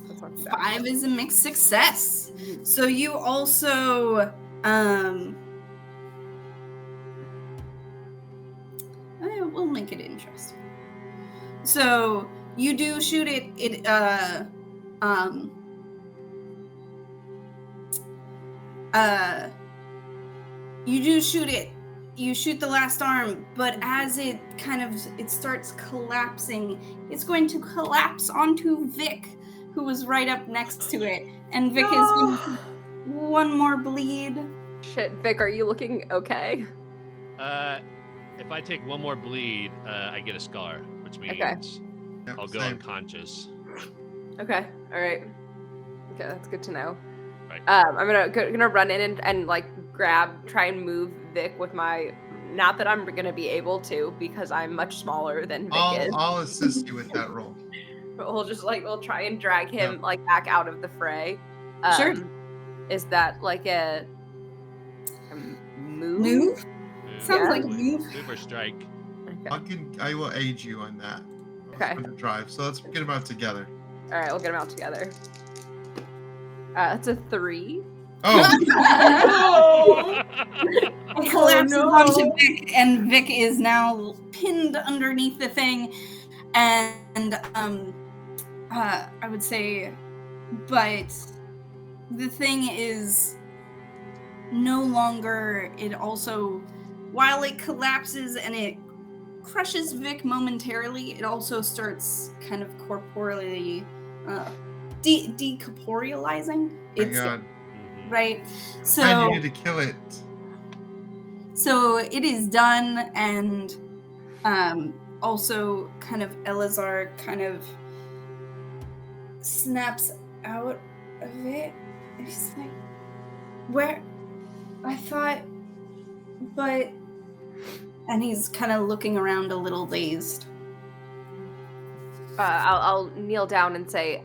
That's not bad. 5 is a mixed success. So you also we'll make it interesting. So you do shoot it. You do shoot it. You shoot the last arm, but as it starts collapsing, it's going to collapse onto Vic, who was right up next to it, and Vic is going to one more bleed. Shit, Vic, are you looking okay? If I take one more bleed, I get a scar, which means Okay. Yep, I'll go same. unconscious. Okay, all right. Okay, that's good to know. Right. I'm gonna run in and like try and move Vic with my. Not that I'm gonna be able to because I'm much smaller than Vic is. I'll assist you with that roll. But we'll try and drag him like back out of the fray. Sure. Is that like a move? Move? Sounds Yeah. like a move. Move or strike. Okay. I will aid you on that. Okay. On the drive. So let's get them out together. All right, we'll get them out together. That's a 3. Oh, It collapses no. onto Vic, and Vic is now pinned underneath the thing. And I would say, but the thing is no longer. It also, while it collapses and it crushes Vic momentarily, it also starts kind of corporeally decorporealizing. my It's God. right. I So needed to kill it. So it is done, and also kind of Eleazar kind of snaps out of it. And he's like, "Where? I thought, but And he's kind of looking around a little dazed. I'll kneel down and say,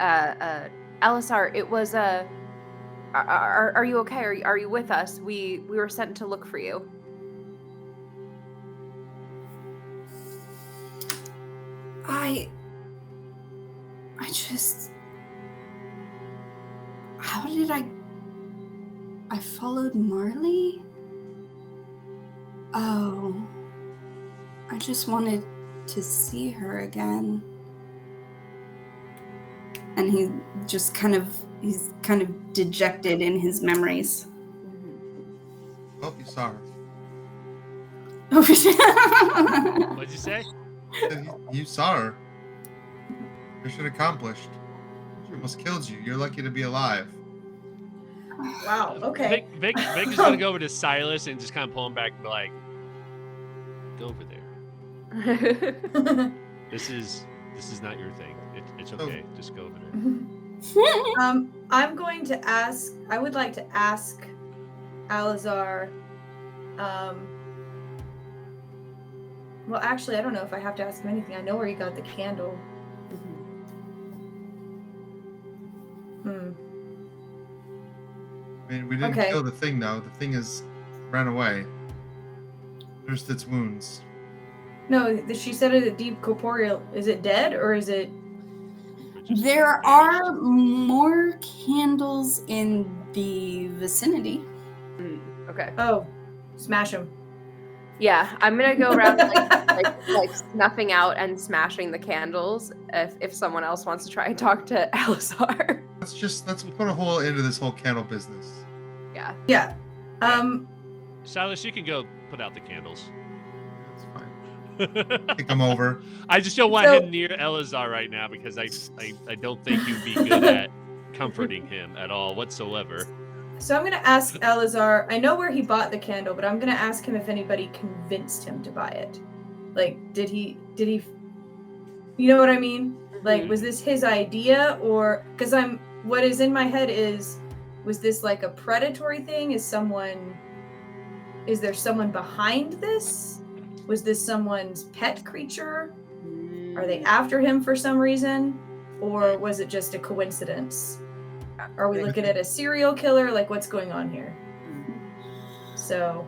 Eleazar, it was are you okay? Are you with us? We were sent to look for you. I just... How did I followed Marley? Oh. I just wanted to see her again. And he's kind of dejected in his memories. Oh, you saw her. What'd you say? You saw her. Mission accomplished. She almost killed you. You're lucky to be alive. Wow. Okay. Vic is gonna go over to Silas and just kind of pull him back and be like, "Go over there. This is not your thing. It's okay. Just go over there." I'm going to ask. I would like to ask Eleazar. Well, actually, I don't know if I have to ask him anything. I know where he got the candle. I mean, we didn't kill the thing, though. The thing ran away. Nursed its wounds. No, she said it's a deep corporeal. Is it dead or is it? There are more candles in the vicinity. Okay. Oh, smash them. Yeah, I'm gonna go around like snuffing out and smashing the candles. If someone else wants to try and talk to Eleazar. Let's put a hole into this whole candle business. Yeah. Yeah. Silas, you can go put out the candles. That's fine. Kick him over. I just don't want him near Eleazar right now because I don't think you'd be good at comforting him at all whatsoever. So I'm going to ask Eleazar. I know where he bought the candle, but I'm going to ask him if anybody convinced him to buy it. Like, did he? You know what I mean? Like, was this his idea, or because what is in my head is, was this like a predatory thing? Is there someone behind this? Was this someone's pet creature? Are they after him for some reason? Or was it just a coincidence? Are we looking at a serial killer? Like, what's going on here? So,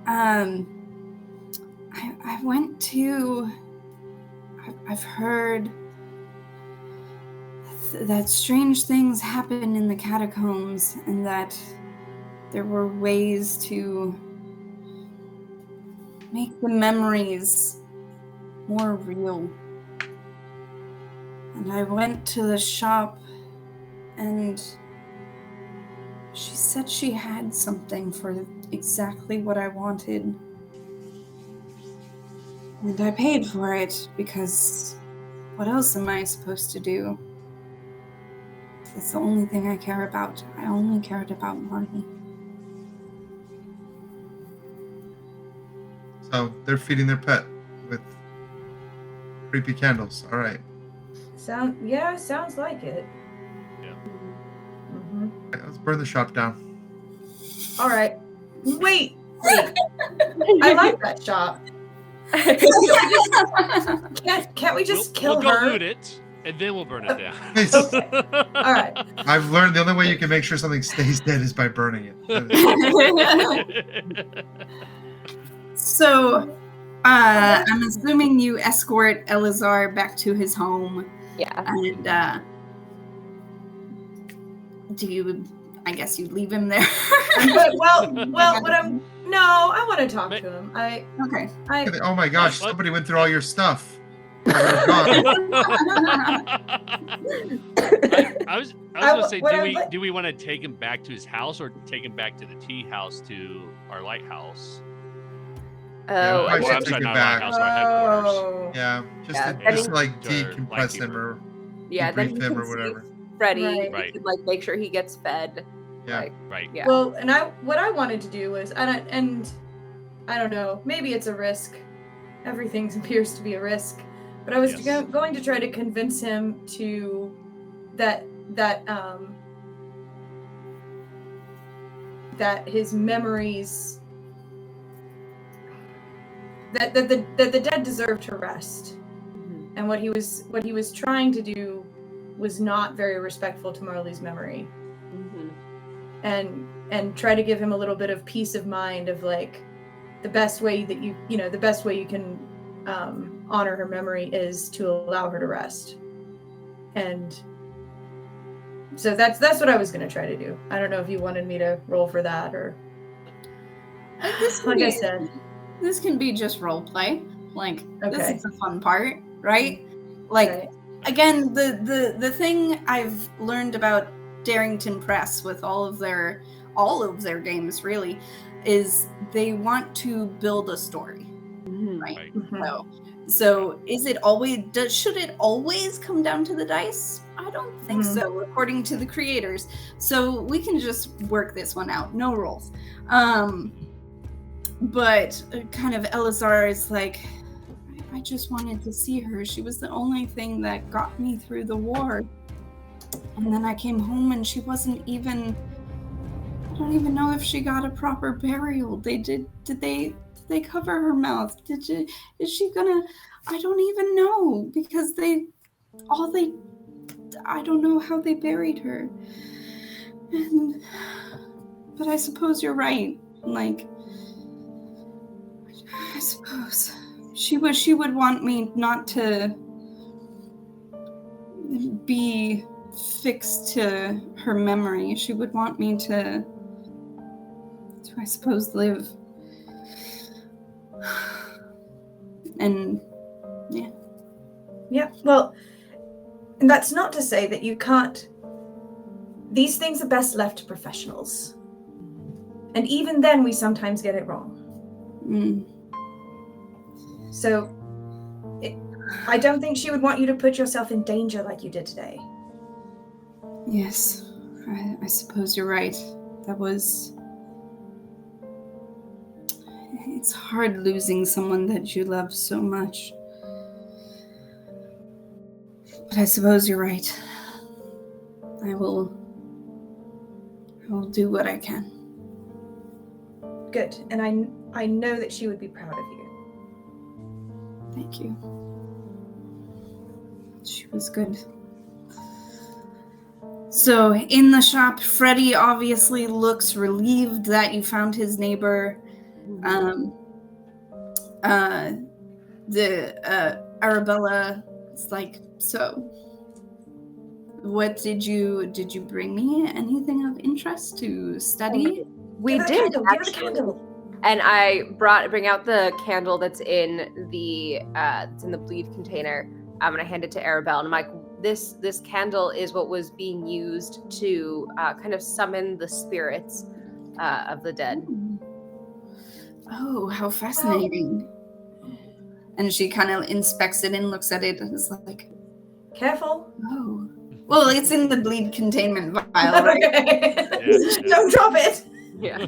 I went to... I've heard that strange things happen in the catacombs and that there were ways to make the memories more real. And I went to the shop and she said she had something for exactly what I wanted. And I paid for it because what else am I supposed to do? It's the only thing I care about. I only cared about Marty. So they're feeding their pet with creepy candles. All right. sounds like it. Yeah. Okay, let's burn the shop down. All right. Wait. I like that shop. Can't we just kill we'll her? go loot it, and then we'll burn it down. All right. I've learned the only way you can make sure something stays dead is by burning it. So, I'm assuming you escort Eleazar back to his home. Yeah. And, I guess you leave him there. I want to talk to him. Okay. Oh my gosh, What? somebody went through all your stuff. I was gonna say, what do we want to take him back to his house or take him back to the tea house to our lighthouse? Oh, I should I'm take sorry, it not back. our headquarters. Oh. Yeah, just Yeah, to, I just to mean- like decompress him or yeah. Then debrief he him can or whatever. see Freddie. Right. He can, like, make sure he gets fed. Yeah. Like, Right. yeah. Well, and what I wanted to do was, and I don't know, maybe it's a risk. Everything appears to be a risk, but I was Yes. going to try to convince him to that that the dead deserved to rest, Mhm. and what he was trying to do was not very respectful to Marley's memory, Mhm. and try to give him a little bit of peace of mind of like the best way that the best way you can honor her memory is to allow her to rest. And so that's what I was going to try to do. I don't know if you wanted me to roll for that or like I said. This can be just role play. Like, this Okay. is the fun part, right? Like, Right. again, the thing I've learned about Darrington Press with all of their games really is they want to build a story, Mhm. right? Right. Mhm. So is it always should it always come down to the dice? I don't think Mhm. so, according to the creators. So we can just work this one out, no rolls. But kind of Eleazar is like, I just wanted to see her. She was the only thing that got me through the war. And then I came home and she wasn't even, I don't even know if she got a proper burial. Did they cover her mouth? Is she gonna, I don't even know, because I don't know how they buried her. But I suppose you're right. Like, I suppose she would want me not to be fixed to her memory. She would want me to I suppose, live. And Yeah. Well, and that's not to say that you can't. These things are best left to professionals. And even then, we sometimes get it wrong. So, I don't think she would want you to put yourself in danger like you did today. Yes, I suppose you're right. That was... It's hard losing someone that you love so much. But I suppose you're right. I will do what I can. Good. And I know that she would be proud of you. Thank you. She was good. So, in the shop, Freddie obviously looks relieved that you found his neighbor. Arabella is like, so, what did you bring me? Anything of interest to study? We Give her the did candle. Give her the actually. candle. And I bring out the candle that's in the bleed container. And I hand it to Arabelle, and I'm like, this candle is what was being used to kind of summon the spirits of the dead. Oh, how fascinating. And she kind of inspects it and looks at it and is like, Careful. oh. Well, it's in the bleed containment vial, right? Okay. Don't drop it. Yeah.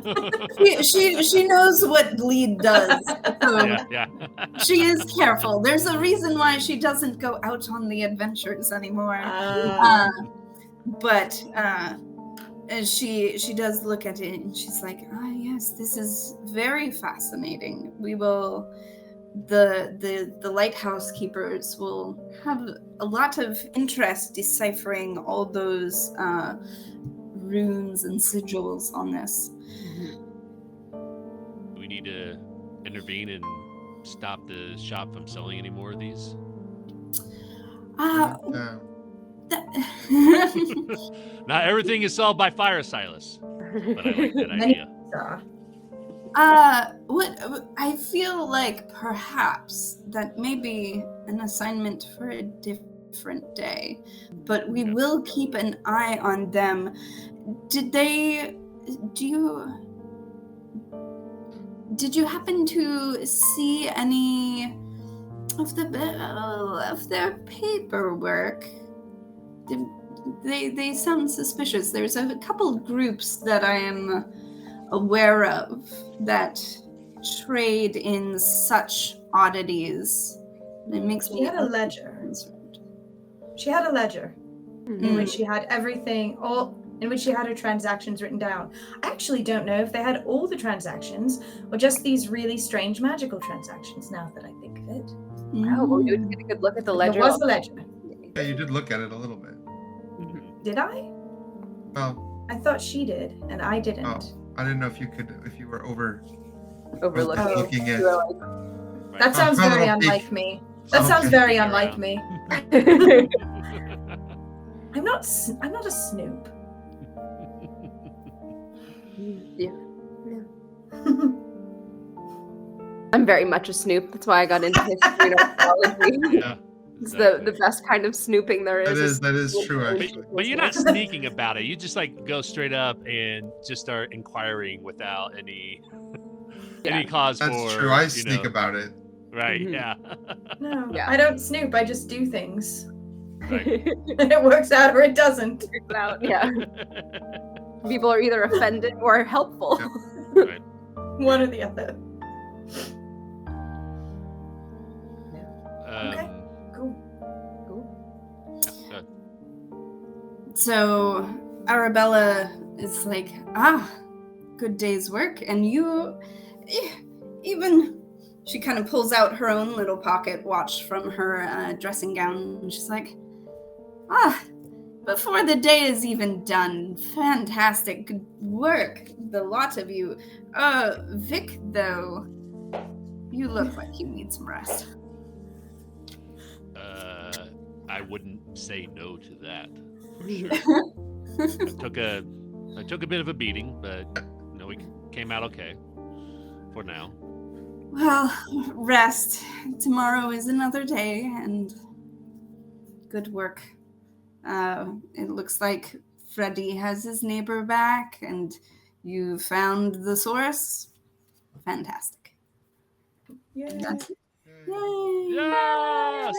She knows what bleed does. So Yeah. she is careful. There's a reason why she doesn't go out on the adventures anymore. But she does look at it and she's like, yes, this is very fascinating. We will, the lighthouse keepers will have a lot of interest deciphering all those runes and sigils on this. Do we need to intervene and stop the shop from selling any more of these? Not everything is solved by fire, Silas. But I like that idea. What I feel like perhaps that may be an assignment for a different day, but we will keep an eye on them. Did you happen to see any of their paperwork? They sound suspicious. There's a couple groups that I am aware of that trade in such oddities. It makes me had a ledger. concerned. She had a ledger in which she had everything, all in which she had her transactions written down. I actually don't know if they had all the transactions or just these really strange magical transactions, now that I think of it. Oh, well, we would get a good look at the ledger. There was a ledger. Yeah, you did look at it a little bit. Did I? Well, I thought she did, and I didn't. oh, I didn't know if you were Overlooking. it. Right. That sounds I'm a very little peak. unlike me. That sounds Okay. very Peeking unlike around. me. I'm not a snoop. Yeah. I'm very much a snoop. That's why I got into history and archaeology. Yeah, It's exactly. the best kind of snooping there is. That is true, actually. But you're not sneaking about it. You just like go straight up and just start inquiring without any cause That's for. true. I you sneak know, about it. Right. Mhm. Yeah. No, Yeah. I don't snoop. I just do things. Right. And it works out or it doesn't. Yeah. People are either offended or helpful. Yep. Right. One or the other. Okay. Cool. So Arabella is like, good day's work. And you, even, she kind of pulls out her own little pocket watch from her dressing gown. And she's like, before the day is even done, fantastic, good work, the lot of you. Vic, though, you look like you need some rest. I wouldn't say no to that. I took a bit of a beating, but we came out okay for now. Well, rest. Tomorrow is another day, and good work. It looks like Freddie has his neighbor back, and you found the source. Fantastic. Yay. That's it. Yay! Yes!